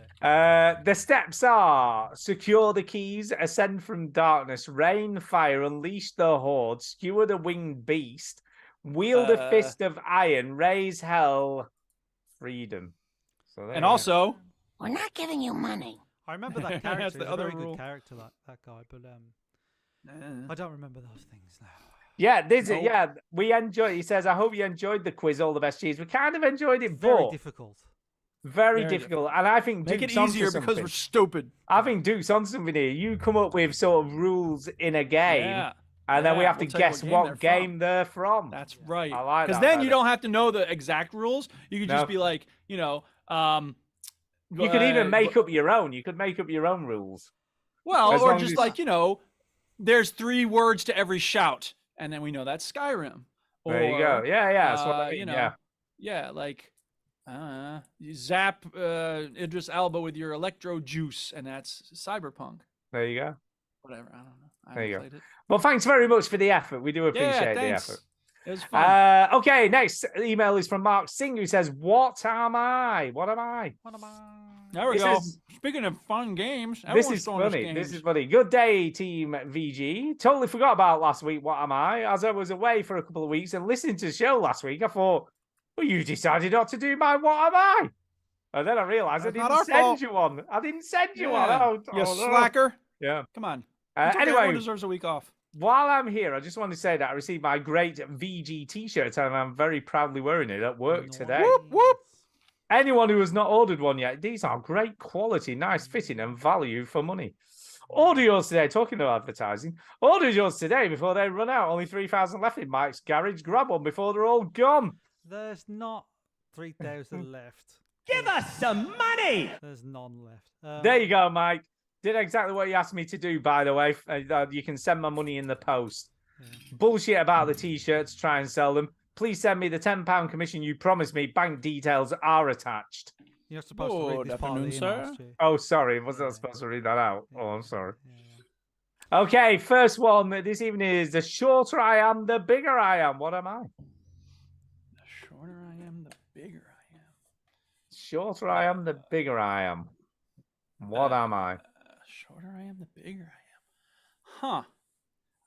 it. The steps are secure the keys, ascend from darkness, rain fire, unleash the horde, skewer the winged beast, wield a fist of iron, raise hell, freedom. So there And you go. also, We're not giving you money. I remember that That's character. the He's a other very rule. good character, that guy. But I don't remember those things now. yeah, this Nope. yeah, we enjoy. He says, "I hope you enjoyed the quiz. All the best, cheese." We kind of enjoyed it, Very but difficult. very Very difficult. And I think make it Duke's onto easier because something. we're stupid. I think Duke's on something here. You come up with sort of rules in a game, Yeah, and then we yeah, have to we'll tell you guess what what game game they're from. that's right. I like Because that then you better. don't have to know the exact rules. You could just No. be like, you know, You could even make up your own. You could make up your own rules. well, as or long just as- like there's 3 words to every shout, and then we know that's Skyrim. There you go. Or, Yeah, that's what I mean. Yeah. yeah, like you zap Idris Elba with your electro juice, and that's Cyberpunk. There you go. Whatever, I don't know. I There you haven't go. played Well, thanks very much for the effort. We do it. appreciate Yeah, the thanks. effort. It was fun. Okay, next email is from Mark Singh, who says, "What am I? What am I?" What am I? There we this go. is- Speaking of fun games, This everyone's is throwing us funny. This games. is funny. Good day, Team VG. Totally forgot about last week. What am I? As I was away for a couple of weeks and listening to the show last week, I thought, well, you decided not to do my What am I? And then I realized That's I not didn't our send fault. you one. I didn't send you Yeah. one. You no. slacker. Yeah. Come on. It's okay, Anyway, everyone deserves a week off. while I'm here, I just want to say that I received my great VG t-shirt and I'm very proudly wearing it at work today. Whoop, whoop. Anyone who has not ordered one yet, these are great quality, nice fitting, and value for money. Order yours today. Talking of advertising, order yours today before they run out. Only 3,000 left in Mike's garage. Grab one before they're all gone. There's not 3,000 left. Give us some money! There's none left. There you go, Mike. Did exactly what you asked me to do, by the way. You can send my money in the post. Bullshit about the t-shirts. Try and sell them. Please send me the £10 commission you promised me. Bank details are attached. You're not supposed to read Good this part of the afternoon, emails, sir. Stu. Oh, sorry. Was I supposed to read that out? Oh, I'm sorry. Yeah. Okay, first one this evening is the shorter I am, the bigger I am. What am I? The shorter I am, the bigger I am. Shorter I am, the bigger I am. What am I? Shorter I am, the bigger I am. Huh.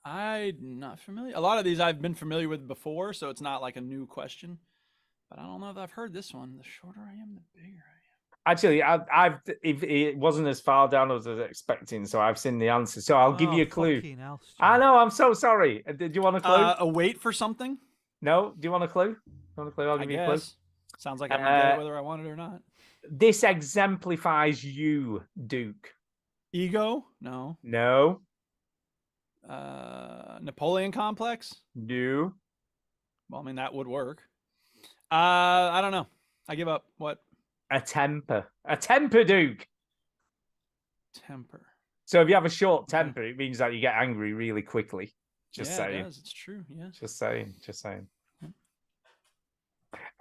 I'm not familiar. A lot of these I've been familiar with before, so it's not like a new question. But I don't know if I've heard this one. The shorter I am, the bigger I am. Actually, if it wasn't as far down as I was expecting, so I've seen the answer. So I'll give you a clue. Fucking hell, Stu. I know. I'm so sorry. Did you want a clue? A wait for something? No. Do you want a clue? You want a clue? I'll I give you a clue. guess. Sounds like I'm gonna get it whether I want it or not. This exemplifies you, Duke. Ego? No. No. Napoleon complex? No. Well, I mean that would work. I don't know. I give up. What? A temper. A temper, Duke. Temper. So if you have a short temper, it means that you get angry really quickly. Just yeah, saying. it does. It's true. Yeah. Just saying. Just saying.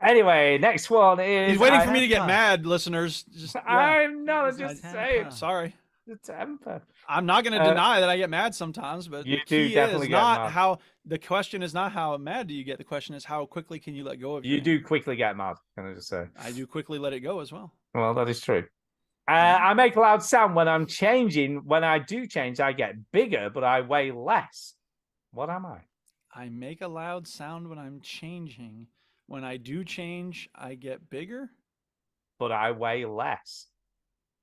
Anyway, next one is. He's waiting for me to get mad, listeners. Just, yeah. I'm not It's just a saying. temper. Sorry. The temper. I'm not going to deny that I get mad sometimes, but You the do key definitely is get not mad. how. The question is not how mad do you get. The question is how quickly can you let go of. You your do quickly get mad, can I just say? I do quickly let it go as well. Well, that is true. I make a loud sound when I'm changing. When I do change, I get bigger, but I weigh less. What am I? I make a loud sound when I'm changing. When I do change, I get bigger. But I weigh less.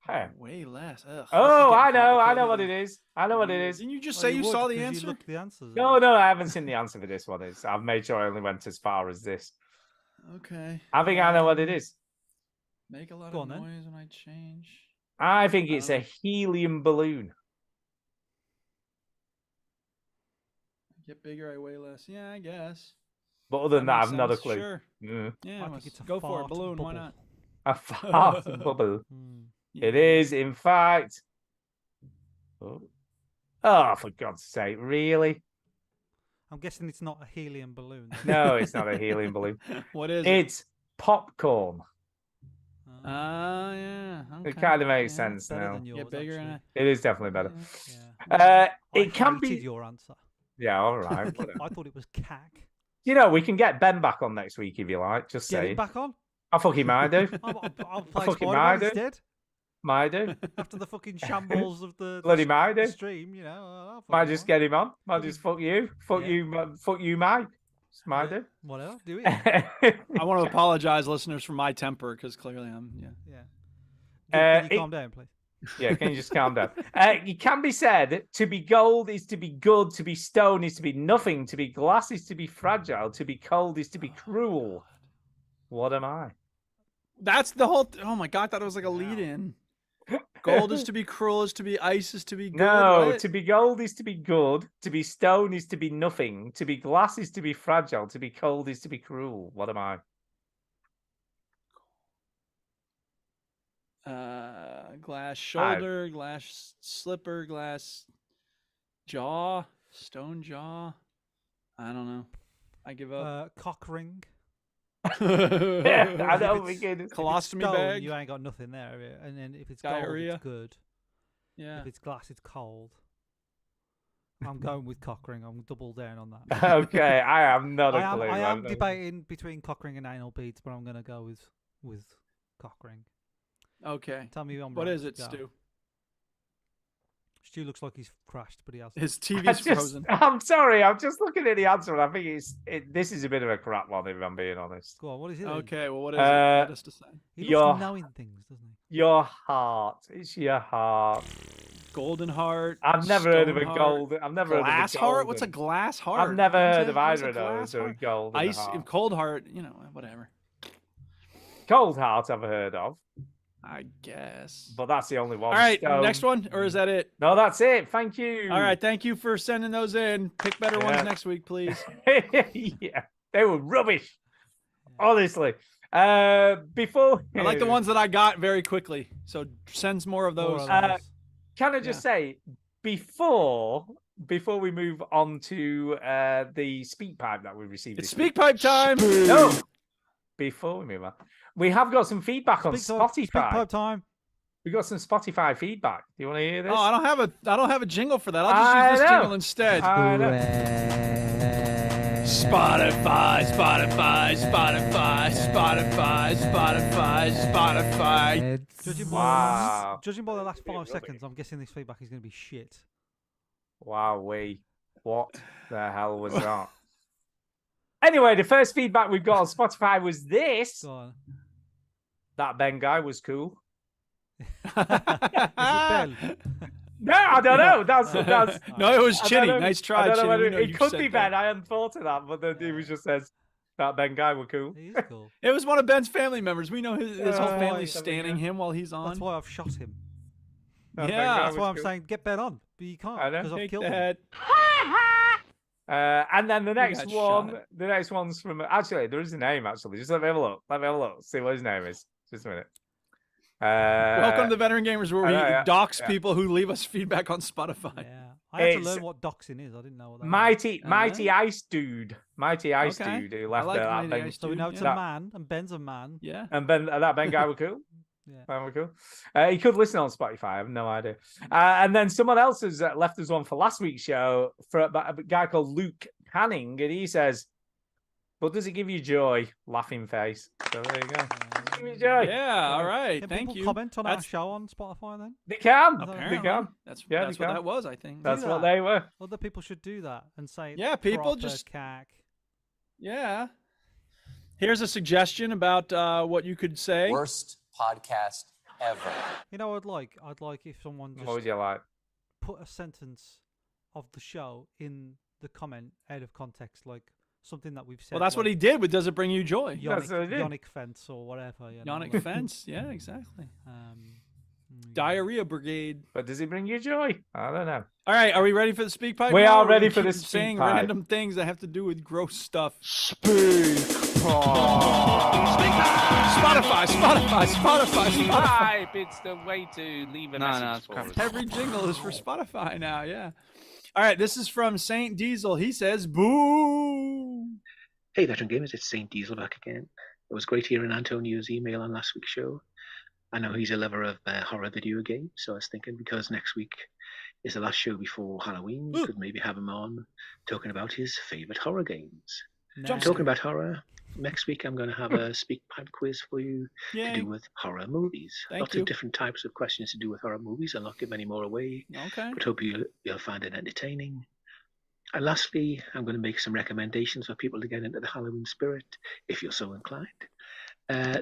Hey. Way less. Ugh, this is Oh, getting I know complicated what and it is. I know what it weird. is. Didn't you just Oh, say you would, saw the 'cause answer? You looked the answers. No, I haven't seen the answer for this one. Is I've made sure I only went as far as this. Okay. I think I know what it is. Make a lot Go of on, then. noise when I change. I think I it's don't a know. helium balloon. Get bigger, I weigh less. Yeah, I guess. But other than that, makes I've not a sense. clue. Sure. Mm. Yeah, I think let's it's a go for it. fart Balloon. Why bubble. not? A fart bubble. Hmm. It Yeah. is, in fact. Oh, for God's sake, really? I'm guessing it's not a helium balloon. No, it's not a helium balloon. What is it? It's popcorn. Yeah. Okay. It kind of makes Yeah, sense Better now. than yours, Get bigger actually. and It is definitely better. Yeah. It can be. your answer. Yeah, all right. whatever. I thought it was cack. You know, we can get Ben back on next week if you like. Just Get saying. it back on. I fucking might do. I'll play fucking Spider-Man might do. instead. Might do. After the fucking shambles of the Bloody might do. stream, you know. I'll Might fucking just get him on. Might Fucking- just fuck you. Fuck Yeah. you. Fuck you, Mike. Just might Yeah. do. Whatever, do it. I want to apologize, listeners, for my temper because clearly I'm. Yeah. Yeah. Can you it- calm down, please? Yeah, can you just calm down? It can be said to be gold is to be good, to be stone is to be nothing, to be glass is to be fragile, to be cold is to be cruel. What am I? That's the whole. Oh my god! I thought it was like a lead-in. Gold is to be cruel, is to be ice, is to be good. No, what? to be gold is to be good, to be stone is to be nothing, to be glass is to be fragile, to be cold is to be cruel. What am I? Glass shoulder, glass slipper, glass jaw, stone jaw. I don't know. I give up. Cock ring. I If don't it's- think it is. if it's Colostomy stone, bag. You ain't got nothing there, have you? And then if it's Diarrhea. gold, it's good. Yeah. If it's glass, it's cold. I'm going with cock ring. I'm double down on that. Okay, I am not a I am, clue. I am I'm not- debating between cock ring and anal beads, but I'm gonna go with cock ring. Okay. Tell me I'm What right. is it, Go. Stu? Stu looks like he's crashed, but he hasn't. His I TV's just- frozen. I'm sorry, I'm just looking at the answer, and I think this is a bit of a crap one, if I'm being honest. Go on, what is it? then? Okay. Well, what is it? Let us decide. He your- loves knowing things, doesn't he? Your heart. It's your heart. Golden heart. I've never heard of a stone heart, gold. I've never heard of a glass heart. What's a golden- glass heart? I've never What's heard a- of what's either a of those. glass Or heart? gold. Ice, heart. cold heart. You know, whatever. Cold heart. I've heard of, I guess. but that's the only one. All right. Stone. Next one, or is that it? No, that's it. Thank you. All right. Thank you for sending those in. Pick better Yeah. ones next week, please. Yeah, they were rubbish. Honestly. Before I like the ones that I got very quickly. So sends more of More those. of those. Can I just say before we move on to the speak pipe that we received? It's this week- speak pipe time. No. Before we move on, we have got some feedback on Speak Spotify. pipe time. We got some Spotify feedback. Do you want to hear this? Oh, I don't have a jingle for that. I'll just use this I know. jingle instead. I know. Spotify, Spotify, Spotify, Spotify, Spotify, Spotify. Wow. Judging by the last Bit 5 rubbish. seconds, I'm guessing this feedback is going to be shit. Wow, what the hell was that? Anyway, the first feedback we've got on Spotify was this. Go on. That Ben guy was cool. Is it Ben? No, I don't know. That's No, it was I don't Chinny. know- Nice I try, don't know Chinny. whether We know it you could said be that. Ben. I hadn't thought of that, but then he was just says that Ben guy were cool. He is cool. It was one of Ben's family members. We know his whole Oh, family's there we standing go. him while he's on. That's why I've shot him. That Ben Yeah. guy That's was why I'm cool. saying get Ben on, but you can't I know. because I've Take killed him. that. And then the next got one, shot. the next one's from actually there is a name actually. Just let me have a look. Let me have a look. See what his name is. Just a minute. Welcome to Veteran Gamers, where we I know, yeah, dox yeah. people who leave us feedback on Spotify. Yeah, I had to It's learn what doxing is. I didn't know what that was. Mighty Ice Dude. Mighty Ice Okay. Dude who I left like that Mighty Ben. Ice So we know it's that- a man, and Ben's a man. Yeah. And that Ben guy were cool. Yeah. Ben were cool. He could listen on Spotify. I have no idea. And then someone else has left us one for last week's show for a guy called Luke Canning, and he says, "But does it give you joy?" Laughing face. So there you go. Give me joy. Yeah. All right. Can Thank people you. comment on our That's- show on Spotify then? They can. Apparently, They can. that's Yeah, that's they what can. that was. I think. That's what that. they were. Other people should do that and say, Yeah, people proper just- cack. Yeah. Here's a suggestion about what you could say. Worst podcast ever. You know, I'd like if someone What would just you like? put a sentence of the show in the comment out of context, like something that we've said. Well, that's what he like did with Does It Bring You Joy? That's what he did. Yonic fence or whatever. You know, Yonic like, Fence. Yeah, exactly. yeah. Diarrhea Brigade. But does it bring you joy? I don't know. All right, are we ready for the speak pipe? We now, are or ready we for the keep speak saying pipe. random things that have to do with gross stuff. Spotify. Pipe, it's the way to leave a message for us. Every jingle is for Spotify now, yeah. All right, this is from Saint Diesel. He says, boo. Hey, Veteran Gamers, it's Saint Diesel back again. It was great hearing Antonio's email on last week's show. I know he's a lover of horror video games, so I was thinking because next week is the last show before Halloween, we could maybe have him on talking about his favourite horror games. Nice. Talking about horror, next week I'm going to have a speak pipe quiz for you to Yay. do with horror movies. Thank Lots you. of different types of questions to do with horror movies. I'll not give any more away, Okay. but hope you'll find it entertaining. And lastly, I'm going to make some recommendations for people to get into the Halloween spirit, if you're so inclined.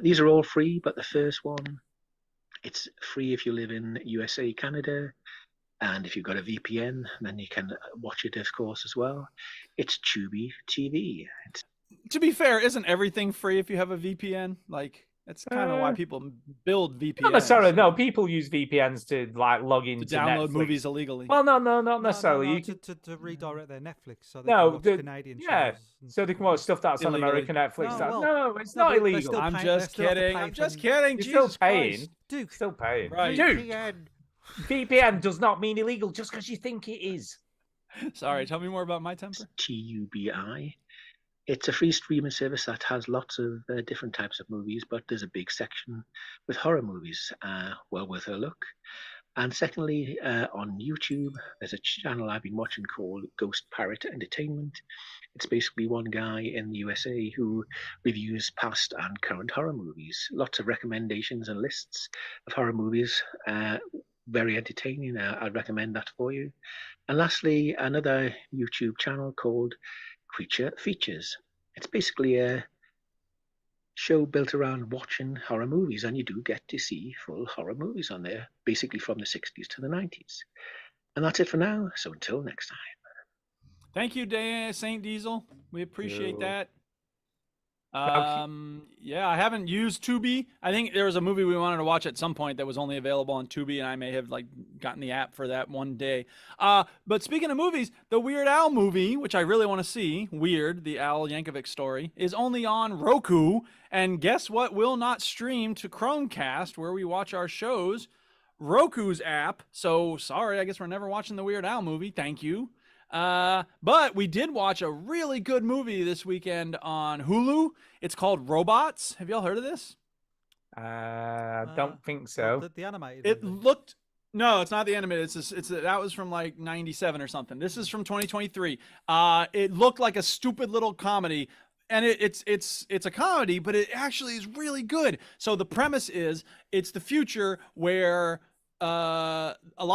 These are all free, but the first one, it's free if you live in USA, Canada, and if you've got a VPN, then you can watch it, of course, as well. It's Tubi TV. To be fair, isn't everything free if you have a VPN? Like, that's kind of why people build VPNs. Not necessarily. No, people use VPNs to like log into To download Netflix. movies illegally. Well, no, not necessarily. No, You can- to redirect their Netflix so they No, can watch the- Canadian yeah, shows. and so they can watch stuff that's on Illegally. American Netflix. No, that- well, no, it's no, not but they're illegal. still I'm paying- just they're still kidding. paying I'm just for- kidding. You're still Jesus paying. Christ. Duke, Still paying. Right. Dude, VPN. VPN does not mean illegal just because you think it is. Sorry, tell me more about my temper. TUBI. It's a free streaming service that has lots of different types of movies, but there's a big section with horror movies. Well worth a look. And secondly, on YouTube, there's a channel I've been watching called Ghost Pirate Entertainment. It's basically one guy in the USA who reviews past and current horror movies. Lots of recommendations and lists of horror movies. Very entertaining. I'd recommend that for you. And lastly, another YouTube channel called Creature Features. It's basically a show built around watching horror movies, and you do get to see full horror movies on there, basically from the 60s to the 90s. And that's it for now. So until next time. Thank you, Saint Diesel. We appreciate Yo. that. Yeah, I haven't used Tubi. I think there was a movie we wanted to watch at some point that was only available on Tubi, and I may have like gotten the app for that one day. But speaking of movies, the Weird Al movie, which I really want to see, Weird, the Al Yankovic story, is only on Roku. And guess what will not stream to Chromecast, where we watch our shows? Roku's app. So sorry, I guess we're never watching the Weird Al movie. Thank you. But we did watch a really good movie this weekend on Hulu. It's called Robots. Have y'all heard of this? Don't think so. The animated. It movie. looked. No, it's not the animated. That was from like '97 or something. This is from 2023. It looked like a stupid little comedy, and it's a comedy, but it actually is really good. So the premise is it's the future where there's a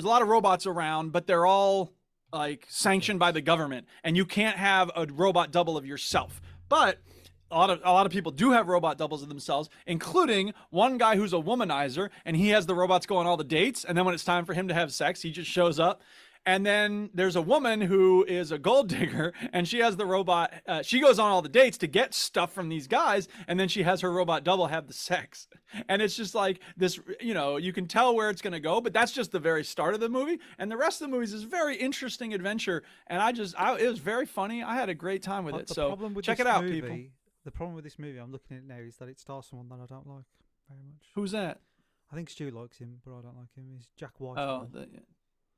lot of robots around, but they're all like sanctioned by the government, and you can't have a robot double of yourself. But a lot of people do have robot doubles of themselves, including one guy who's a womanizer, and he has the robots go on all the dates, and then when it's time for him to have sex, he just shows up. And then there's a woman who is a gold digger, and she has the robot. She goes on all the dates to get stuff from these guys, and then she has her robot double have the sex. And it's just like this, you can tell where it's going to go, but that's just the very start of the movie. And the rest of the movie is this very interesting adventure. And it was very funny. I had a great time with it. So check it out, people. The problem with this movie, I'm looking at it now, is that it stars someone that I don't like very much. Who's that? I think Stu likes him, but I don't like him. He's Jack White. Oh,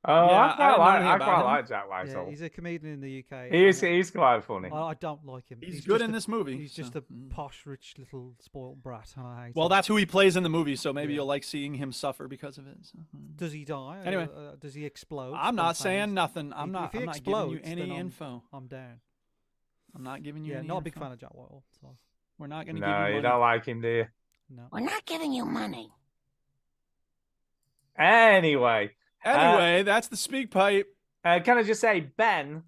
Yeah, I quite like Jack Yeah, Whitehall. he's a comedian in the UK. He's quite funny. I don't like him. He's good just in this movie. He's just so. a posh, rich little spoiled brat, and I hate Well, him. that's who he plays in the movie, so maybe Yeah. you'll like seeing him suffer because of it. So. Does he die? Anyway. Does he explode? I'm not spontaneously? saying nothing. I'm If not he giving you explodes, any then info. I'm down. I'm not giving you Yeah, any not a big info. fan of Jack Whitehall. So We're not going to give No, you you money. don't like him, do you? no. We're not giving you money. Anyway, Anyway, that's the speak pipe. can I just say, Ben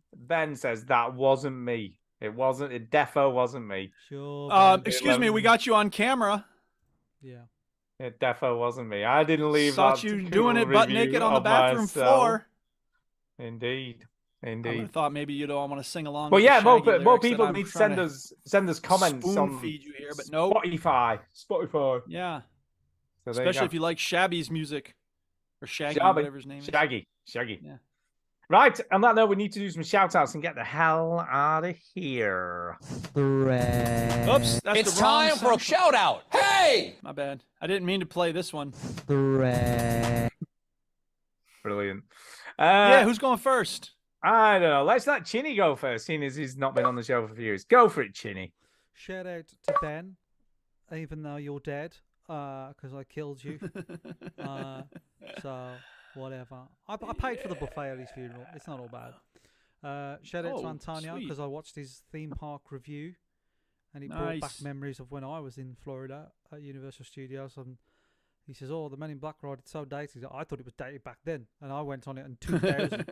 says that wasn't me. It defo wasn't me. Sure. Ben. Excuse me, we got you on camera. Yeah. It defo wasn't me. I didn't leave Saw that you cool doing it butt review naked on the of bathroom myself. floor. Indeed. I would have thought maybe you'd all want to sing along. But with yeah, the more Shaggy lyrics that people I'm need to trying send us comments spoon on feed you here, but no. Spotify. Yeah, So there especially you if you like Shabby's music or Shaggy, Shabby. whatever his name is. Shaggy. Yeah. Right, on that note, we need to do some shout outs and get the hell out of here. Oops, that's It's the wrong time for a sound. shout out. Hey! My bad. I didn't mean to play this one. Brilliant. Yeah, who's going first? I don't know. Let's let Chinny go first, seeing as he's not been on the show for a few years. Go for it, Chinny. Shout out to Ben, even though you're dead, because I killed you. So whatever. I paid for the buffet at his funeral. It's not all bad. Shout out to Oh, Antonio sweet. because I watched his theme park review, and it brought back Nice. memories of when I was in Florida at Universal Studios. And he says, "Oh, the Men in Black ride, it's so dated." I thought it was dated back then, and I went on it in 2000.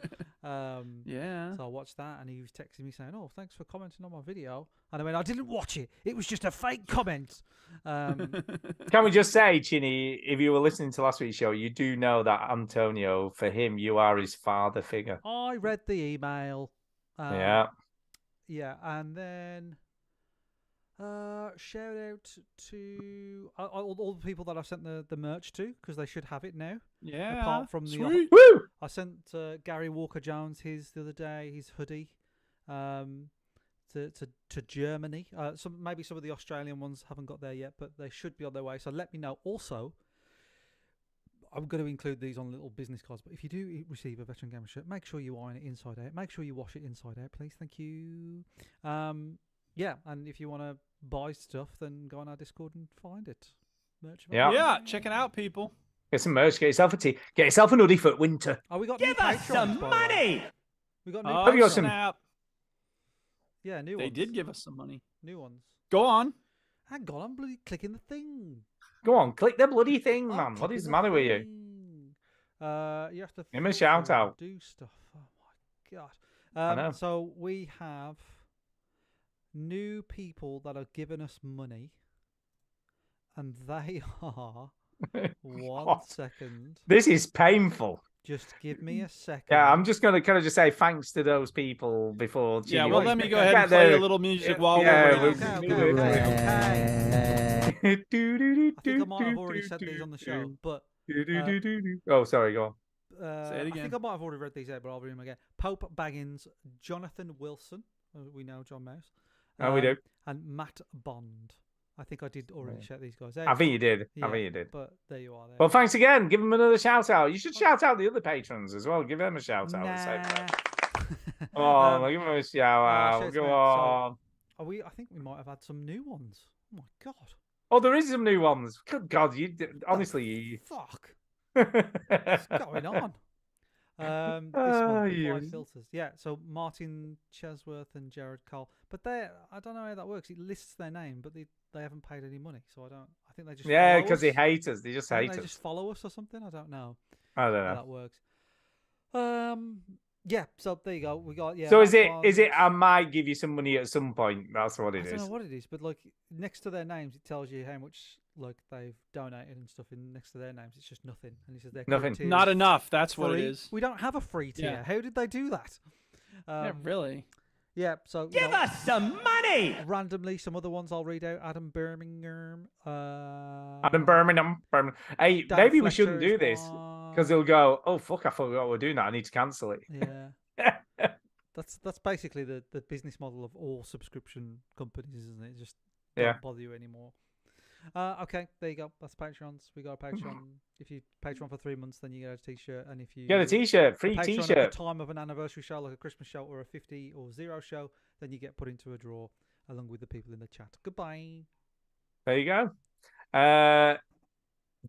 Yeah. So I watched that, and he was texting me saying, "Oh, thanks for commenting on my video." And I went, "I didn't watch it. It was just a fake comment." Can we just say, Chinny, if you were listening to last week's show, you do know that Antonio, for him, you are his father figure. I read the email. Yeah. Yeah, and then shout out to all the people that I've sent the merch to, because they should have it now. Yeah. Apart from the Sweet. Woo! I sent Gary Walker Jones his the other day, his hoodie, to Germany. Maybe some of the Australian ones haven't got there yet, but they should be on their way. So let me know. Also, I'm going to include these on little business cards. But if you do receive a Veteran Gamer shirt, make sure you iron it inside out. Make sure you wash it inside out, please. Thank you. Yeah, and if you want to buy stuff, then go on our Discord and find it. Merch. Yeah. Yeah, check it out, people. Get some merch, get yourself a tee, get yourself an hoodie for winter. Oh, we got new patrons, by the way. We got new Oh, Have you got patrons. some- snap. Yeah, new They ones. did give us some money. New ones. Go on. Hang on, I'm bloody clicking the thing. Go on, click the bloody thing, I'm man. What clicking is the the matter with you? thing. You have to Give him a filter shout and out. do stuff. Oh my god. I know. So we have new people that are giving us money, and they are one God. second. This is painful. Just give me a second. Yeah, I'm just going to kind of just say thanks to those people before. Yeah, Chinny well, went. let me go ahead and Get play there. a little music Yeah, while yeah, we're Okay, waiting. okay. I think I might have already said these on the show, but Oh, sorry, go on. Say it I again. think I might have already read these out, but I'll read them again. Pope Baggins, Jonathan Wilson, we know John Mouse. Oh, we do. And Matt Bond. I think I did already shout these guys out. I think you did. Yeah, I think you did. But there you are. There. Well, thanks again. Give them another shout out. You should shout out the other patrons as well. Give them a shout out. at the same time. Oh, give them a shout out. shouts, Go mate. So- on. I think we might have had some new ones. Oh my god. Oh, there is some new ones. Good God, honestly, you. Fuck. What's going on? This month, you- five filters. Yeah, so Martin Chesworth and Jared Cole. But I don't know how that works. It lists their name, but they haven't paid any money. So I think they just Yeah, follow because they us. hate us. They just I think hate they us. just follow us or something. I don't know I don't how know. that works. Yeah, so there you go. We got So is Matt it? Barnes. I might give you some money at some point. That's what I it don't is. know what it is, but like next to their names, it tells you how much like they've donated and stuff. In next to their names, it's just nothing. And it says their current Nothing. tier Not is enough. That's what it free. is. We don't have a free tier. Yeah. How did they do that? Yeah, really. Yeah, so Give us some money! randomly some other ones I'll read out. Adam Birmingham. Adam Birmingham. Hey, Dan maybe we Fletcher shouldn't do is this one. because they'll go, "Oh fuck, I forgot we're doing that. I need to cancel it." Yeah. That's basically the business model of all subscription companies, isn't it? Just don't Yeah. bother you anymore. Okay, there you go. That's Patreons. We got a Patreon. If you Patreon for 3 months, then you get a T-shirt, and if you Get a T-shirt, free Patreon T-shirt. at the time of an anniversary show, like a Christmas show or a 50 or 0 show, then you get put into a draw along with the people in the chat. Goodbye. There you go.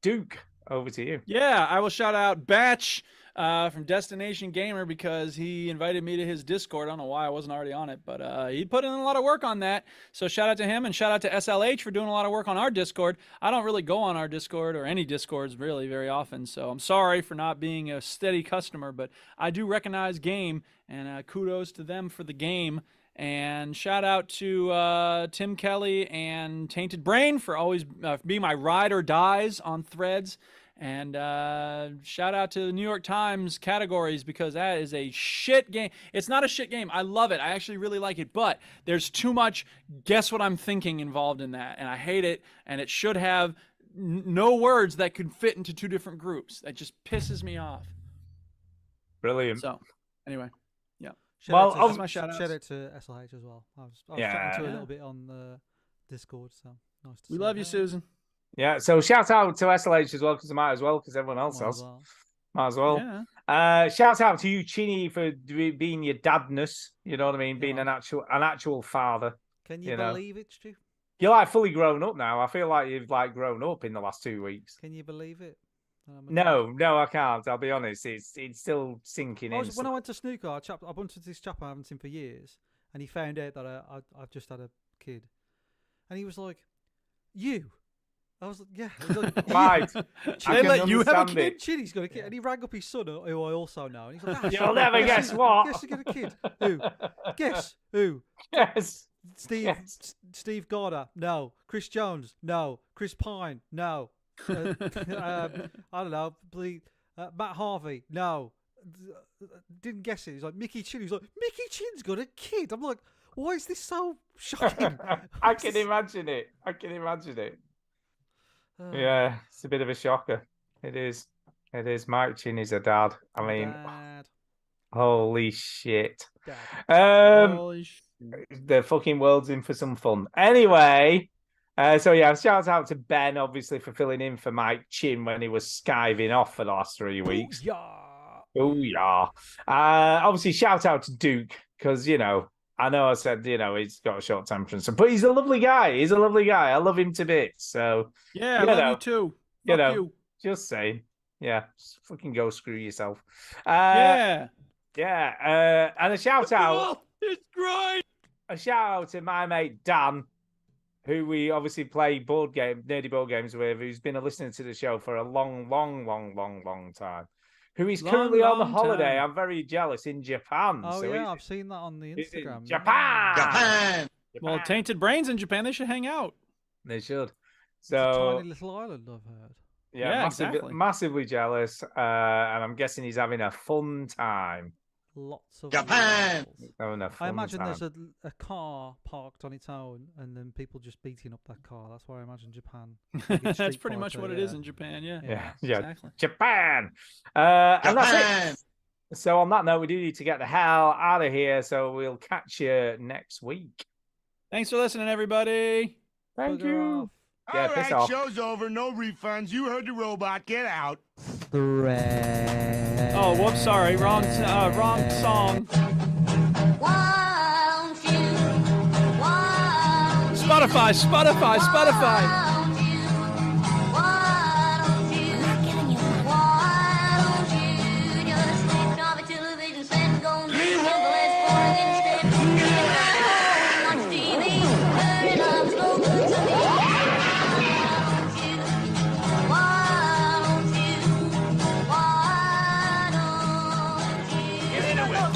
Duke, over to you. Yeah, I will shout out Batch from Destination Gamer because he invited me to his Discord. I don't know why I wasn't already on it, but he put in a lot of work on that. So shout out to him and shout out to SLH for doing a lot of work on our Discord. I don't really go on our Discord or any Discords really very often, so I'm sorry for not being a steady customer, but I do recognize game, and kudos to them for the game. And shout out to Tim Kelly and Tainted Brain for always being my ride or dies on Threads. And shout out to the New York Times categories because that is a shit game. It's not a shit game. I love it. I actually really like it. But there's too much guess what I'm thinking involved in that. And I hate it. And it should have no words that could fit into two different groups. That just pisses me off. Brilliant. So, anyway. Shout that's my shout-outs. Shout out to SLH as well. I was Yeah. chatting to her a Yeah. little bit on the Discord, so nice to We see love you, her. Susan. Yeah, so shout out to SLH as well because I might as well because everyone else Might as has. well. Might as well. Yeah. Shout out to you, Chinny, for being your dadness. You know what I mean? Being Yeah. an actual father. Can you You know. believe it, Stu? You're like fully grown up now. I feel like you've like grown up in the last 2 weeks. Can you believe it? No, I can't. I'll be honest. It's still sinking in. When I went to snooker, I bumped into this chap I haven't seen for years, and he found out that I've just had a kid, and he was like, "You." I was like, "Yeah." He was like, Right. They let you have a understand kid? it. Chinny's got a kid, and he rang up his son, who I also know, and he's like, You'll never guess what. Guess who got a kid? Who? Guess who? Yes. Steve Yes. Steve Gorder, no. Chris Jones, no. Chris Pine, no. I don't know. Matt Harvey, no. Didn't guess it. He's like Mickey Chin. He's like Mickey Chin's got a kid. I'm like, why is this so shocking? I can imagine it. Yeah, it's a bit of a shocker. It is. Mike Chin is a dad. I mean, Dad. holy shit. Dad. Holy The fucking world's in for some fun. Anyway, so yeah, shout out to Ben, obviously, for filling in for Mike Chin when he was skiving off for the last 3 weeks. Oh, yeah. Obviously, shout out to Duke, because, I know I said, he's got a short temper and stuff, but he's a lovely guy. I love him to bits. So, Yeah, I love you too. Fuck you. Just saying. Yeah, just fucking go screw yourself. Yeah. Yeah. And a shout out. It's great. A shout out to my mate Dan, who we obviously play nerdy board games with, who's been listening to the show for a long time. Who is currently on the holiday. time. I'm very jealous in Japan. Oh so yeah, I've seen that on the he's in Instagram. Japan. Well, Tainted Brains in Japan, they should hang out. They should. It's a So tiny little island, I've heard. Yeah, exactly. massively jealous. And I'm guessing he's having a fun time. Lots of Japan! levels. Having a I fun imagine time. there's a car parked on its own, and then people just beating up that car. That's why I imagine Japan. Like it's That's Street pretty much Fighter, what it is in Japan. Yeah. Yeah. Exactly. Japan. And that's it. So on that note, we do need to get the hell out of here. So we'll catch you next week. Thanks for listening, everybody. Thank Bugger you. off. Yeah, All piss right, off. show's over. No refunds. You heard the robot. Get out. Oh, whoops, sorry. Wrong song. Spotify. Get into it.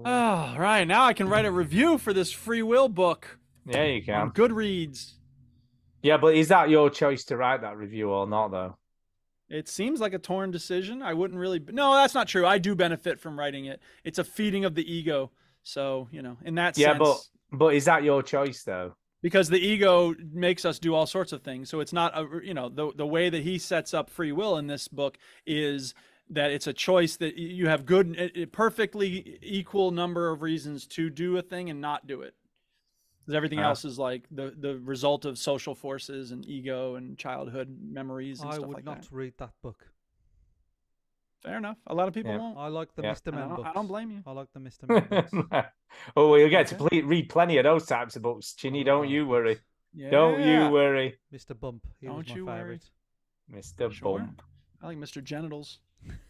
Oh, right. Now I can write a review for this free will book Yeah, you on can. Goodreads. Yeah, but is that your choice to write that review or not, though? It seems like a torn decision. I wouldn't really. No, that's not true. I do benefit from writing it. It's a feeding of the ego. So, in that Yeah, sense. but is that your choice, though? Because the ego makes us do all sorts of things. So it's not the way that he sets up free will in this book is that it's a choice that you have perfectly equal number of reasons to do a thing and not do it. Because everything else is like the result of social forces and ego and childhood memories and I stuff would like not that. read that book. Fair enough. A lot of people won't. I like the Yeah. Mr. Men books. I don't blame you. I like the Mr. Men books. Oh, well, you'll get to read plenty of those types of books, Chinny. Don't you worry. Yeah. Don't you worry, Mr. Bump. He Don't was my you worry. favorite. Mr. Sure. Bump. I like Mr. Genitals.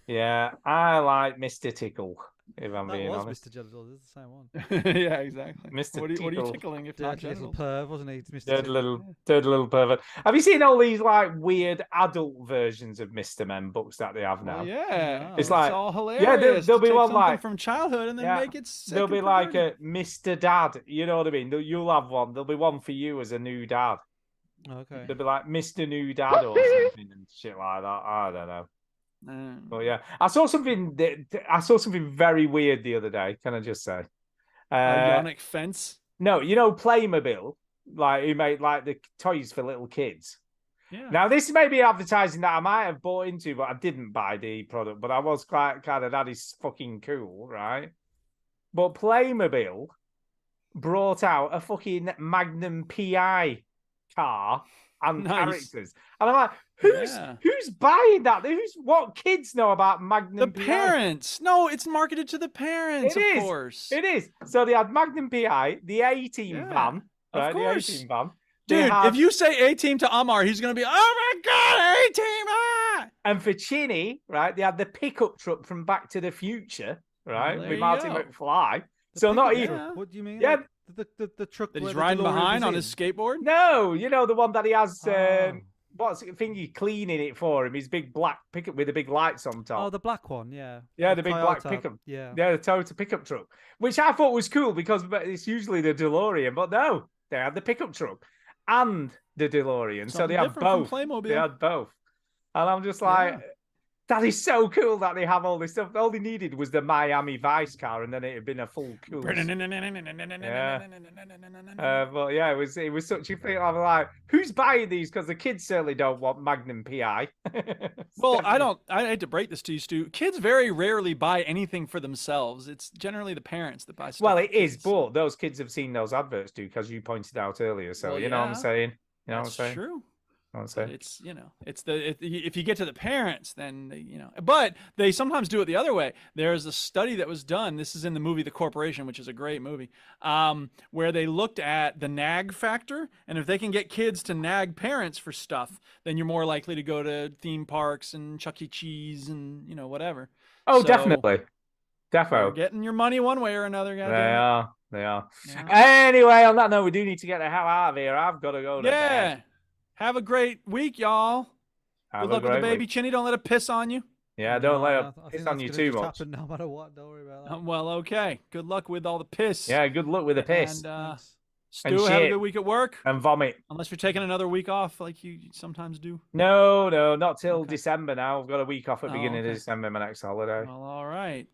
Yeah, I like Mr. Tickle, if I'm That being was honest. Mr. Genitals. It's the same one. Yeah, exactly. Mr. What are you Tickle. tickling if not Dirty little genitals? perv, wasn't he? It's Mr. Dirty Tickle. little pervert. Have you seen all these like weird adult versions of Mr. Men books that they have now? Oh, yeah. It's like- all yeah, hilarious. there'll to be take one something like- from childhood and then yeah, make it sick There'll and be like perverted. a Mr. Dad. You know what I mean? You'll have one. There'll be one for you as a new dad. Okay. There'll be like Mr. New Dad or something and shit like that. I don't know. But yeah, I saw something very weird the other day. Can I just say? Ionic fence. No, Playmobil, like who made like the toys for little kids. Yeah. Now this may be advertising that I might have bought into, but I didn't buy the product. But I was quite kind of, that is fucking cool, right? But Playmobil brought out a fucking Magnum PI car and Nice. characters, and I'm like, who's buying that? What kids know about The Magnum PI? parents. No, it's marketed to the parents, It of is. course. It is. So they had Magnum PI, the A-Team Yeah, van, of right? course. The A-Team van. They Dude, had- if you say A-Team to Amar, he's going to be, oh my God, A-Team! Ah! And for Chinny, right, they had the pickup truck from Back to the Future, right, There with you Martin go. McFly. The So not pickup even, truck, What do you mean? Yeah. The truck That where he's the riding DeLorean behind was on in? his skateboard? no, the one that he has, Oh. what's the thing you cleaning it for him? His big black pickup with the big lights on top. Oh, the black one, yeah. Yeah, the big black Toyota, pickup. Yeah. Yeah, the Toyota pickup truck, which I thought was cool because it's usually the DeLorean, but no, they had the pickup truck and the DeLorean, so Something they had different from both. Playmobil. They had both, and I'm just like, Yeah. that is so cool that they have all this stuff. All they needed was the Miami Vice car, and then it had been a full cool. But yeah, it was such a thing. I'm like, who's buying these? Because the kids certainly don't want Magnum PI. Well, I hate to break this to you, Stu. Kids very rarely buy anything for themselves. It's generally the parents that buy stuff. Well, for it is, kids. but those kids have seen those adverts too, because you pointed out earlier. So Well, you know what I'm yeah. saying? You know what I'm That's saying? true. You know what I'm But saying? it's if you get to the parents, then but they sometimes do it the other way. There's a study that was done. This is in the movie The Corporation, which is a great movie, where they looked at the nag factor, and if they can get kids to nag parents for stuff, then you're more likely to go to theme parks and Chuck E. Cheese and whatever. Oh, So, definitely, You're defo. getting your money one way or another, They goddamn it. are. They are. Yeah. Anyway, on that note, we do need to get the hell out of here. I've got to go to Yeah. bed. Have a great week, y'all. Have Good a luck with the great baby, week. Chinny. Don't let it piss on you. Yeah, don't let I it think piss that's on you gonna too just much. happen no matter what. Don't worry about that. Well, okay. Good luck with all the piss. Yeah, good luck with the piss And Thanks. Stu, And have a shit. good week at work. and vomit. Unless you're taking another week off, like you sometimes do. No, not till Okay. December now. I've got a week off at the Oh, beginning okay. of December, my next holiday. Well, all right.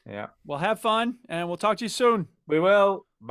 Yeah, Well, have fun, and we'll talk to you soon. we will.